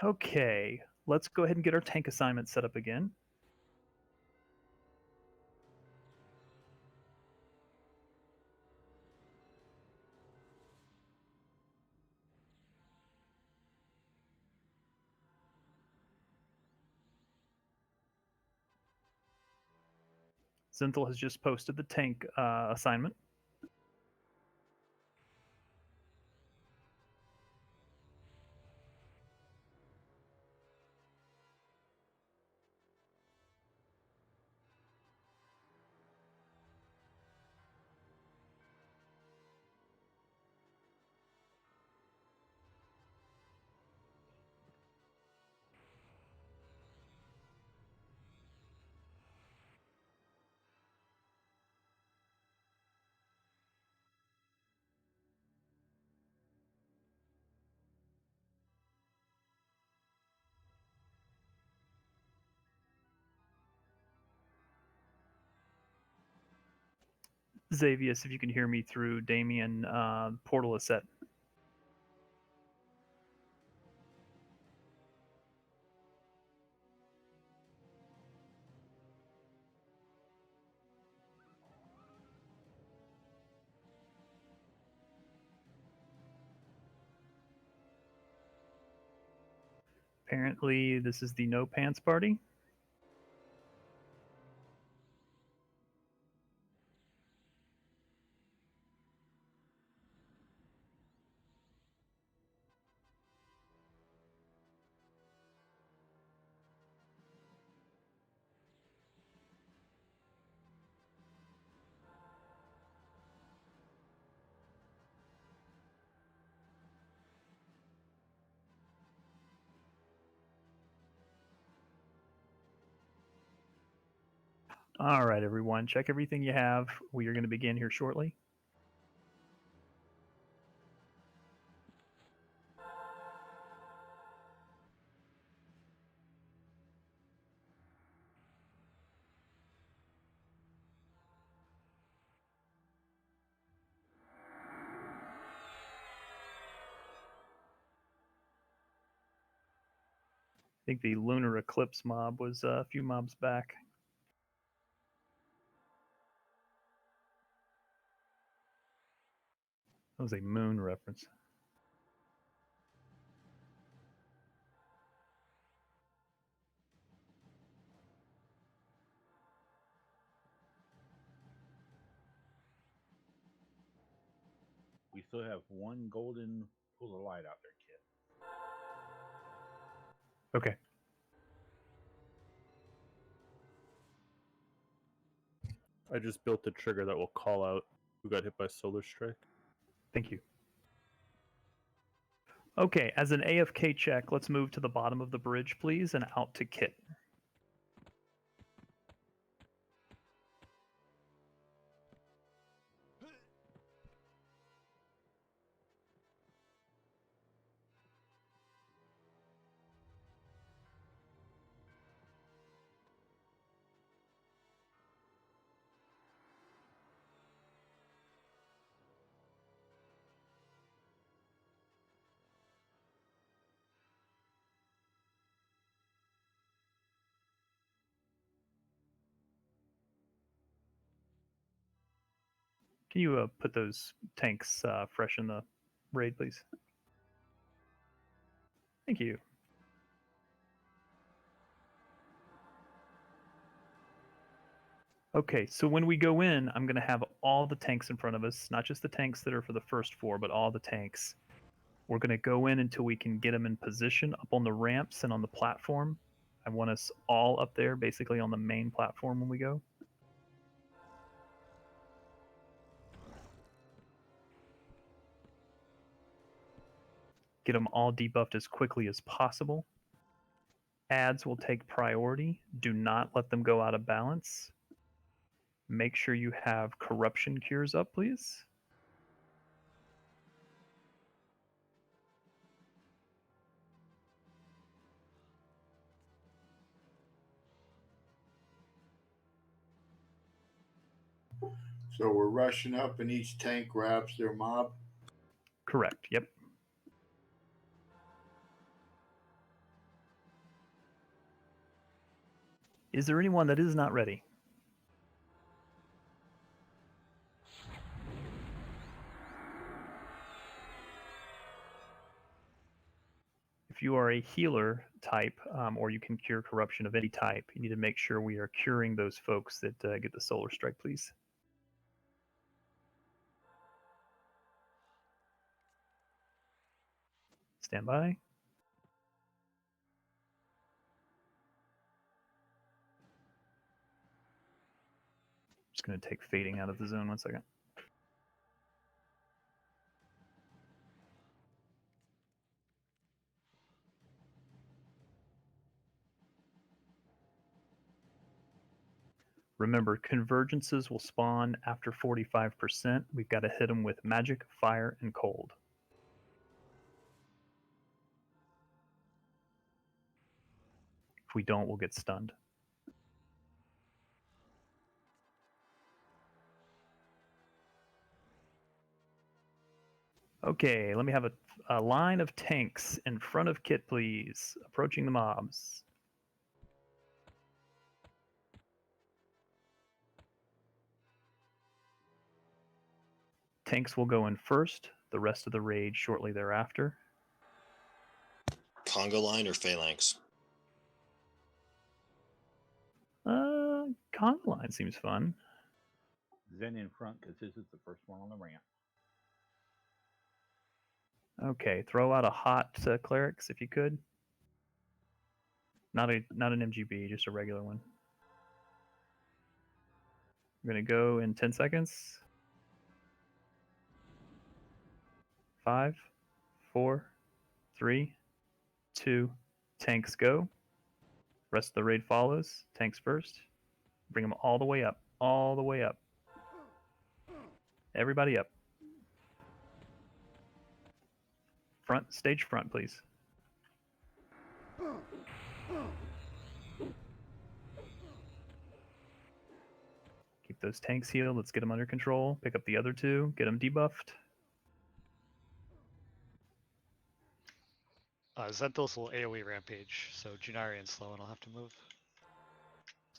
Okay, let's go ahead and get our tank assignment set up again. Zinthal has just posted the tank assignment. Xavius, if you can hear me through Damien, portal is set. Apparently, this is the no pants party. All right, everyone, check everything you have. We are going to begin here shortly. I think the lunar eclipse mob was a few mobs back. That was a moon reference. We still have one golden pool of light out there, kid. Okay. I just built a trigger that will call out who got hit by solar strike. Thank you. Okay, as an AFK check, let's move to the bottom of the bridge, please, and out to Kit. Can you put those tanks fresh in the raid, please? Thank you. Okay, so when we go in, I'm going to have all the tanks in front of us, not just the tanks that are for the first four, but all the tanks. We're going to go in until we can get them in position up on the ramps and on the platform. I want us all up there, basically on the main platform when we go. Get them all debuffed as quickly as possible. Ads will take priority. Do not let them go out of balance. Make sure you have corruption cures up, please. So we're rushing up and each tank grabs their mob? Correct, yep. Is there anyone that is not ready? If you are a healer type, or you can cure corruption of any type, you need to make sure we are curing those folks that get the solar strike, please. Stand by. Just going to take fading out of the zone 1 second. Remember, convergences will spawn after 45%. We've got to hit them with magic, fire, and cold. If we don't, we'll get stunned. Okay, let me have a line of tanks in front of Kit, please. Approaching the mobs. Tanks will go in first, the rest of the raid shortly thereafter. Congo line or phalanx? Conga line seems fun. Zen in front because this is the first one on the ramp. Okay, throw out a hot clerics if you could. Not an MGB, just a regular one. I'm gonna go in 10 seconds. 5, 4, 3, 2, tanks go. Rest of the raid follows. Tanks first. Bring them all the way up. All the way up. Everybody up. Front, stage front, please. Keep those tanks healed. Let's get them under control. Pick up the other two. Get them debuffed. Zenthos will AoE rampage, so Junari and Sloan will have to move.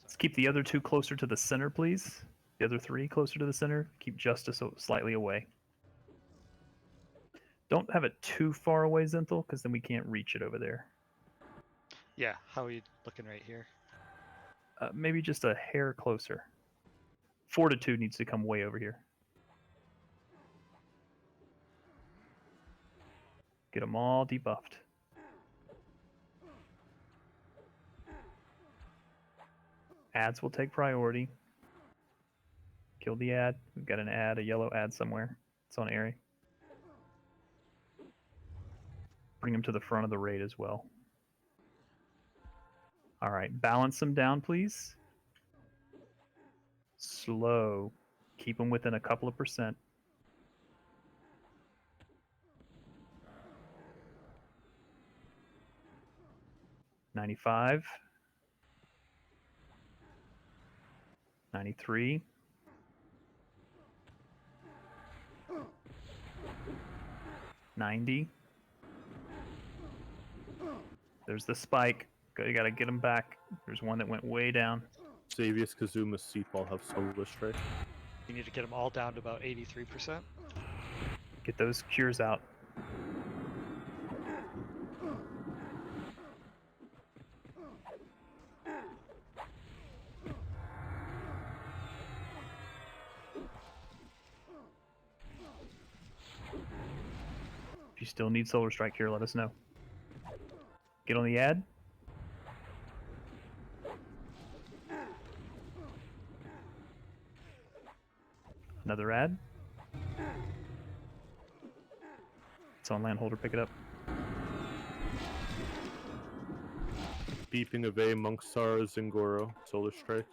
Let's keep the other two closer to the center, please. The other three closer to the center. Keep Justice slightly away. Don't have it too far away, Zenthal, because then we can't reach it over there. Yeah, how are you looking right here? Maybe just a hair closer. Fortitude needs to come way over here. Get them all debuffed. Ads will take priority. Kill the ad. We've got an ad, a yellow ad somewhere. It's on Airy. Bring them to the front of the raid as well. All right, balance them down, please. Slow. Keep them within a couple of percent. $95. 93. 90. There's the spike. You gotta get them back. There's one that went way down. Xavius, Kazuma, Seatball have Solar Strike. You need to get them all down to about 83%. Get those cures out. If you still need Solar Strike here, let us know. Get on the ad. Another ad. It's on Landholder, pick it up. Beeping of A, Monksar, Zingoro, Solar Strike.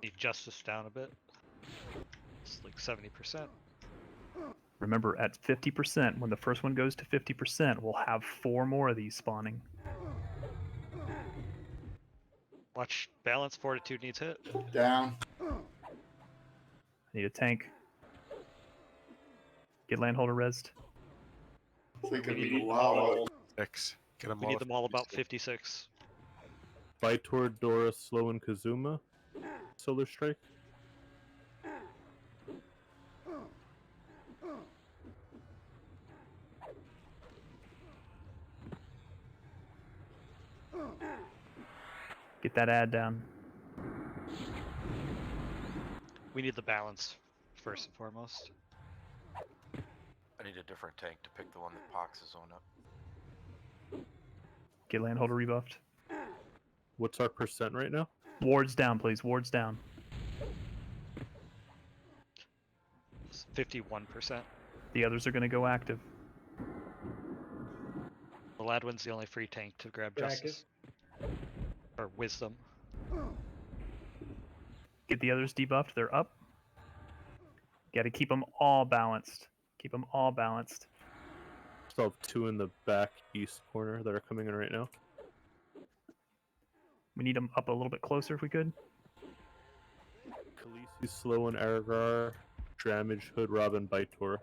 Need Justice down a bit. It's like 70%. Remember, at 50%, when the first one goes to 50%, we'll have 4 more of these spawning. Watch balance, Fortitude needs hit. Down. I need a tank. Get Landholder rezzed. Think it'd We be need loud. X. Get them We all. need them all about 56. Vitor, Dora, Slow, and Kazuma, Solar Strike. Get that ad down. We need the balance first and foremost. I need a different tank to pick the one that pox his own up. Get Landholder rebuffed. What's our percent right now? Wards down, please. Wards down. It's 51%. The others are going to go active. The Ladwin's the only free tank to grab Justice. Or Wisdom. Get the others debuffed. They're up. Got to keep them all balanced. Keep them all balanced. Still have 2 in the back east corner that are coming in right now. We need them up a little bit closer if we could. Khaleesi, Slow, and Aragar, Damage, Hood, Robin, Vitor.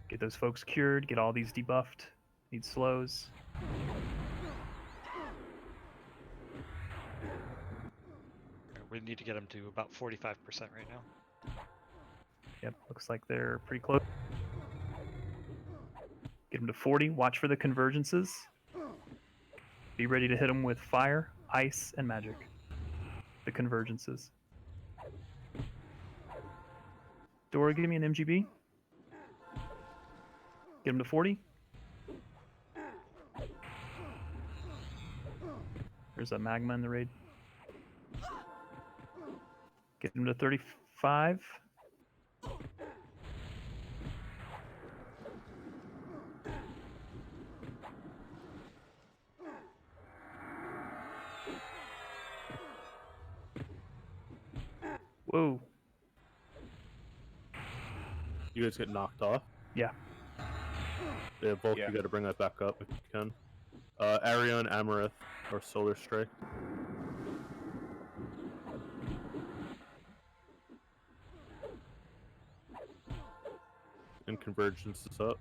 Get those folks cured. Get all these debuffed. Need slows. we need to get them to about 45% right now. Yep, looks like they're pretty close. Get them to 40. Watch for the convergences. Be ready to hit them with fire, ice, and magic. The convergences. Dora, give me an MGB. Get them to 40. There's a magma in the raid. Get them to 35. Whoa. You guys get knocked off? Yeah. Yeah, Volk, you gotta bring that back up if you can. Arion, Amarith, or Solar Strike. And Convergence is up.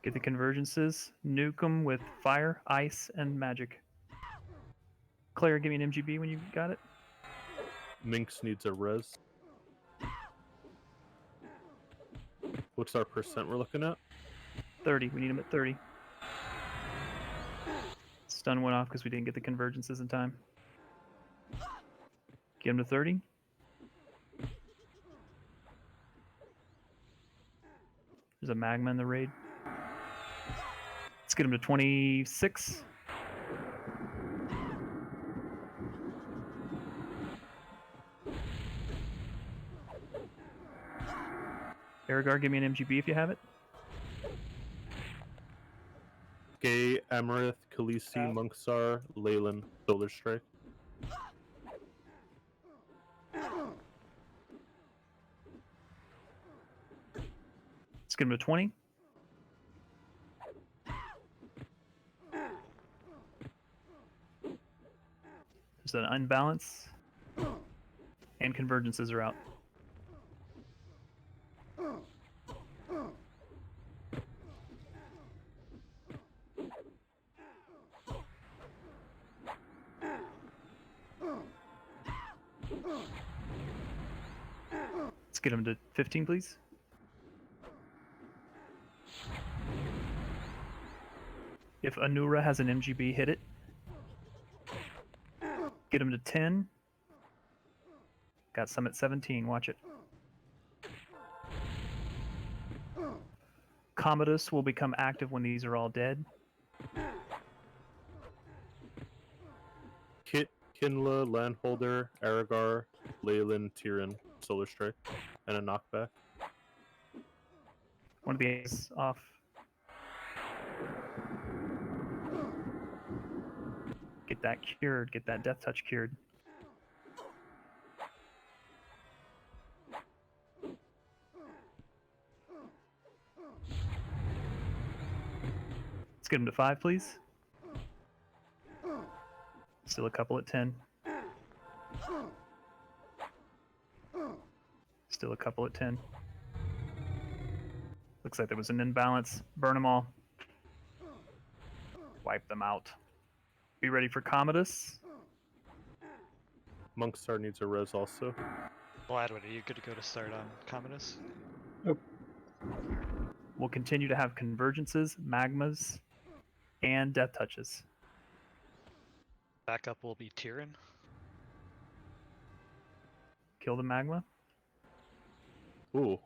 Get the convergences. Nuke them with fire, ice, and magic. Claire, give me an MGB when you got it. Minx needs a res. What's our percent we're looking at? 30. We need them at 30. Stun went off because we didn't get the convergences in time. Get them to 30. There's a magma in the raid. Let's get them to 26. Aragar, give me an MGB if you have it. Gay, Amarith, Khaleesi, Monksar, Leyland, Solar Strike. Let's get them to 20. There's an unbalance. And convergences are out. Let's get them to 15, please. If Anura has an MGB, hit it. Get him to 10. Got some at 17. Watch it. Commodus will become active when these are all dead. Kit, Kinla, Landholder, Aragar, Leyland, Tyrion, Solar Strike, and a knockback. One of the A's off. Get that cured. Get that death touch cured. Let's get him to 5, please. Still a couple at 10. Still a couple at 10. Looks like there was an imbalance. Burn them all. Wipe them out. Be ready for Commodus. Monkstar needs a res also. Gladwin, are you good to go to start on Commodus? We'll continue to have convergences, magmas, and death touches. Backup will be Tyrion. Kill the magma. Ooh.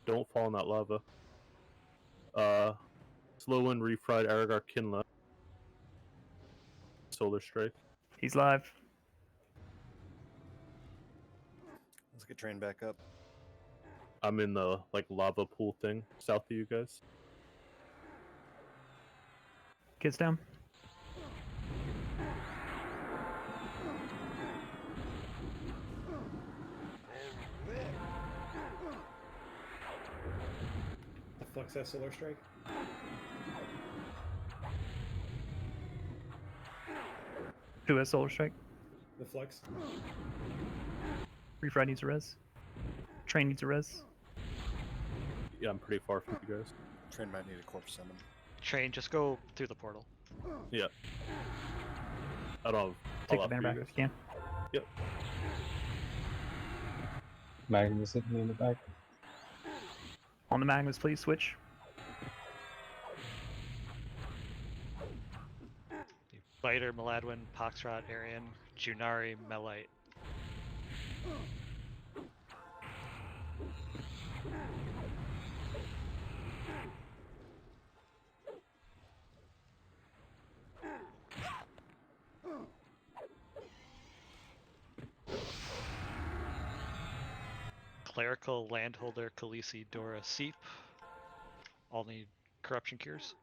Don't fall in that lava. Slow and refried Aragar Kinla. Solar Strike. He's live. Let's get train back up. I'm in the lava pool thing south of you guys. Kids down. The Flux has Solar Strike. Who has Solar Strike? The Flux. Refried needs a res. Train needs a res. Yeah, I'm pretty far from you guys. Train might need a corpse summon. Train, just go through the portal. Yeah. I don't have. Take I'll the banner offer back you if guys. you can. Yep. Magnus hit me in the back. On the Magnus, please switch. Biter, Maladwin, Poxrot, Arian, Junari, Melite. Clerical, Landholder, Khaleesi, Dora, Seep. All need corruption cures.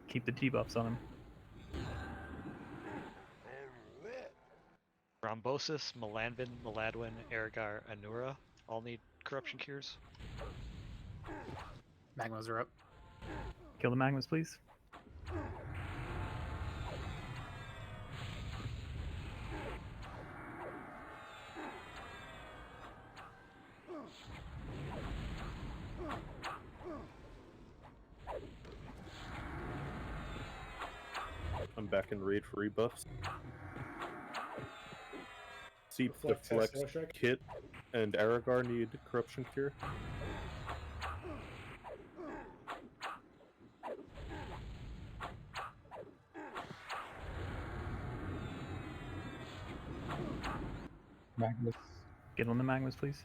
Keep the debuffs on him. Rhombosis, Melanvin, Maladwin, Ergar, Anura. All need corruption cures. Magmas are up. Kill the Magnus, please. I'm back in raid for rebuffs. Seep, Reflect, Deflect, Solar Strike. Kit, and Aragar need corruption cure. Magnus. Get on the Magnus, please.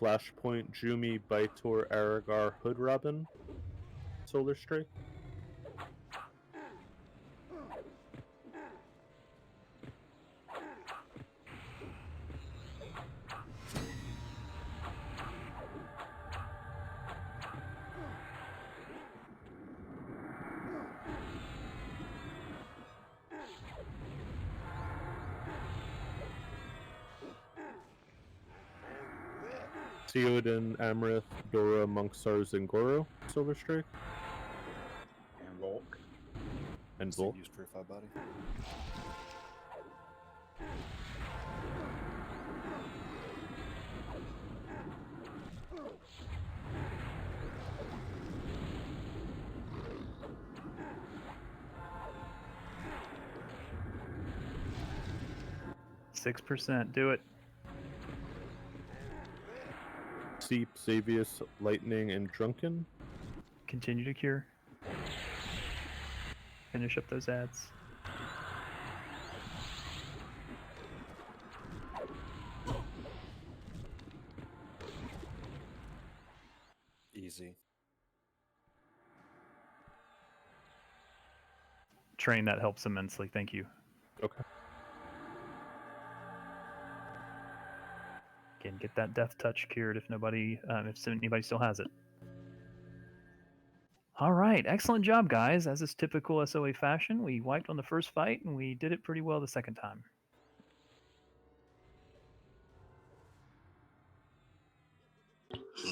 Flashpoint, Jumi, Baitor, Aragar, Hood Robin, Solar Strike. Theoden, Amrith, Dora, Monksar, Zingoro, Solar Strike. And Volk. And Volk. Use Purify Body. %. Do it. Seep, Xavius, Lightning, and Drunken. Continue to cure. Finish up those ads. Easy. Train, that helps immensely. Thank you. Okay. Again, get that death touch cured if anybody still has it. All right, excellent job, guys. As is typical SOA fashion, we wiped on the first fight and we did it pretty well the second time.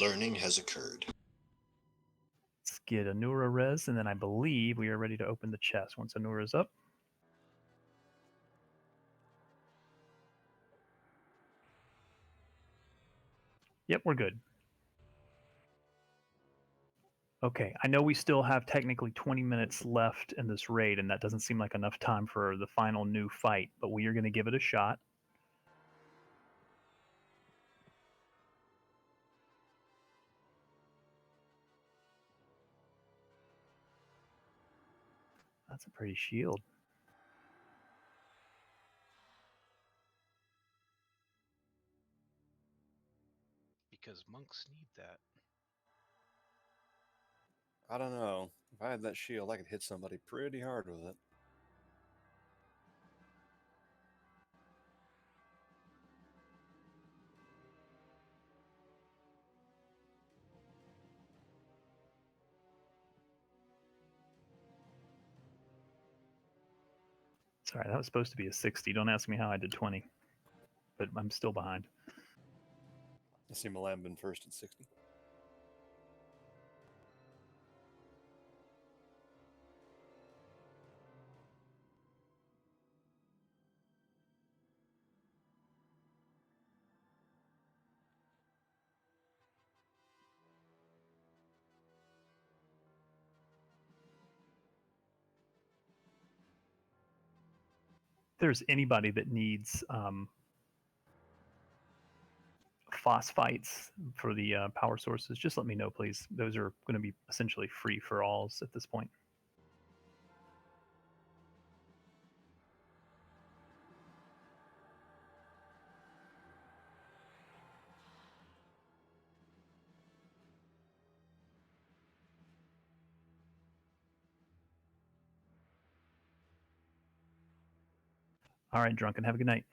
Learning has occurred. Let's get Anura res, and then I believe we are ready to open the chest once Anura's up. Yep, we're good. Okay, I know we still have technically 20 minutes left in this raid, and that doesn't seem like enough time for the final new fight, but we are going to give it a shot. That's a pretty shield. Because monks need that. I don't know. If I had that shield, I could hit somebody pretty hard with it. Sorry, that was supposed to be a 60. Don't ask me how I did 20. But I'm still behind. I see Malambin first at 60. If there's anybody that needs phosphites for the power sources, just let me know, please. Those are going to be essentially free for alls at this point. All right, Drunken, have a good night.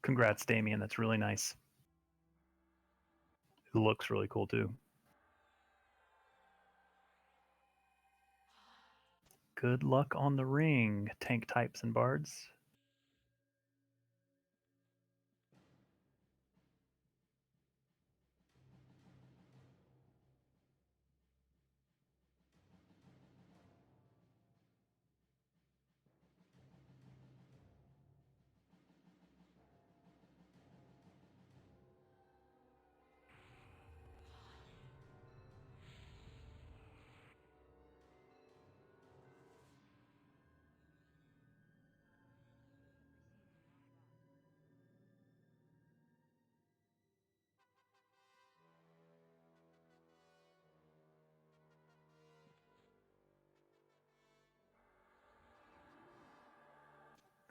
Congrats, Damien. That's really nice. It looks really cool, too. Good luck on the ring, tank types and bards.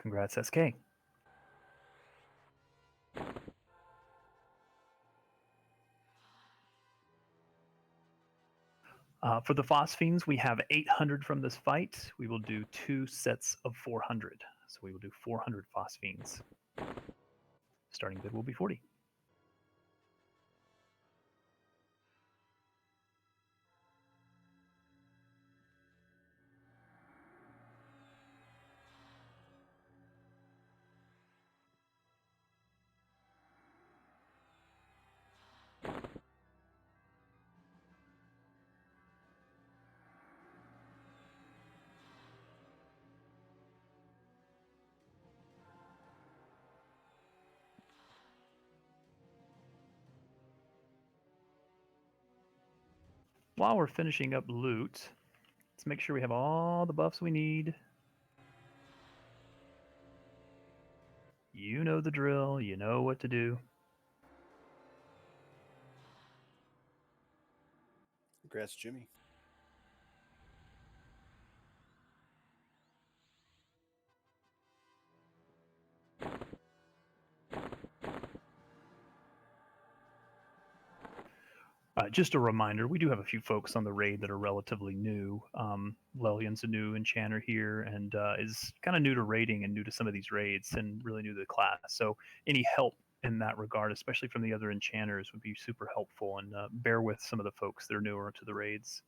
Congrats, SK. For the Phosphines, we have 800 from this fight. We will do 2 sets of 400. So we will do 400 Phosphines. Starting bid will be 40. While we're finishing up loot, let's make sure we have all the buffs we need. You know the drill. You know what to do. Congrats, Jimmy. Just a reminder, we do have a few folks on the raid that are relatively new. Lelian's a new enchanter here and is kind of new to raiding and new to some of these raids and really new to the class. So any help in that regard, especially from the other enchanters, would be super helpful. And bear with some of the folks that are newer to the raids.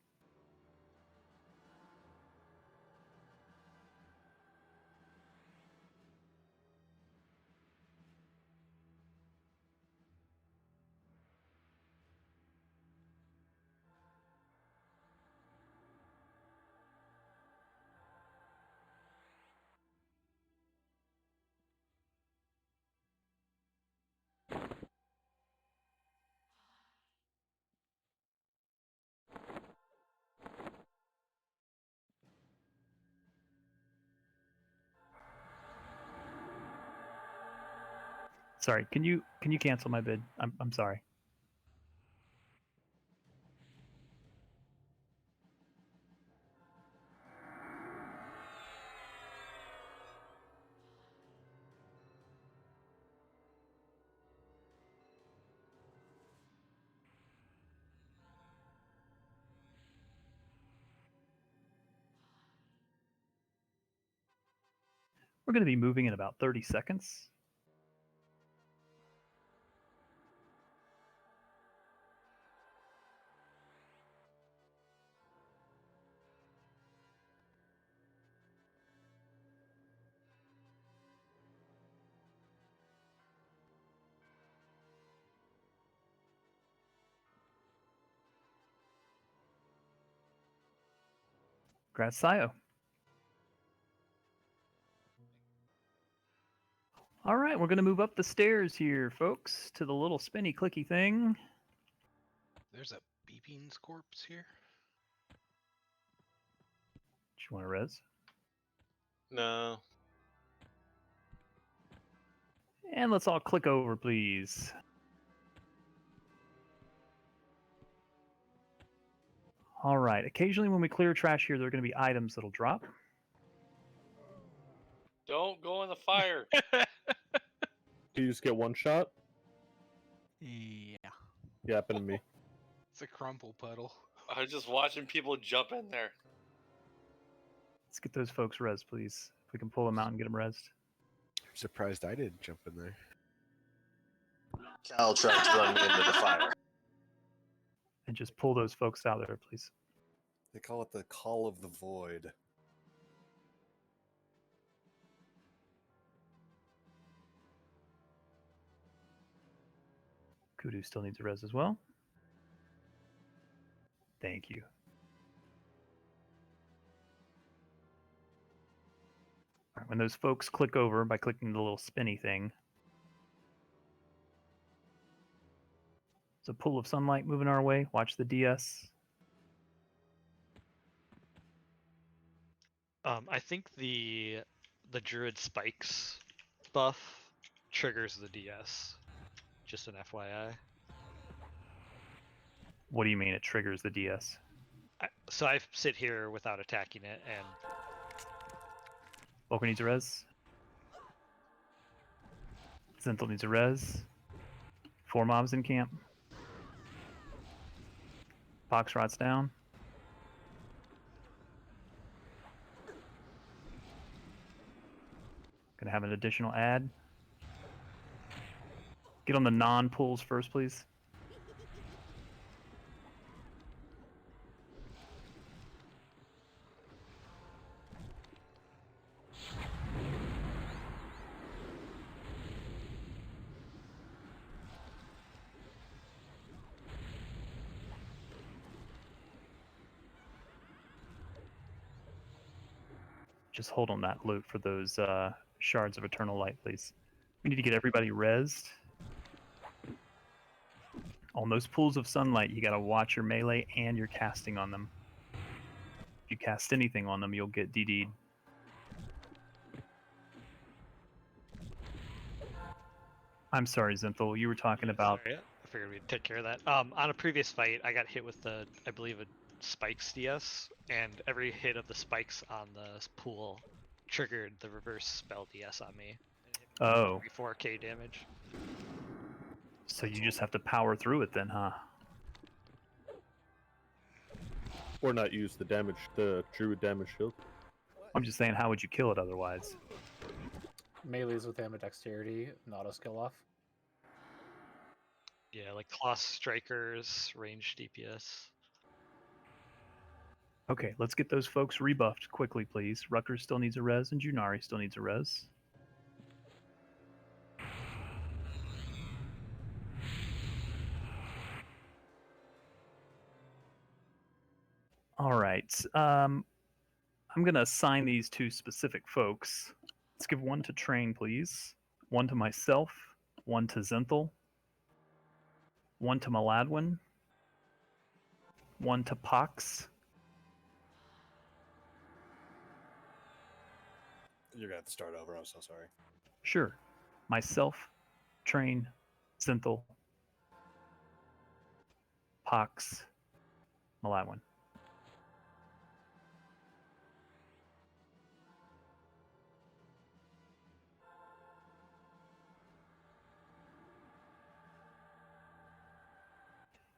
Sorry, can you cancel my bid? I'm sorry. We're going to be moving in about 30 seconds. Grazio. All right, we're going to move up the stairs here, folks, to the little spinny clicky thing. There's a beeping corpse here. Do you want to res? No. And let's all click over, please. All right, occasionally when we clear trash here, there are going to be items that'll drop. Don't go in the fire. Do you just get one shot? Yeah. Yeah, happened to me. It's a crumple puddle. I was just watching people jump in there. Let's get those folks res, please. If we can pull them out and get them resed. I'm surprised I didn't jump in there. Cal tried to run me into the fire. And just pull those folks out of there, please. They call it the call of the void. Kudu still needs a res as well. Thank you. All right, when those folks click over by clicking the little spinny thing, there's a pool of sunlight moving our way. Watch the DS. I think the Druid Spikes buff triggers the DS. Just an FYI. What do you mean it triggers the DS? So I sit here without attacking it, and Volker needs a res. Zenthal needs a res. 4 mobs in camp. Box rots down. Gonna have an additional ad. Get on the non-pulls first, please. Just hold on that loot for those shards of eternal light, please. We need to get everybody rezzed. On those pools of sunlight, you gotta watch your melee and your casting on them. If you cast anything on them, you'll get DD'd. I'm sorry, Zenthal. You were talking about... Sorry, I figured we'd take care of that. On a previous fight, I got hit with I believe, a Spikes DS, and every hit of the spikes on the pool triggered the reverse spell DS on me. Oh. 4K damage. So you just have to power through it then, huh? Or not use the druid damage shield. I'm just saying, how would you kill it otherwise? Melees with ambidexterity, not a skill off. Yeah, like Claw Strikers, range DPS. Okay, let's get those folks rebuffed quickly, please. Rutgers still needs a res, and Junari still needs a res. All right. I'm going to assign these to specific folks. Let's give one to Train, please. One to myself. One to Zenthal. One to Maladwin. One to Pox. You're gonna have to start over. I'm so sorry. Sure. Myself, Train, Zenthal, Pox, Maladwin.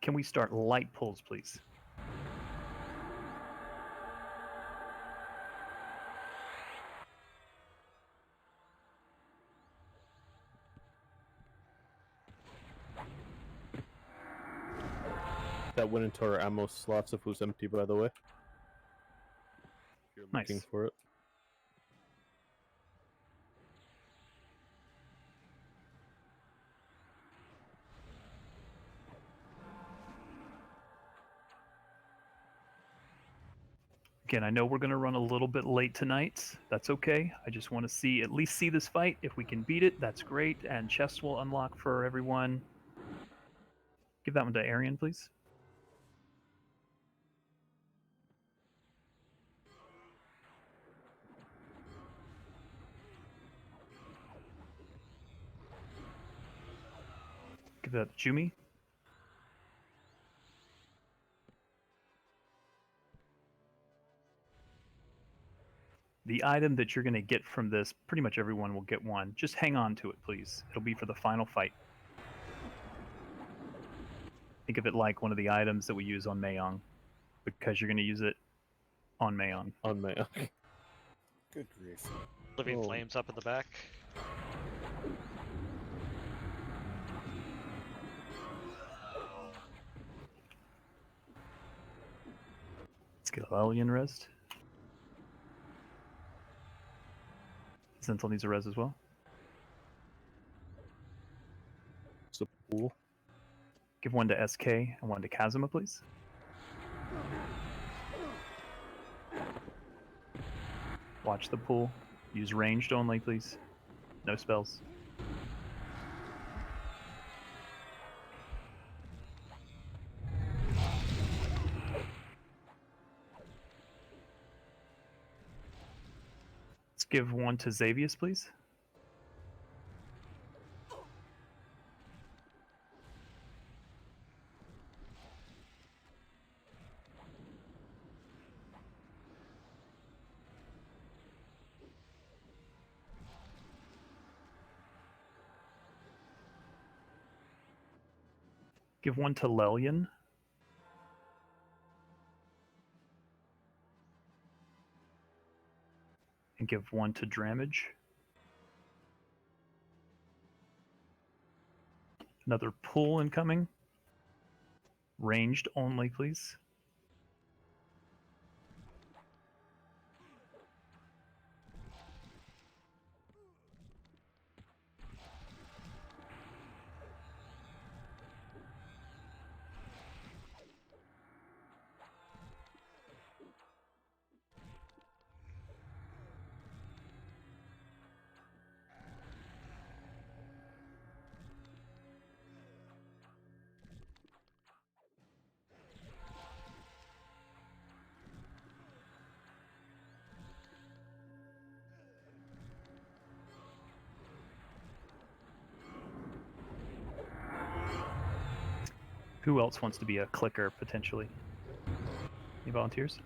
Can we start light pulls, please? That went into our ammo slots if it was empty, by the way. If you're Nice. looking for it. Again, I know we're going to run a little bit late tonight. That's okay. I just want to at least see this fight. If we can beat it, that's great. And chests will unlock for everyone. Give that one to Arian, please. Give that to Jumi. The item that you're going to get from this, pretty much everyone will get one. Just hang on to it, please. It'll be for the final fight. Think of it like one of the items that we use on Mayong, because you're going to use it on Mayong. On Mayong. Good grief. Living flames up in the back. Let's get Lelian rest. Zental needs a res as well. It's a pool. Give one to SK and one to Kazuma, please. Watch the pool. Use ranged only, please. No spells. Let's give one to Xavius, please. Give one to Lelian. And give one to Dramage. Another pull incoming. Ranged only, please. Who else wants to be a clicker, potentially? Any volunteers?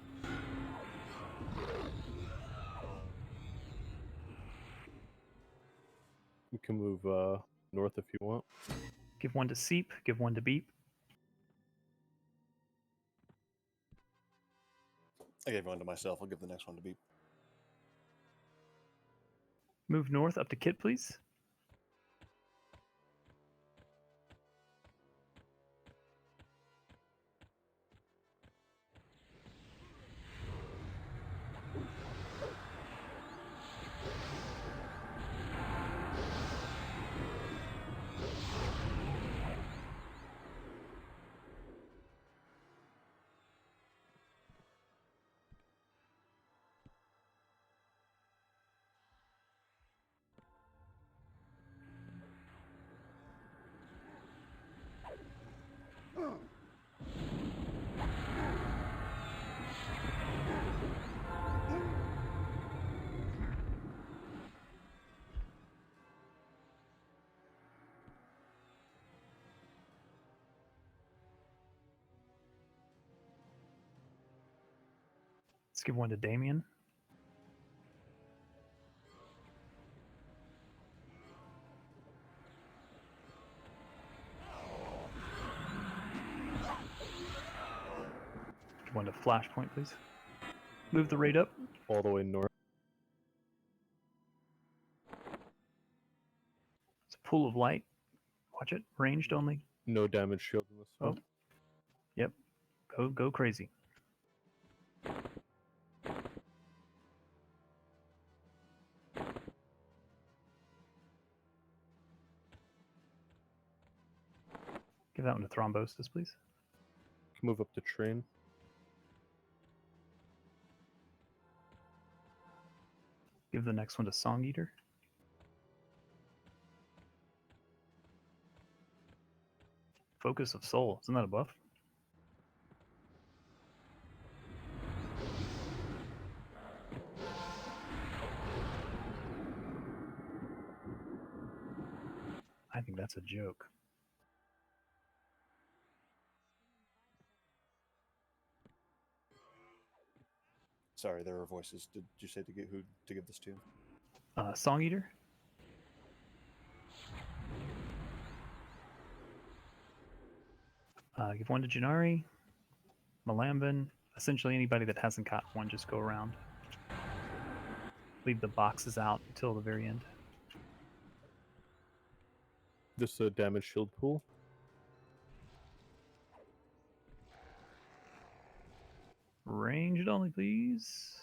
You can move north if you want. Give one to Seep, give one to Beep. I gave one to myself. I'll give the next one to Beep. Move north up to Kit, please. Let's give one to Damien. Give one to Flashpoint, please. Move the rate up. All the way north. It's a pool of light. Watch it. Ranged only. No damage shield in this one. Oh. Yep. Go crazy. Give that one to Thrombosis, please. Move up to train. Give the next one to Song Eater. Focus of Soul. Isn't that a buff? I think that's a joke. Sorry, there were voices. Did you say to get who to give this to? Song Eater. Give one to Janari, Malambin. Essentially anybody that hasn't got one, just go around. Leave the boxes out until the very end. Just a damage shield pool. Ranged only, please.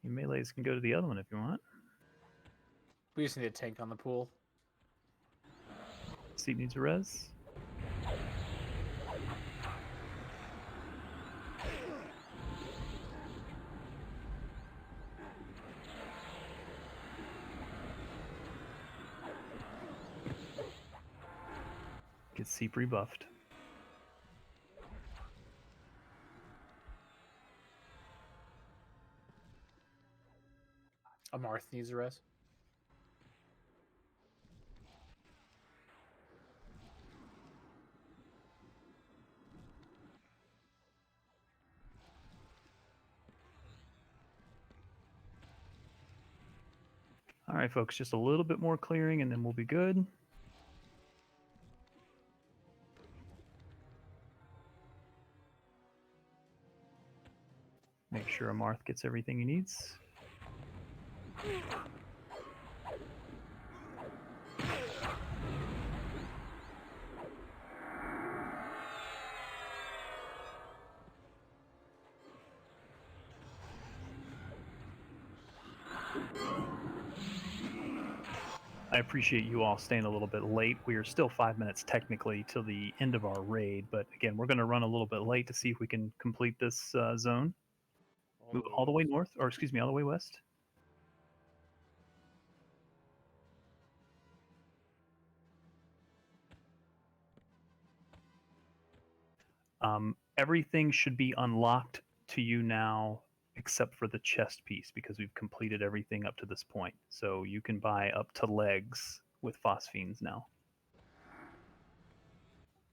Your melees can go to the other one if you want. We just need a tank on the pool. Seat needs a res. Get Seep rebuffed. Amarth needs a res. All right, folks, just a little bit more clearing and then we'll be good. Make sure Amarth gets everything he needs. I appreciate you all staying a little bit late. We are still 5 minutes technically till the end of our raid, but again, we're going to run a little bit late to see if we can complete this zone. Move all the way north, or excuse me, all the way west. Everything should be unlocked to you now except for the chest piece because we've completed everything up to this point. So you can buy up to legs with Phosphines now.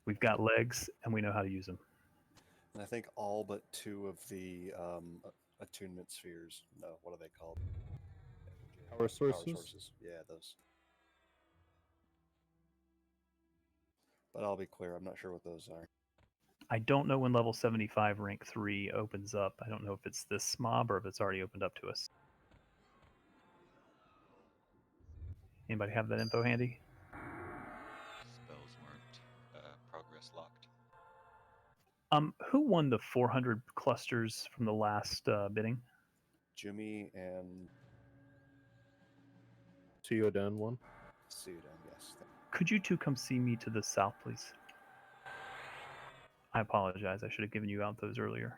We've got legs and we know how to use them. And I think all but 2 of the attunement spheres. No, what are they called? Power sources? Power sources. Yeah, those. But I'll be clear, I'm not sure what those are. I don't know when level 75 rank 3 opens up. I don't know if it's this mob or if it's already opened up to us. Anybody have that info handy? Spells weren't progress locked. Who won the 400 clusters from the last bidding? Jimmy and Theodan won. Theodan, yes. Could you two come see me to the south, please? I apologize. I should have given you out those earlier.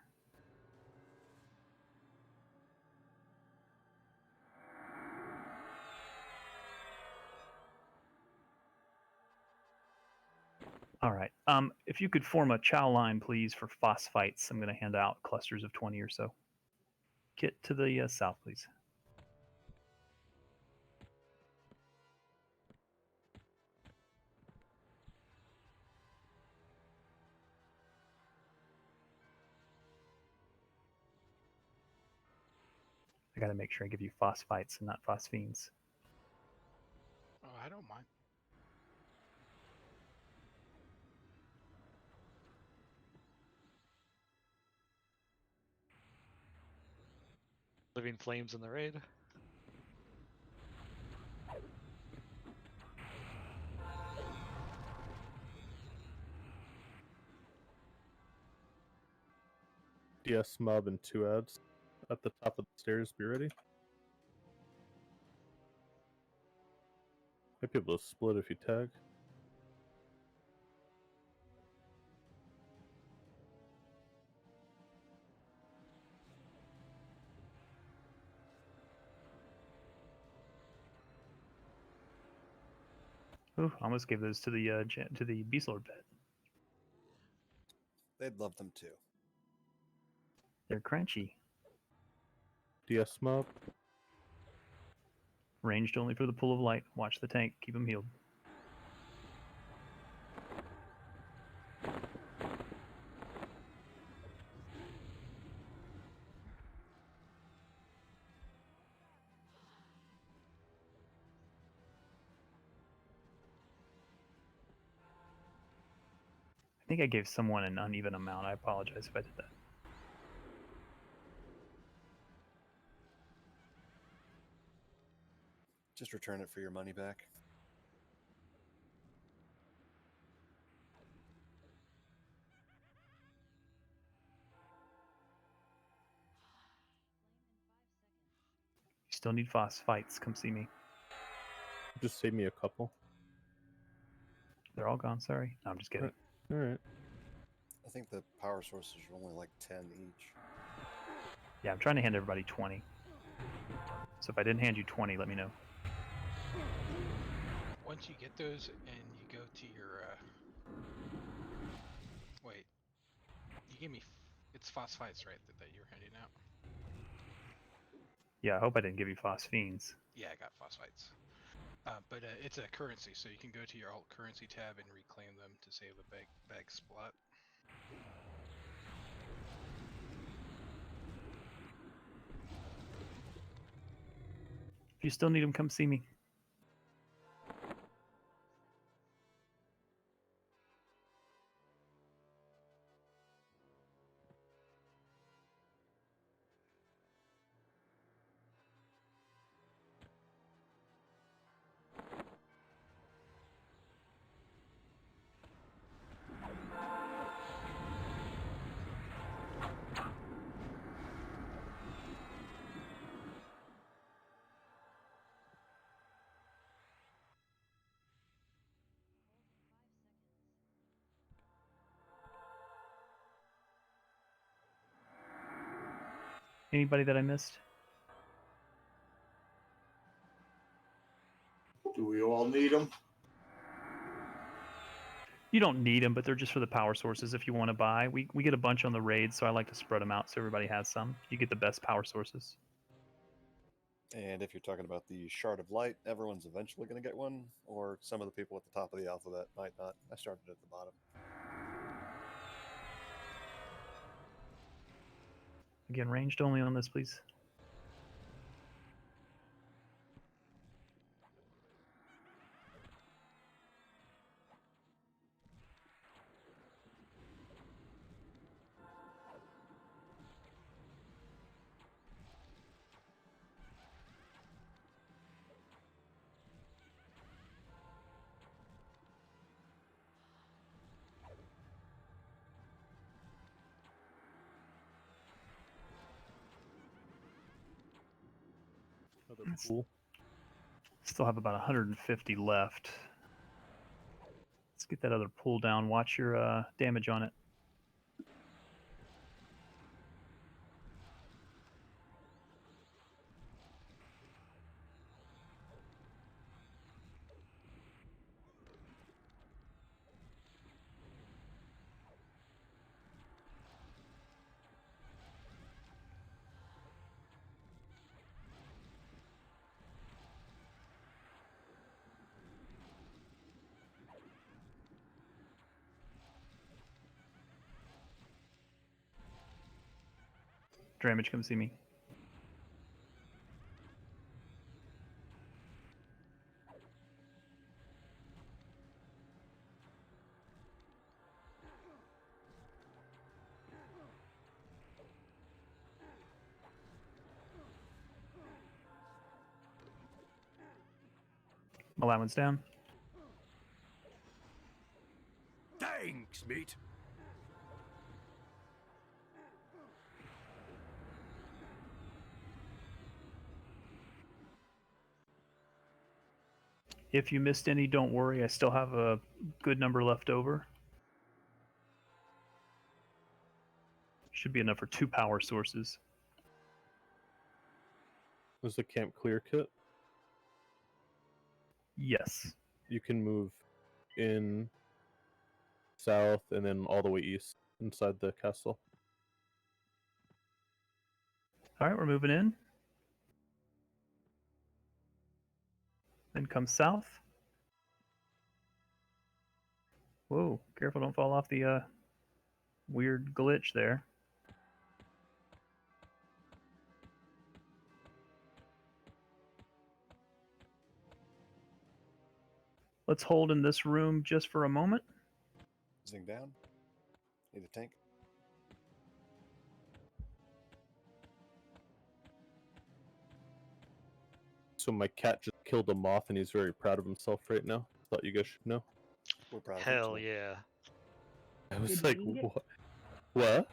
All right. If you could form a chow line, please, for phosphites. I'm going to hand out clusters of 20 or so. Get to the south, please. I got to make sure I give you phosphites and not phosphines. Oh, I don't mind. Living flames in the raid. DS mob and 2 ads at the top of the stairs. Be ready. Might be able to split if you tag. Ooh, I almost gave those to the Beast Lord pet. They'd love them too. They're crunchy. DS mob. Ranged only for the pool of light. Watch the tank. Keep him healed. I think I gave someone an uneven amount. I apologize if I did that. Just return it for your money back. You still need phosphites. Come see me. Just save me a couple. They're all gone. Sorry. No, I'm just kidding. All right. I think the power sources are only like 10 each. Yeah, I'm trying to hand everybody 20. So if I didn't hand you 20, let me know. Once you get those and you go to your wait, you gave me it's phosphites, right? That you're handing out. Yeah, I hope I didn't give you phosphenes. Yeah, I got phosphites. But it's a currency, so you can go to your alt currency tab and reclaim them to save a bag spot. If you still need them, come see me. Anybody that I missed? Do we all need them? You don't need them, but they're just for the power sources if you want to buy. We get a bunch on the raid, so I like to spread them out so everybody has some. You get the best power sources. And if you're talking about the Shard of Light, everyone's eventually going to get one, or some of the people at the top of the alphabet might not. I started at the bottom. Again, ranged only on this, please. Another pool. Still have about 150 left. Let's get that other pool down. Watch your damage on it. Damage, come see me. Well, that one's down. Thanks, mate. If you missed any, don't worry. I still have a good number left over. Should be enough for 2 power sources. Was the camp clear kit? Yes. you can move in south and then all the way east inside the castle. All right, we're moving in. Then come south. Whoa, careful, don't fall off the weird glitch there. Let's hold in this room just for a moment. Zing down. Need a tank. So my cat just killed a moth and he's very proud of himself right now. Thought you guys should know. We're proud Hell of him. yeah. I was Did like, he eat it? what? What?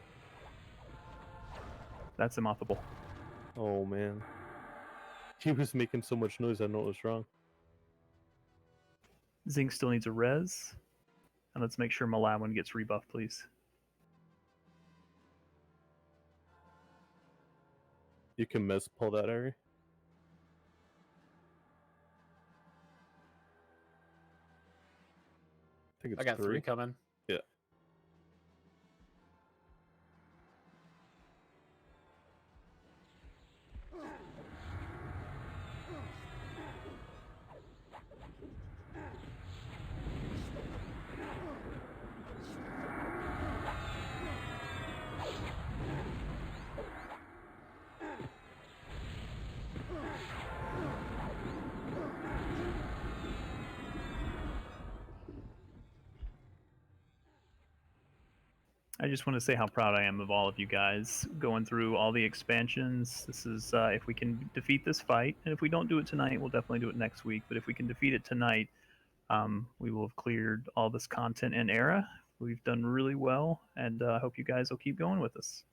That's immothable. Oh man. He was making so much noise I know it was wrong. Zing still needs a res. And let's make sure Malawin gets rebuffed, please. You can mez pull that area. I think it's I got three coming. Yeah. I just want to say how proud I am of all of you guys going through all the expansions. This is, if we can defeat this fight, and if we don't do it tonight, we'll definitely do it next week. But if we can defeat it tonight, we will have cleared all this content and era. We've done really well, and I hope you guys will keep going with us.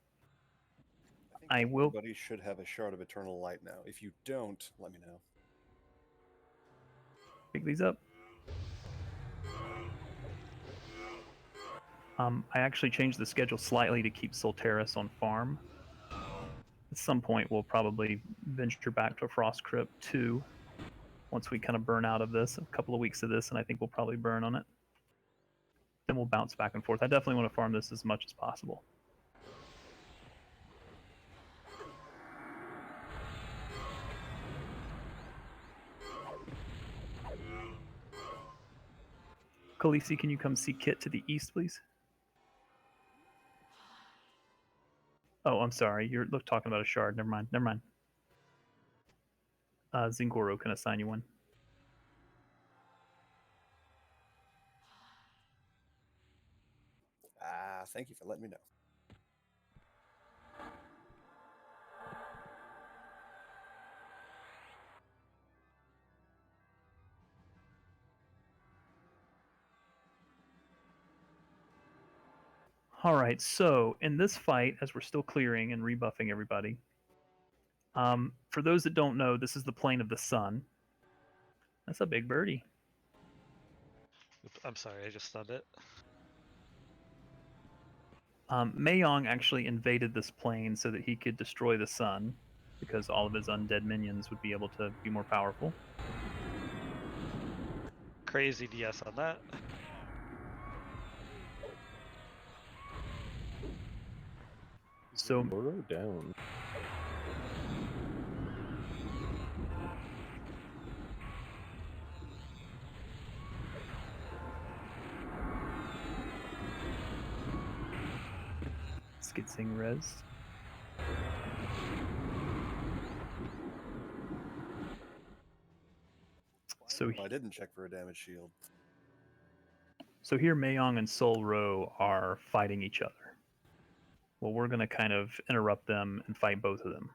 I will. Everybody should have a shard of eternal light now. If you don't, let me know. Pick these up. I actually changed the schedule slightly to keep Solteris on farm. At some point, we'll probably venture back to a Frost Crypt 2 once we kind of burn out of this, a couple of weeks of this, and I think we'll probably burn on it. Then we'll bounce back and forth. I definitely want to farm this as much as possible. Khaleesi, can you come see Kit to the east, please? Oh, I'm sorry. You're talking about a shard. Never mind. Never mind. Zingoro can assign you one. Thank you for letting me know. All right, so in this fight, as we're still clearing and rebuffing everybody, for those that don't know, this is the plane of the sun. That's a big birdie. I'm sorry, I just stunned it. Mayong actually invaded this plane so that he could destroy the sun, because all of his undead minions would be able to be more powerful. Crazy DS on that. So Zingoro down. Let's get Zing res. So I didn't check for a damage shield. So here Mayong and Sol Ro are fighting each other. Well, we're going to kind of interrupt them and fight both of them.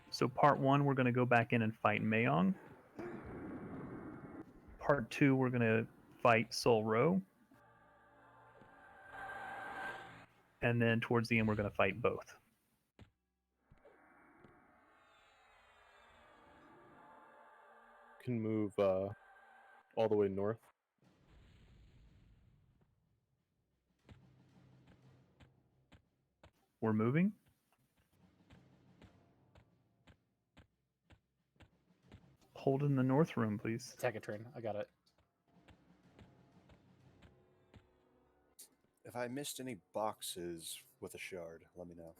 So part 1, we're going to go back in and fight Mayong. Part 2, we're going to fight Sol Ro. And then towards the end, we're going to fight both. Can move all the way north. We're moving. Hold in the north room, please. Attack a train. I got it. If I missed any boxes with a shard, let me know.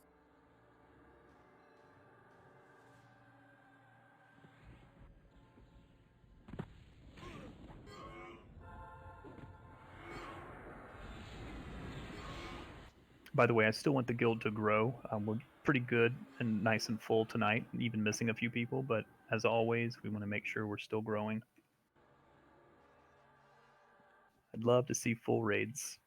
By the way, I still want the guild to grow. We're pretty good and nice and full tonight, even missing a few people, but as always, we want to make sure we're still growing. I'd love to see full raids.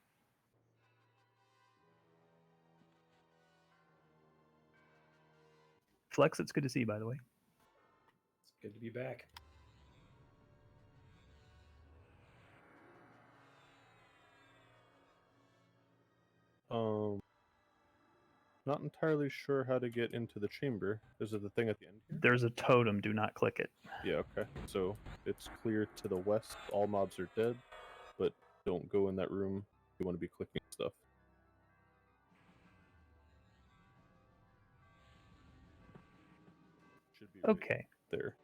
Flex, it's good to see you, by the way. It's good to be back. Not entirely sure how to get into the chamber. Is it the thing at the end here? There's a totem, do not click it. Yeah, okay. So it's clear to the west, all mobs are dead, but don't go in that room. You want to be clicking stuff. Should be right Okay. there.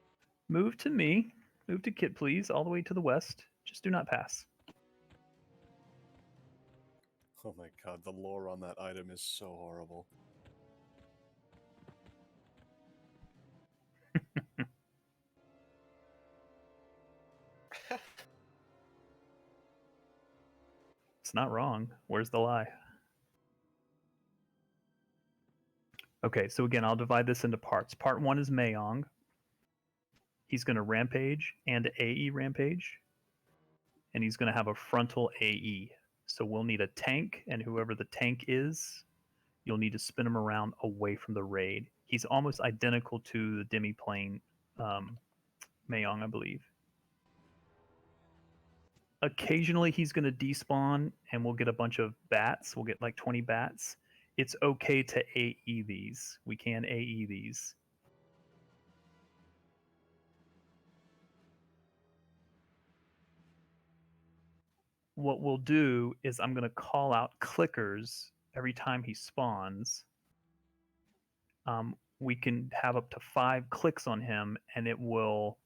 Move to me. Move to Kit, please, all the way to the west. Just do not pass. Oh my god, the lore on that item is so horrible. It's not wrong. Where's the lie? Okay, so again, I'll divide this into parts. Part 1 is Mayong. He's going to rampage and AE rampage. And he's going to have a frontal AE. So we'll need a tank, and whoever the tank is, you'll need to spin him around away from the raid. He's almost identical to the demi-plane Mayong, I believe. Occasionally he's going to despawn, and we'll get a bunch of bats. We'll get like 20 bats. It's okay to AE these. We can AE these. What we'll do is I'm going to call out clickers every time he spawns. We can have up to 5 clicks on him, and it will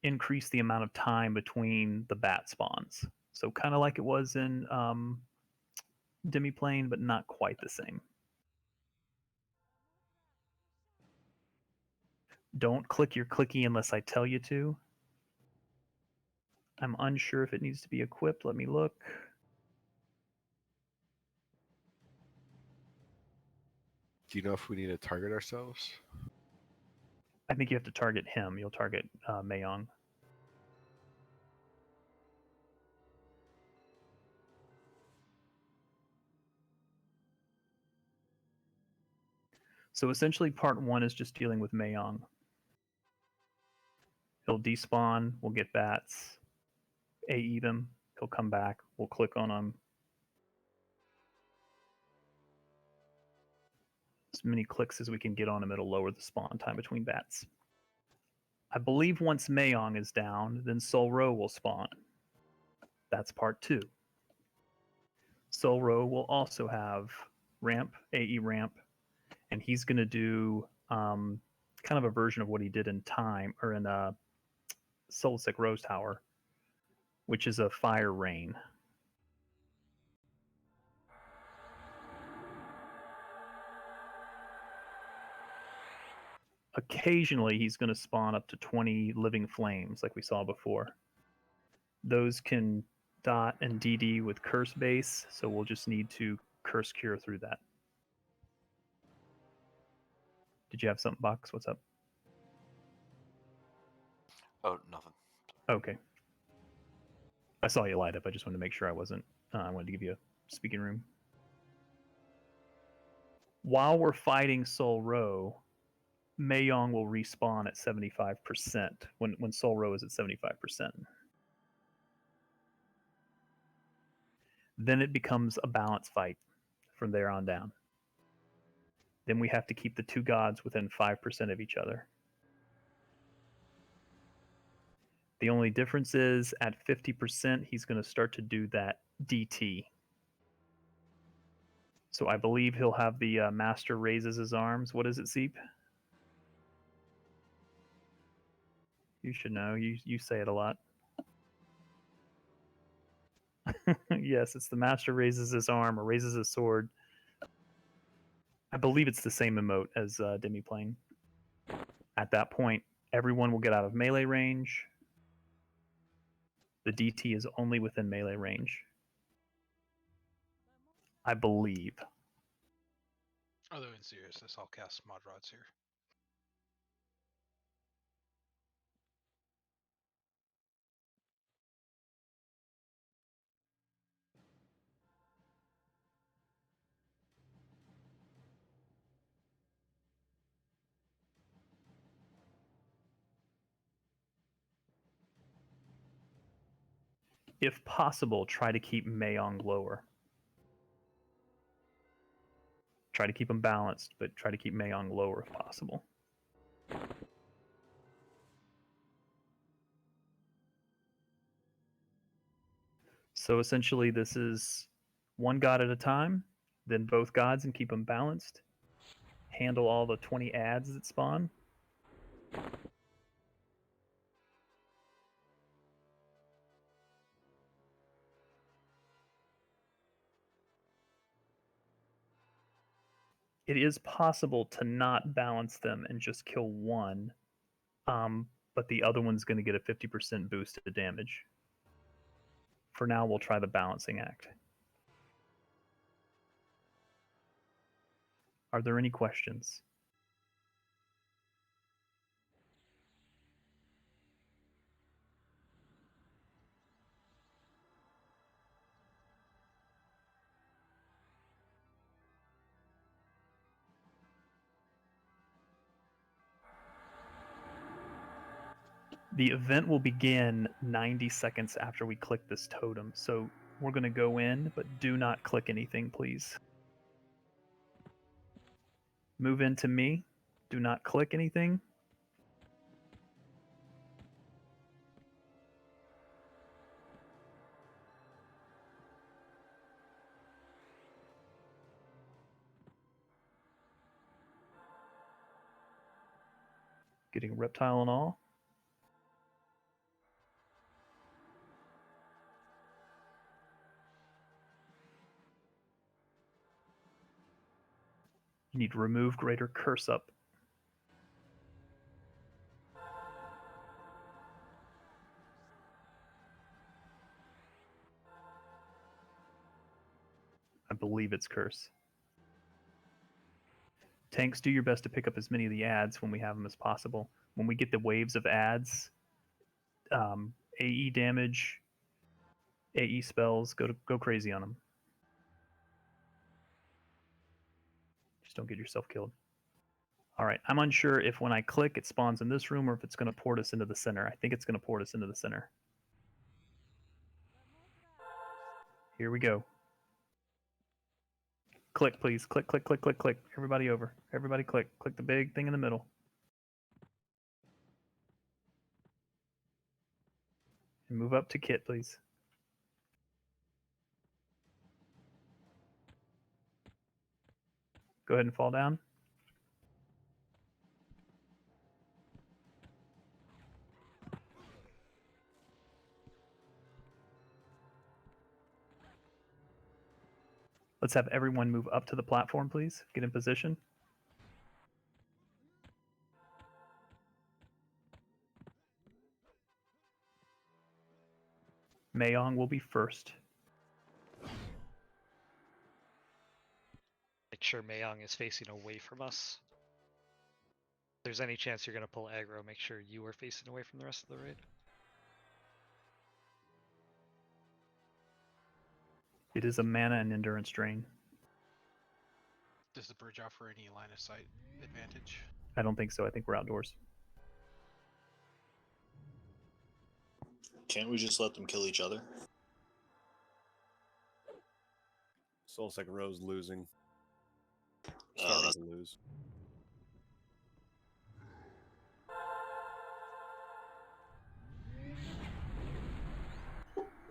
increase the amount of time between the bat spawns. So kind of like it was in Demiplane, but not quite the same. Don't click your clicky unless I tell you to. I'm unsure if it needs to be equipped. Let me look. Do you know if we need to target ourselves? I think you have to target him. You'll target Mayong. So essentially part 1 is just dealing with Mayong. He'll despawn, we'll get bats, AE them, he'll come back, we'll click on him. As many clicks as we can get on him, it'll lower the spawn time between bats. I believe once Mayong is down, then Solro will spawn. That's part 2. Solro will also have ramp, AE ramp, and he's going to do kind of a version of what he did in Time, or in Solstice Rose Tower, which is a fire rain. Occasionally, he's going to spawn up to 20 living flames, like we saw before. Those can dot and DD with curse base, so we'll just need to curse cure through that. Did you have something, Box? What's up? Oh, nothing. Okay. I saw you light up. I just wanted to make sure I wasn't. I wanted to give you a speaking room. While we're fighting Sol Ro, Mayong will respawn at 75% when Sol Ro is at 75%. Then it becomes a balance fight from there on down. Then we have to keep the 2 gods within 5% of each other. The only difference is at 50%, he's going to start to do that DT. So I believe he'll have the Master raises his arms. What is it, Seep? You should know. You say it a lot. Yes, it's the master raises his arm or raises his sword. I believe it's the same emote as Demiplane. At that point, everyone will get out of melee range. The DT is only within melee range. I believe. Although in seriousness, I'll cast Mod Rods here. If possible, try to keep Mayong lower. Try to keep them balanced, but try to keep Mayong lower if possible. So essentially, this is one god at a time, then both gods and keep them balanced. Handle all the 20 ads that spawn. It is possible to not balance them and just kill one, but the other one's going to get a 50% boost to damage. For now, we'll try the balancing act. Are there any questions? The event will begin 90 seconds after we click this totem. So we're going to go in, but do not click anything, please. Move into me. Do not click anything. Getting reptile and all. You need to remove greater curse up. I believe it's curse. Tanks, do your best to pick up as many of the ads when we have them as possible. When we get the waves of ads, AE damage, AE spells, go crazy on them. Just don't get yourself killed. All right, I'm unsure if when I click it spawns in this room or if it's going to port us into the center. I think it's going to port us into the center. Here we go. Click, please. Click, click, click, click, click. Everybody over. Everybody click. Click the big thing in the middle. And move up to Kit, please. Go ahead and fall down. Let's have everyone move up to the platform, please. Get in position. Mayong will be first. Make sure Mayong is facing away from us. If there's any chance you're going to pull aggro, make sure you are facing away from the rest of the raid. It is a mana and endurance drain. Does the bridge offer any line of sight advantage? I don't think so. I think we're outdoors. Can't we just let them kill each other? Soulsec Rose losing. Oh, Starting to lose.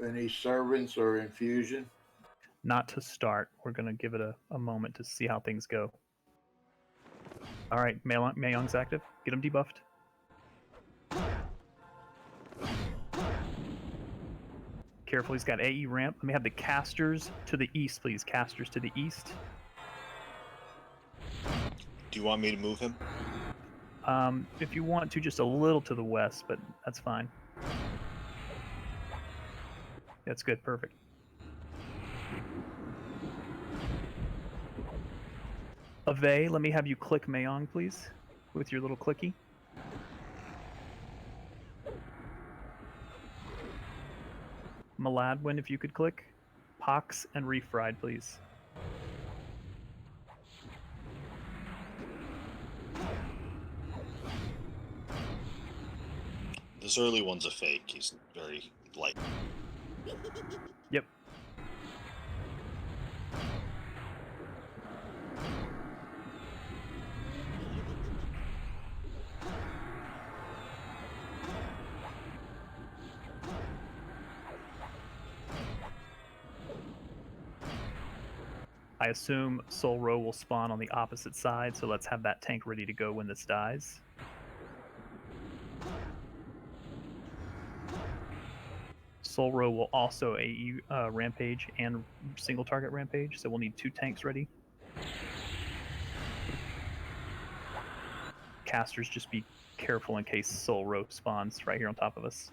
Any servants or infusion? Not to start. We're going to give it a moment to see how things go. All right, Mayong's active. Get him debuffed. Careful, he's got AE ramp. Let me have the casters to the east, please. Casters to the east. Do you want me to move him? If you want to, just a little to the west, but that's fine. That's good, perfect. Ave, let me have you click Mayong, please, with your little clicky. Maladwin, if you could click. Pox and Refried, please. This early one's a fake. He's very light. Yep. I assume Soul Row will spawn on the opposite side, so let's have that tank ready to go when this dies. Soul Row will also AE Rampage and single target Rampage, so we'll need 2 tanks ready. Casters, just be careful in case Soul Row spawns right here on top of us.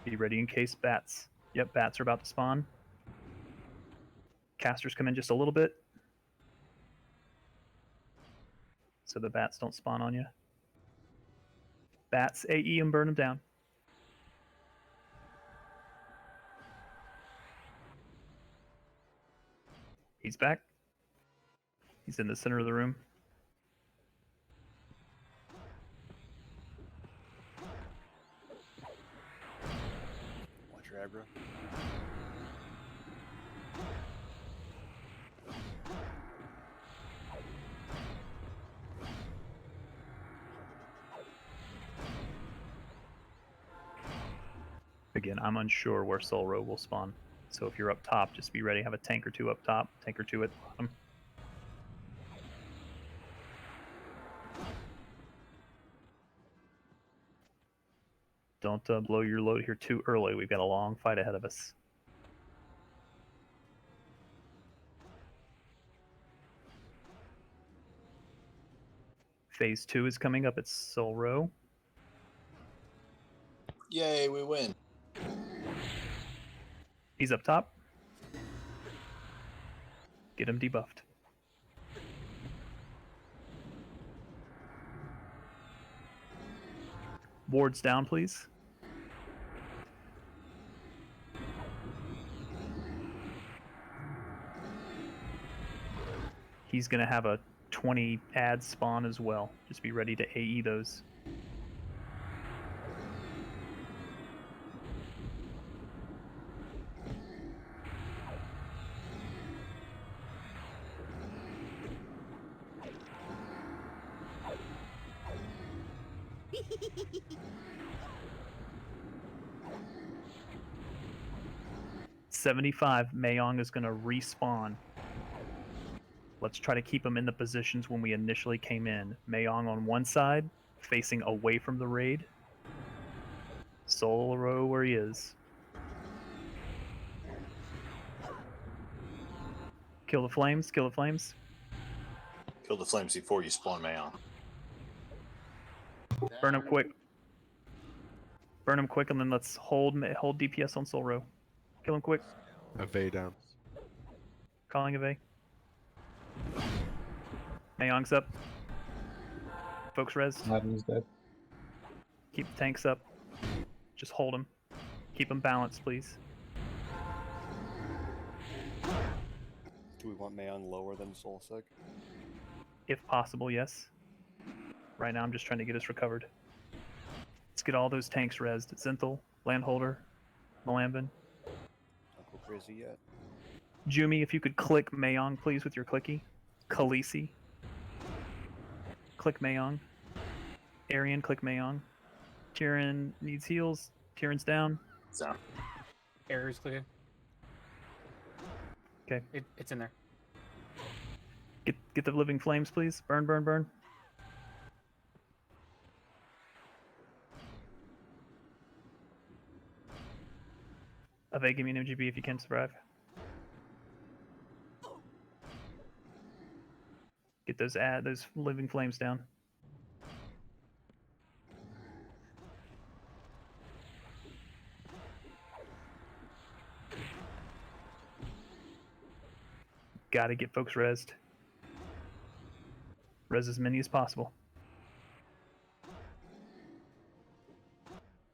Be ready in case bats. Yep, bats are about to spawn. Casters come in just a little bit, so the bats don't spawn on you. Bats, AE and burn them down. He's back. He's in the center of the room. Watch your aggro. Again, I'm unsure where Soul Row will spawn. So if you're up top, just be ready. Have a tank or 2 up top, tank or 2 at the bottom. Don't blow your load here too early. We've got a long fight ahead of us. Phase 2 is coming up at Soul Row. Yay, we win. He's up top. Get him debuffed. Wards down, please. He's going to have a 20 ad spawn as well. Just be ready to AE those. $75, Mayong is going to respawn. Let's try to keep him in the positions when we initially came in. Mayong on one side, facing away from the raid. Soul Row where he is. Kill the flames, kill the flames. Kill the flames before you spawn Mayon. Burn him quick. Burn him quick, and then let's hold DPS on Soul Row. Kill him quick. Ave down. Calling Ave. Mayong's up. Folks res. Adam's dead. Keep the tanks up. Just hold them. Keep them balanced, please. Do we want Mayon lower than Soulsec? If possible, yes. Right now I'm just trying to get us recovered. Let's get all those tanks rezzed. Zenthal, Landholder, Malambin. Not go crazy yet. Jumi, if you could click Mayong, please, with your clicky. Khaleesi. Click Mayong. Arian, click Mayong. Tyrion needs heals. Tyrion's down. Down. Error's clicking. Okay. It's in there. Get the living flames, please. Burn, burn, burn. Ave, give me an MGB if you can survive. Get those living flames down. Gotta get folks rezzed. Res as many as possible.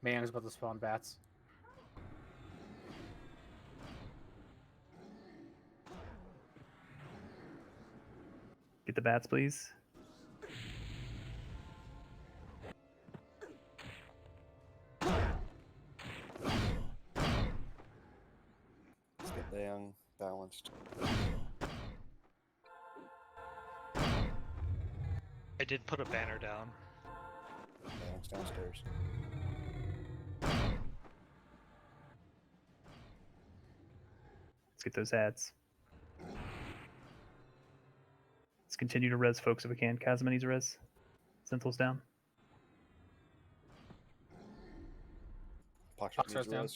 Mayang's about to spawn bats. Get the bats, please. Let's get Dang balanced. I did put a banner down. Dang's downstairs. Let's get those ads. Let's continue to res folks if we can. Kazuma needs res. Zenthal's down. Foxtrot's down.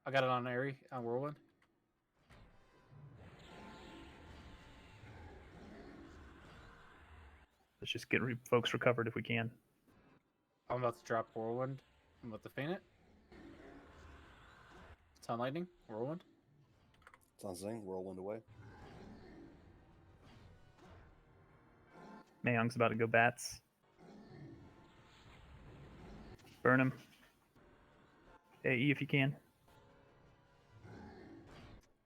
I got it on Airy, on Whirlwind. Let's just get folks recovered if we can. I'm about to drop Whirlwind. I'm about to feint it. It's on Lightning. Whirlwind. It's on Zing. Whirlwind away. Mayong's about to go bats. Burn him. AE if you can.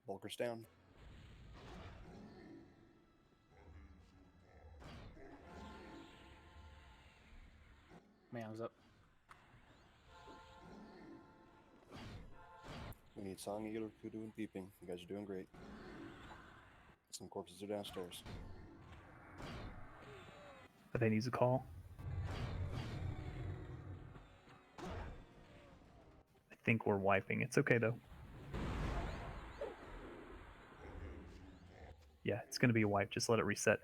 Bulker's down. Mayong's up. We need Song, Eater, Kudu, and Peeping. You guys are doing great. Some corpses are downstairs. But they need a call. I think we're wiping. It's okay though. Yeah, it's going to be a wipe. Just let it reset.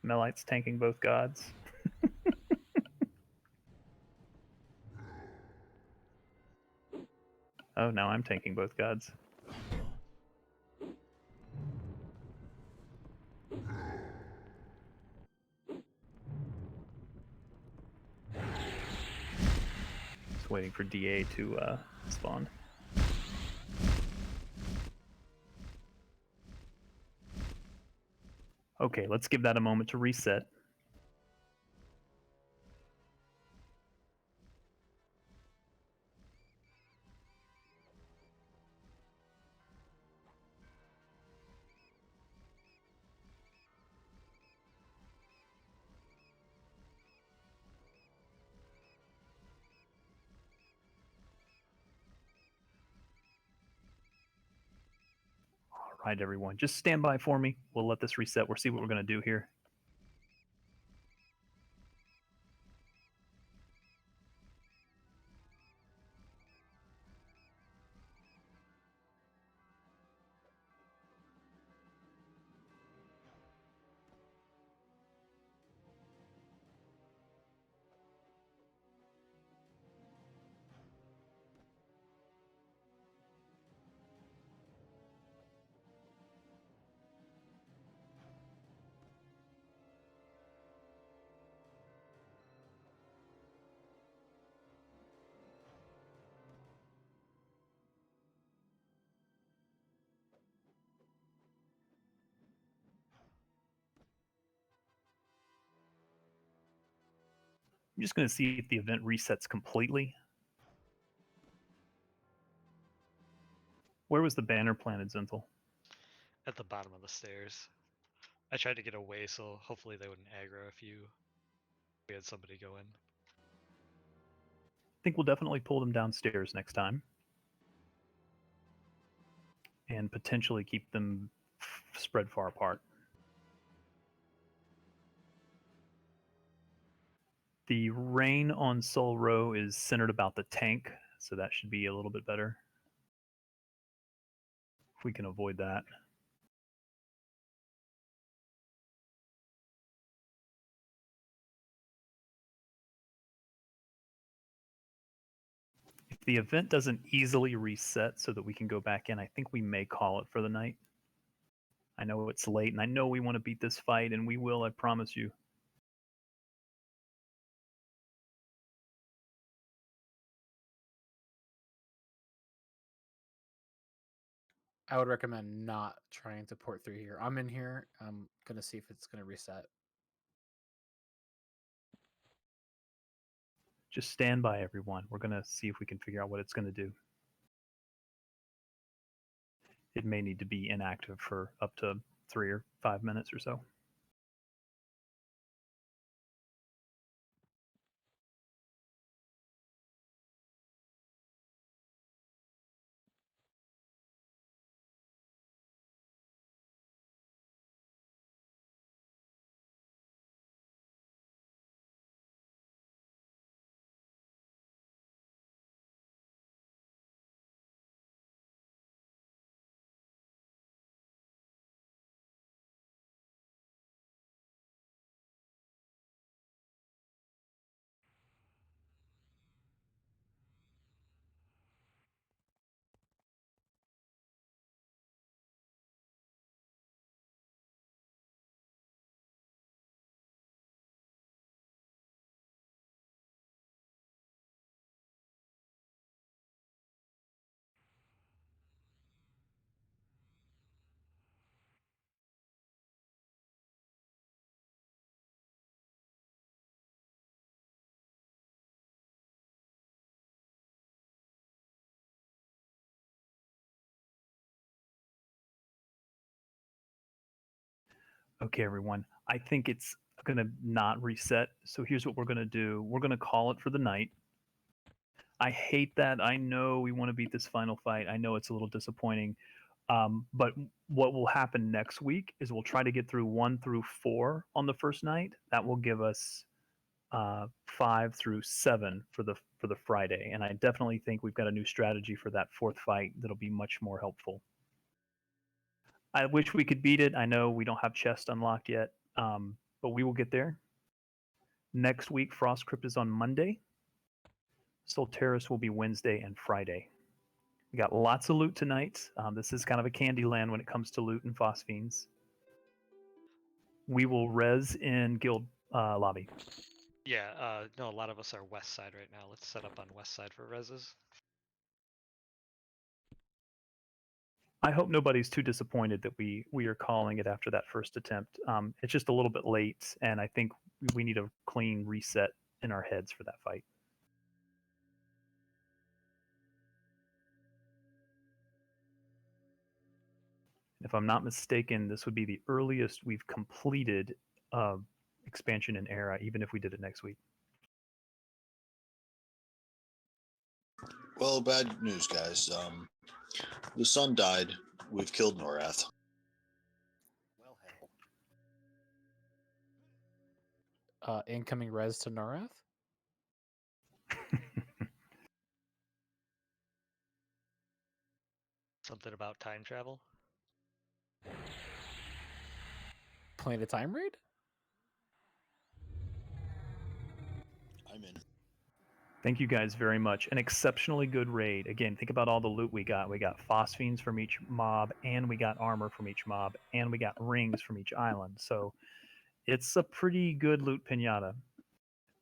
Melite's tanking both gods. Oh, now I'm tanking both gods. Just waiting for DA to spawn. Okay, let's give that a moment to reset. All right, everyone, just stand by for me. We'll let this reset. We'll see what we're going to do here. I'm just going to see if the event resets completely. Where was the banner planted, Zenthal? At the bottom of the stairs. I tried to get away, so hopefully they wouldn't aggro if we had somebody go in. I think we'll definitely pull them downstairs next time. And potentially keep them spread far apart. The rain on Sol Row is centered about the tank, so that should be a little bit better. If we can avoid that. If the event doesn't easily reset so that we can go back in, I think we may call it for the night. I know it's late, and I know we want to beat this fight, and we will, I promise you. I would recommend not trying to port through here. I'm in here. I'm gonna see if it's gonna reset. Just stand by, everyone. We're going to see if we can figure out what it's going to do. It may need to be inactive for up to 3 or 5 minutes or so. Okay, everyone. I think it's going to not reset. So here's what we're going to do. We're going to call it for the night. I hate that. I know we want to beat this final fight. I know it's a little disappointing. But what will happen next week is we'll try to get through 1 through 4 on the first night. That will give us 5 through 7 for the Friday. And I definitely think we've got a new strategy for that 4th fight that'll be much more helpful. I wish we could beat it. I know we don't have chest unlocked yet, but we will get there. Next week, Frost Crypt is on Monday. Solteris will be Wednesday and Friday. We got lots of loot tonight. This is kind of a candy land when it comes to loot and phosphines. We will res in guild lobby. Yeah, no, a lot of us are west side right now. Let's set up on west side for reses. I hope nobody's too disappointed that we are calling it after that first attempt. It's just a little bit late, and I think we need a clean reset in our heads for that fight. If I'm not mistaken, this would be the earliest we've completed expansion in Era, even if we did it next week. Well, bad news, guys. The sun died. We've killed Norath. Incoming res to Norath? Something about time travel? Playing a time raid? I'm in. Thank you guys very much. An exceptionally good raid. Again, think about all the loot we got. We got phosphines from each mob, and we got armor from each mob, and we got rings from each island. So it's a pretty good loot pinata.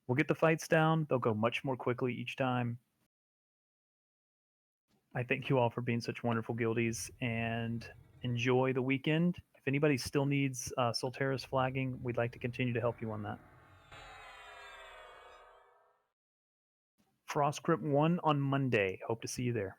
We'll get the fights down. They'll go much more quickly each time. I thank you all for being such wonderful guildies, and enjoy the weekend. If anybody still needs Solteris flagging, we'd like to continue to help you on that. Frost Crypt 1 on Monday. Hope to see you there.